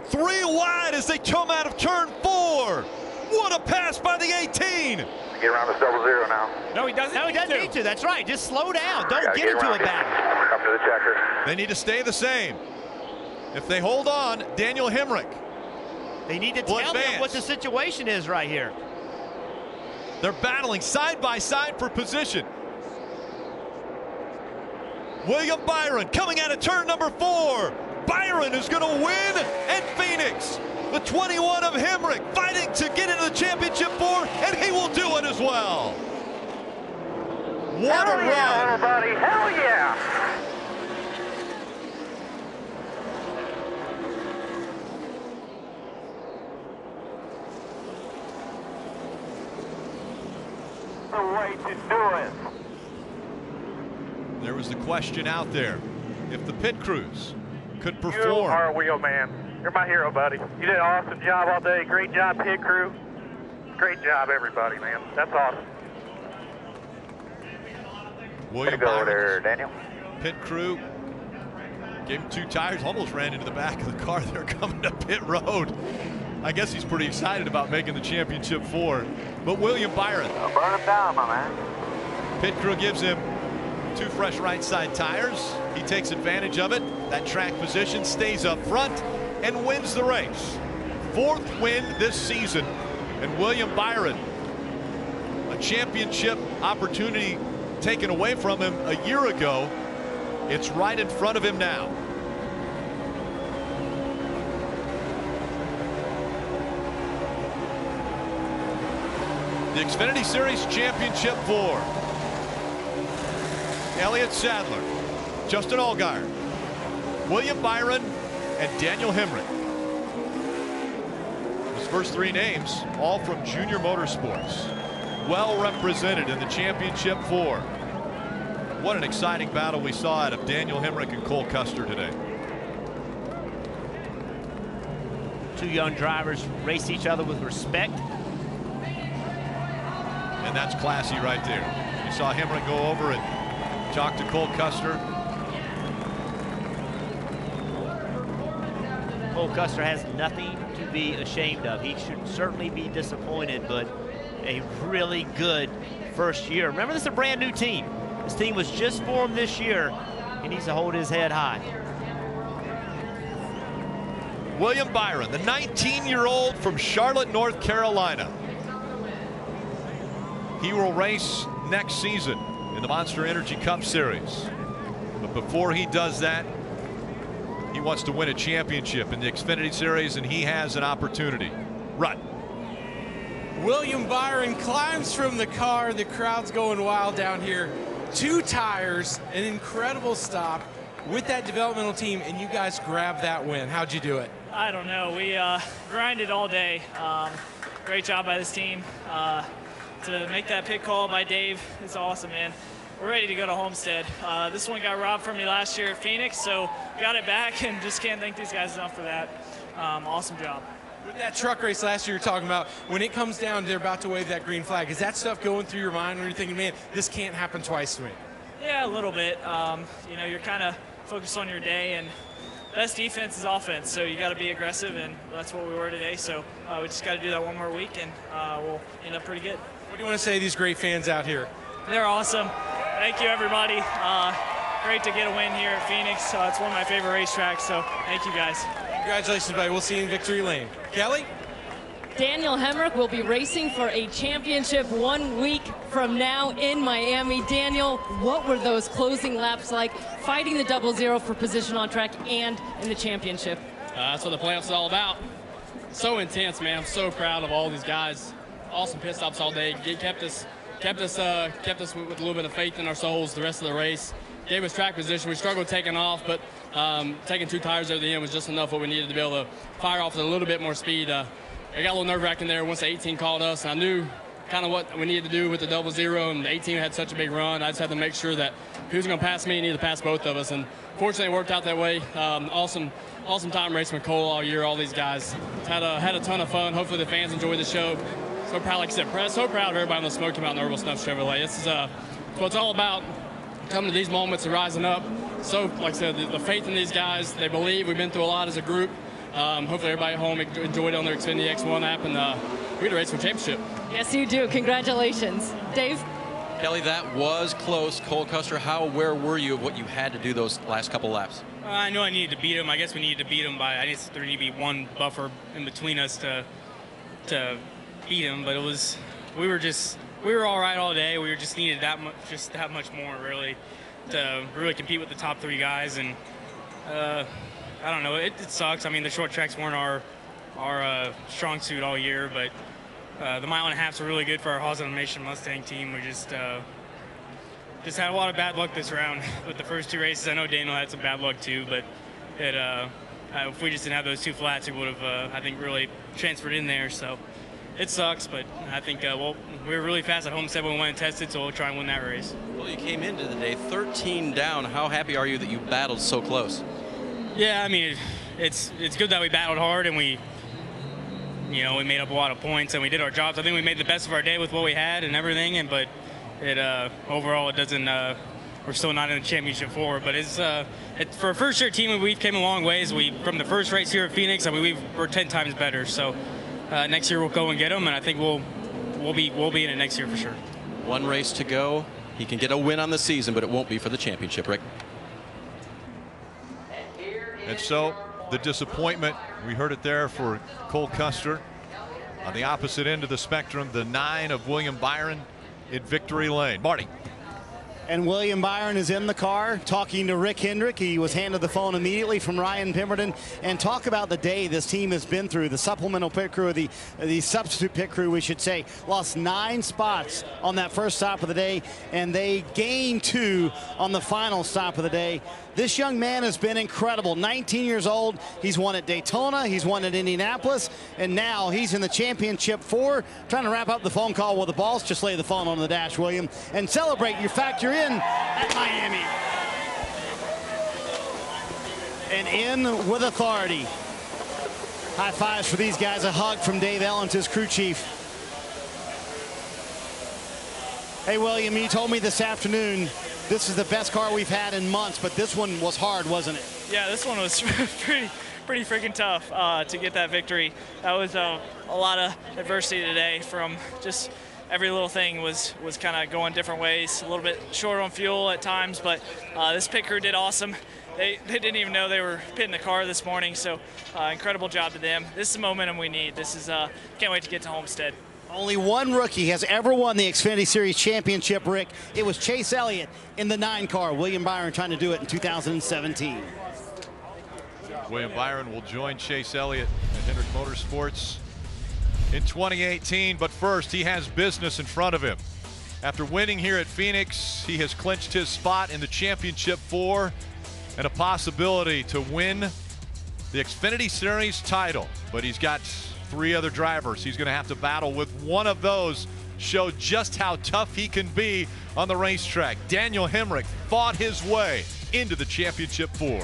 B: 3 wide as they come out of turn 4. What a pass by the 18.
A: Get around this double zero now.
U: No, he doesn't.
T: No, he doesn't need to. That's right. Just slow down. Don't get into a battle.
A: Come to the checker.
B: They need to stay the same. If they hold on, Daniel Hemrick.
T: They need to tell them what the situation is right here.
B: They're battling side by side for position. William Byron coming out of turn number 4. Byron is going to win, and Phoenix, the 21 of Hemrick, fighting to get into the championship 4, and he will do it as well. What a run.
V: Yeah, everybody. Hell yeah. The way to do it.
B: There was the question out there. If the pit crews could
V: You
B: perform.
V: are a wheel man. You're my hero, buddy. You did an awesome job all day. Great job, pit crew. Great job, everybody, man. That's awesome.
B: William
A: Go
B: Byron,
A: there, Daniel.
B: pit crew, gave him 2 tires, almost ran into the back of the car there coming to pit road. I guess he's pretty excited about making the championship 4. But William Byron.
A: Burn him down, my man.
B: Pit crew gives him 2 fresh right side tires. He takes advantage of it. That track position, stays up front and wins the race. 4th win this season. And William Byron, a championship opportunity taken away from him a year ago. It's right in front of him now. The Xfinity Series Championship 4. Elliott Sadler, Justin Allgaier, William Byron, and Daniel Hemrick. His first 3 names, all from Junior Motorsports. Well represented in the Championship 4. What an exciting battle we saw out of Daniel Hemrick and Cole Custer today.
T: 2 young drivers race each other with respect.
B: And that's classy right there. You saw Hemrick go over and talk to Cole Custer.
T: Cole Custer has nothing to be ashamed of. He should certainly be disappointed, but a really good first year. Remember, this is a brand new team. This team was just formed this year. He needs to hold his head high.
B: William Byron, the 19-year-old from Charlotte, North Carolina. He will race next season in the Monster Energy Cup Series. But before he does that, he wants to win a championship in the Xfinity Series, and he has an opportunity. Run.
E: William Byron climbs from the car. The crowd's going wild down here. 2 tires, an incredible stop with that developmental team, and you guys grabbed that win. How'd you do it?
O: I don't know. We grinded all day. Great job by this team. To make that pit call by Dave is awesome, man. We're ready to go to Homestead. This one got robbed from me last year at Phoenix, so got it back, and just can't thank these guys enough for that. Awesome job.
E: With that truck race last year you're talking about, when it comes down, they're about to wave that green flag. Is that stuff going through your mind when you're thinking, man, this can't happen twice to me?
O: Yeah, a little bit. You know, you're kind of focused on your day, and best defense is offense, so you got to be aggressive, and that's what we were today. So we just got to do that one more week, and we'll end up pretty good.
E: What do you want to say to these great fans out here?
O: They're awesome. Thank you, everybody. Great to get a win here at Phoenix. It's one of my favorite racetracks, so thank you guys.
E: Congratulations, buddy. We'll see you in victory lane. Kelly?
K: Daniel Hemrick will be racing for a championship 1 week from now in Miami. Daniel, what were those closing laps like, fighting the 0-0 for position on track and in the championship?
H: That's what the playoffs is all about. So intense, man. I'm so proud of all these guys. Awesome pit stops all day. Kept us with a little bit of faith in our souls the rest of the race. Gave us track position. We struggled taking off, but taking 2 tires over the end was just enough what we needed to be able to fire off with a little bit more speed. It got a little nerve-wracking there once the 18 called us, and I knew kind of what we needed to do with the 0-0, and the 18 had such a big run. I just had to make sure that if he was going to pass me, he needed to pass both of us, and fortunately it worked out that way. Awesome time racing with Cole all year, all these guys. Had a ton of fun. Hopefully the fans enjoyed the show. So proud, like I said, so proud of everybody on the Smoky Mountain Herbal Snuff Chevrolet. This is what it's all about, coming to these moments and rising up. So, like I said, the faith in these guys, they believe. We've been through a lot as a group. Hopefully everybody at home enjoyed it on their Xfinity X1 app, and we're to race for championship.
K: Yes, you do. Congratulations. Dave?
M: Kelly, that was close. Cole Custer, how aware were you of what you had to do those last couple laps?
P: I know I needed to beat him. I guess we needed to beat him by, there needed to be one buffer in between us to beat him, but we were all right all day. We just needed that much more, really, to really compete with the top 3 guys. And I don't know, it sucks. I mean, the short tracks weren't our strong suit all year, but the 1.5 miles were really good for our Haas Animation Mustang team. We just had a lot of bad luck this round with the first 2 races. I know Daniel had some bad luck too, but if we just didn't have those 2 flats, it would have, I think, really transferred in there. So it sucks, but I think, we were really fast at Homestead when we went and tested, so we'll try and win that race.
M: Well, you came into the day 13 down. How happy are you that you battled so close?
P: Yeah, I mean, it's good that we battled hard and we made up a lot of points and we did our jobs. I think we made the best of our day with what we had and everything. But overall, it doesn't. We're still not in the championship 4. But for a first-year team, we've came a long ways. From the first race here at Phoenix, I mean, we're 10 times better. So next year we'll go and get them, and I think we'll be in it next year for sure.
M: 1 race to go. He can get a win on the season, but it won't be for the championship, Rick.
B: And so the disappointment, we heard it there for Cole Custer. On the opposite end of the spectrum, the 9 of William Byron in victory lane. Marty.
N: And William Byron is in the car talking to Rick Hendrick. He was handed the phone immediately from Ryan Pemberton, and talk about the day this team has been through. The supplemental pit crew, the substitute pit crew, we should say, lost 9 spots on that first stop of the day, and they gained 2 on the final stop of the day. This young man has been incredible. 19 years old. He's won at Daytona. He's won at Indianapolis. And now he's in the championship 4. Trying to wrap up the phone call with the boss. Just lay the phone on the dash, William, and celebrate your fact you're in at Miami. And in with authority. High fives for these guys. A hug from Dave Ellens, his crew chief. Hey, William, you told me this afternoon this is the best car we've had in months, but this one was hard, wasn't it?
O: Yeah, this one was pretty freaking tough to get that victory. That was a lot of adversity today. From just every little thing was kind of going different ways. A little bit short on fuel at times, but this pit crew did awesome. They didn't even know they were pitting the car this morning, so incredible job to them. This is the momentum we need. This is can't wait to get to Homestead.
N: Only 1 rookie has ever won the Xfinity Series championship, Rick. It was Chase Elliott in the 9 car. William Byron trying to do it in 2017.
B: William Byron will join Chase Elliott at Hendrick Motorsports in 2018. But first, he has business in front of him. After winning here at Phoenix, he has clinched his spot in the championship 4 and a possibility to win the Xfinity Series title. But he's got 3 other drivers he's going to have to battle with. One of those show just how tough he can be on the racetrack. Daniel Hemrick fought his way into the championship 4.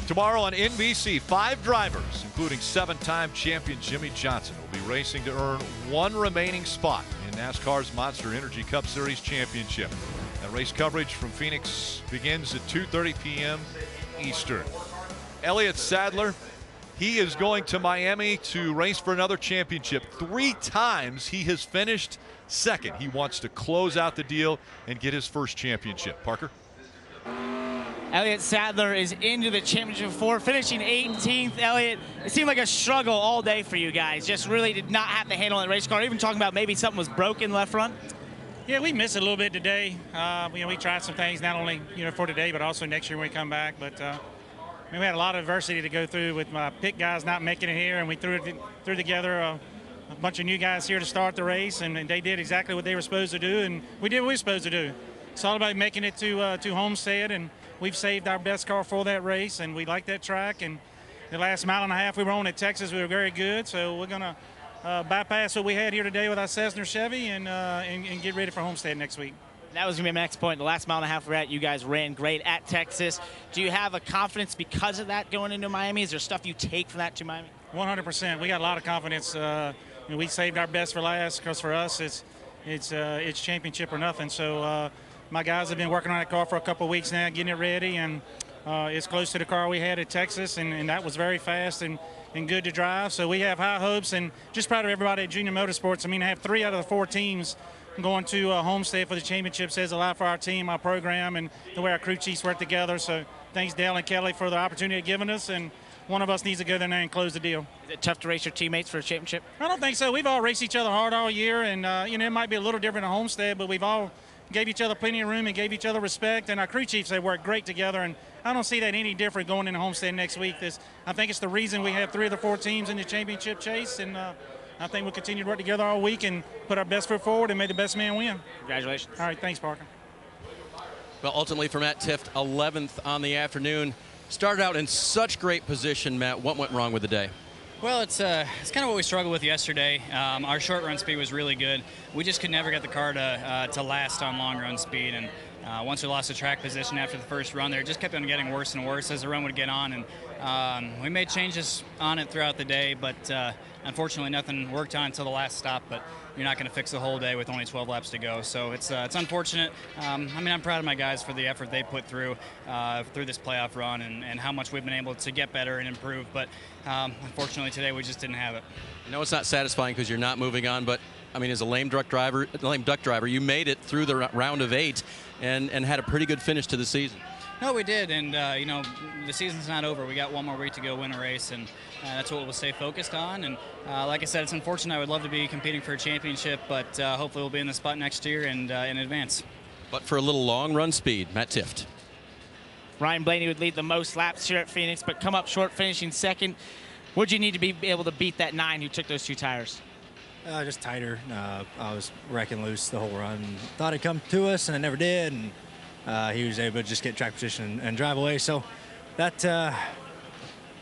B: Tomorrow on NBC, 5 drivers, including 7-time champion Jimmy Johnson, will be racing to earn one remaining spot in NASCAR's Monster Energy Cup Series Championship. And race coverage from Phoenix begins at 2:30 p.m. Eastern. Elliott Sadler, he is going to Miami to race for another championship. 3 times he has finished second. He wants to close out the deal and get his first championship. Parker?
L: Elliott Sadler is into the championship 4, finishing 18th. Elliott, it seemed like a struggle all day for you guys. Just really did not have the handle on the race car. Even talking about maybe something was broken left front.
G: Yeah, we missed it a little bit today. We tried some things not only for today, but also next year when we come back. But we had a lot of adversity to go through with my pit guys not making it here, and we threw together a bunch of new guys here to start the race, and they did exactly what they were supposed to do, and we did what we were supposed to do. It's all about making it to Homestead, and we've saved our best car for that race, and we like that track. And the last mile and a half we were on at Texas, we were very good. So we're going to bypass what we had here today with our Cessna Chevy and get ready for Homestead next week.
L: That was going to be my next point. The last mile and a half we're at, you guys ran great at Texas. Do you have a confidence because of that going into Miami? Is there stuff you take from that to Miami?
G: 100%. We got a lot of confidence. We saved our best for last, because for us it's championship or nothing. So my guys have been working on that car for a couple of weeks now, getting it ready, and it's close to the car we had at Texas, and that was very fast and good to drive. So we have high hopes, and just proud of everybody at Junior Motorsports. I mean, I have 3 out of the 4 teams going to Homestead for the championship. Says a lot for our team, our program, and the way our crew chiefs work together. So thanks, Dale and Kelly, for the opportunity they've given us, and one of us needs to go there and close the deal.
L: Is it tough to race your teammates for a championship?
G: I don't think so. We've all raced each other hard all year, and it might be a little different at Homestead, but we've all gave each other plenty of room and gave each other respect, and our crew chiefs, they work great together, and I don't see that any different going into Homestead next week. I think it's the reason we have 3 of the 4 teams in the championship chase, and I think we'll continue to work together all week and put our best foot forward and may the best man win.
L: Congratulations.
G: All right, thanks, Parker.
M: Well, ultimately for Matt Tifft, 11th on the afternoon. Started out in such great position, Matt. What went wrong with the day?
W: Well, it's kind of what we struggled with yesterday. Our short run speed was really good. We just could never get the car to last on long run speed. And once we lost the track position after the first run there, it just kept on getting worse and worse as the run would get on. And we made changes on it throughout the day, but unfortunately nothing worked on until the last stop. But you're not going to fix the whole day with only 12 laps to go. So it's unfortunate. I'm proud of my guys for the effort they put through this playoff run and how much we've been able to get better and improve. But unfortunately today we just didn't have it.
M: I know it's not satisfying because you're not moving on, but I mean, as a lame duck driver, you made it through the round of 8 and had a pretty good finish to the season.
W: No, we did, and the season's not over. We got one more week to go win a race, and that's what we'll stay focused on. And like I said, it's unfortunate. I would love to be competing for a championship, but hopefully we'll be in the spot next year and in advance.
M: But for a little long run speed, Matt Tifft.
L: Ryan Blaney would lead the most laps here at Phoenix, but come up short, finishing second. Would you need to be able to beat that 9 who took those 2 tires?
Q: Just tighter. I was wrecking loose the whole run. Thought it'd come to us, and it never did. And he was able to just get track position and drive away. So that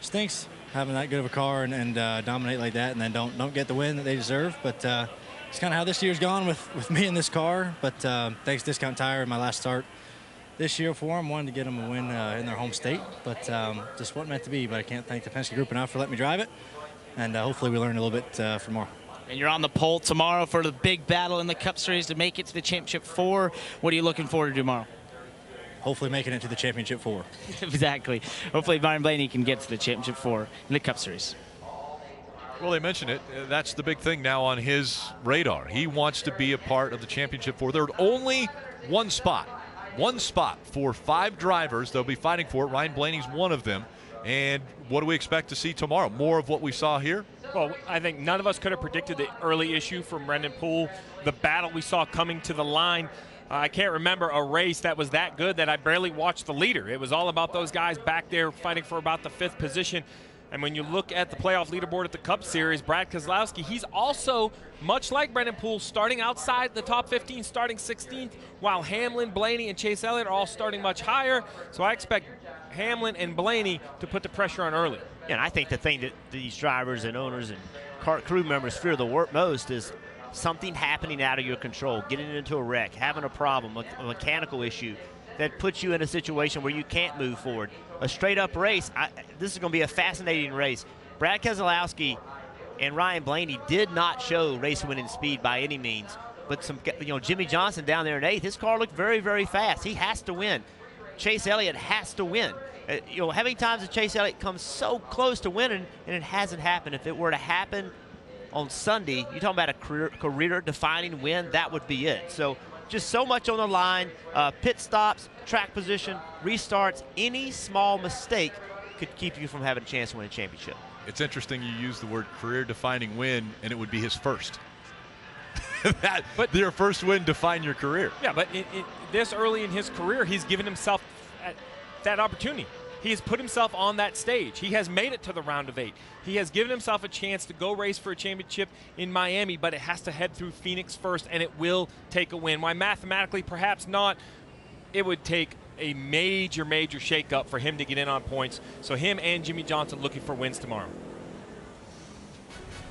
Q: stinks, having that good of a car and dominate like that, and then don't get the win that they deserve. But it's kind of how this year's gone with me in this car. But thanks Discount Tire, my last start this year for them. Wanted to get them a win in their home state, but just wasn't meant to be. But I can't thank the Penske Group enough for letting me drive it, and hopefully we learn a little bit from more.
L: And you're on the pole tomorrow for the big battle in the Cup Series to make it to the Championship 4. What are you looking forward to tomorrow?
Q: Hopefully making it to the Championship 4.
L: Exactly. Hopefully Byron Blaney can get to the Championship 4 in the Cup Series.
B: Well, they mentioned it. That's the big thing now on his radar. He wants to be a part of the Championship 4. There's only one spot for 5 drivers. They'll be fighting for it. Ryan Blaney's one of them. And what do we expect to see tomorrow? More of what we saw here?
U: Well, I think none of us could have predicted the early issue from Brendan Poole, the battle we saw coming to the line. I can't remember a race that was that good that I barely watched the leader. It was all about those guys back there fighting for about the 5th position. And when you look at the playoff leaderboard at the Cup Series, Brad Keselowski, he's also, much like Brendan Poole, starting outside the top 15, starting 16th, while Hamlin, Blaney, and Chase Elliott are all starting much higher. So I expect Hamlin and Blaney to put the pressure on early.
T: And I think the thing that these drivers and owners and crew members fear the most is something happening out of your control, getting into a wreck, having a problem, a mechanical issue. that puts you in a situation where you can't move forward. A straight-up race, this is going to be a fascinating race. Brad Keselowski and Ryan Blaney did not show race-winning speed by any means, but Jimmy Johnson down there in 8th, his car looked very, very fast. He has to win. Chase Elliott has to win. How many times did Chase Elliott come so close to winning, and it hasn't happened? If it were to happen on Sunday, you're talking about a career-defining win, that would be it. So just so much on the line. Pit stops, track position, restarts, any small mistake could keep you from having a chance to win a championship.
B: It's interesting you use the word career-defining win, and it would be his first. But your first win define your career.
U: Yeah, but this early in his career, he's given himself that opportunity. He has put himself on that stage. He has made it to the round of 8. He has given himself a chance to go race for a championship in Miami, but it has to head through Phoenix first, and it will take a win. Why mathematically perhaps not, it would take a major, major shakeup for him to get in on points. So him and Jimmy Johnson looking for wins tomorrow.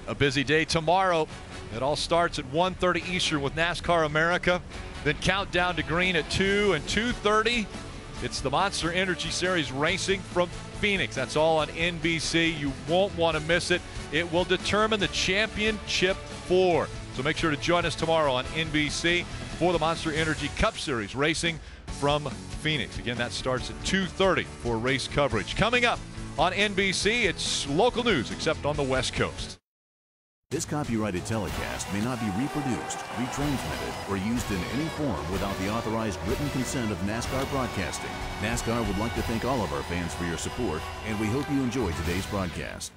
B: A busy day tomorrow. It all starts at 1:30 Eastern with NASCAR America. Then countdown to green at 2 and 2:30. It's the Monster Energy Series racing from Phoenix. That's all on NBC. You won't want to miss it. It will determine the championship 4. So make sure to join us tomorrow on NBC for the Monster Energy Cup Series racing from Phoenix. Again, that starts at 2:30 for race coverage. Coming up on NBC, it's local news except on the West Coast.
D: This copyrighted telecast may not be reproduced, retransmitted, or used in any form without the authorized written consent of NASCAR Broadcasting. NASCAR would like to thank all of our fans for your support, and we hope you enjoyed today's broadcast.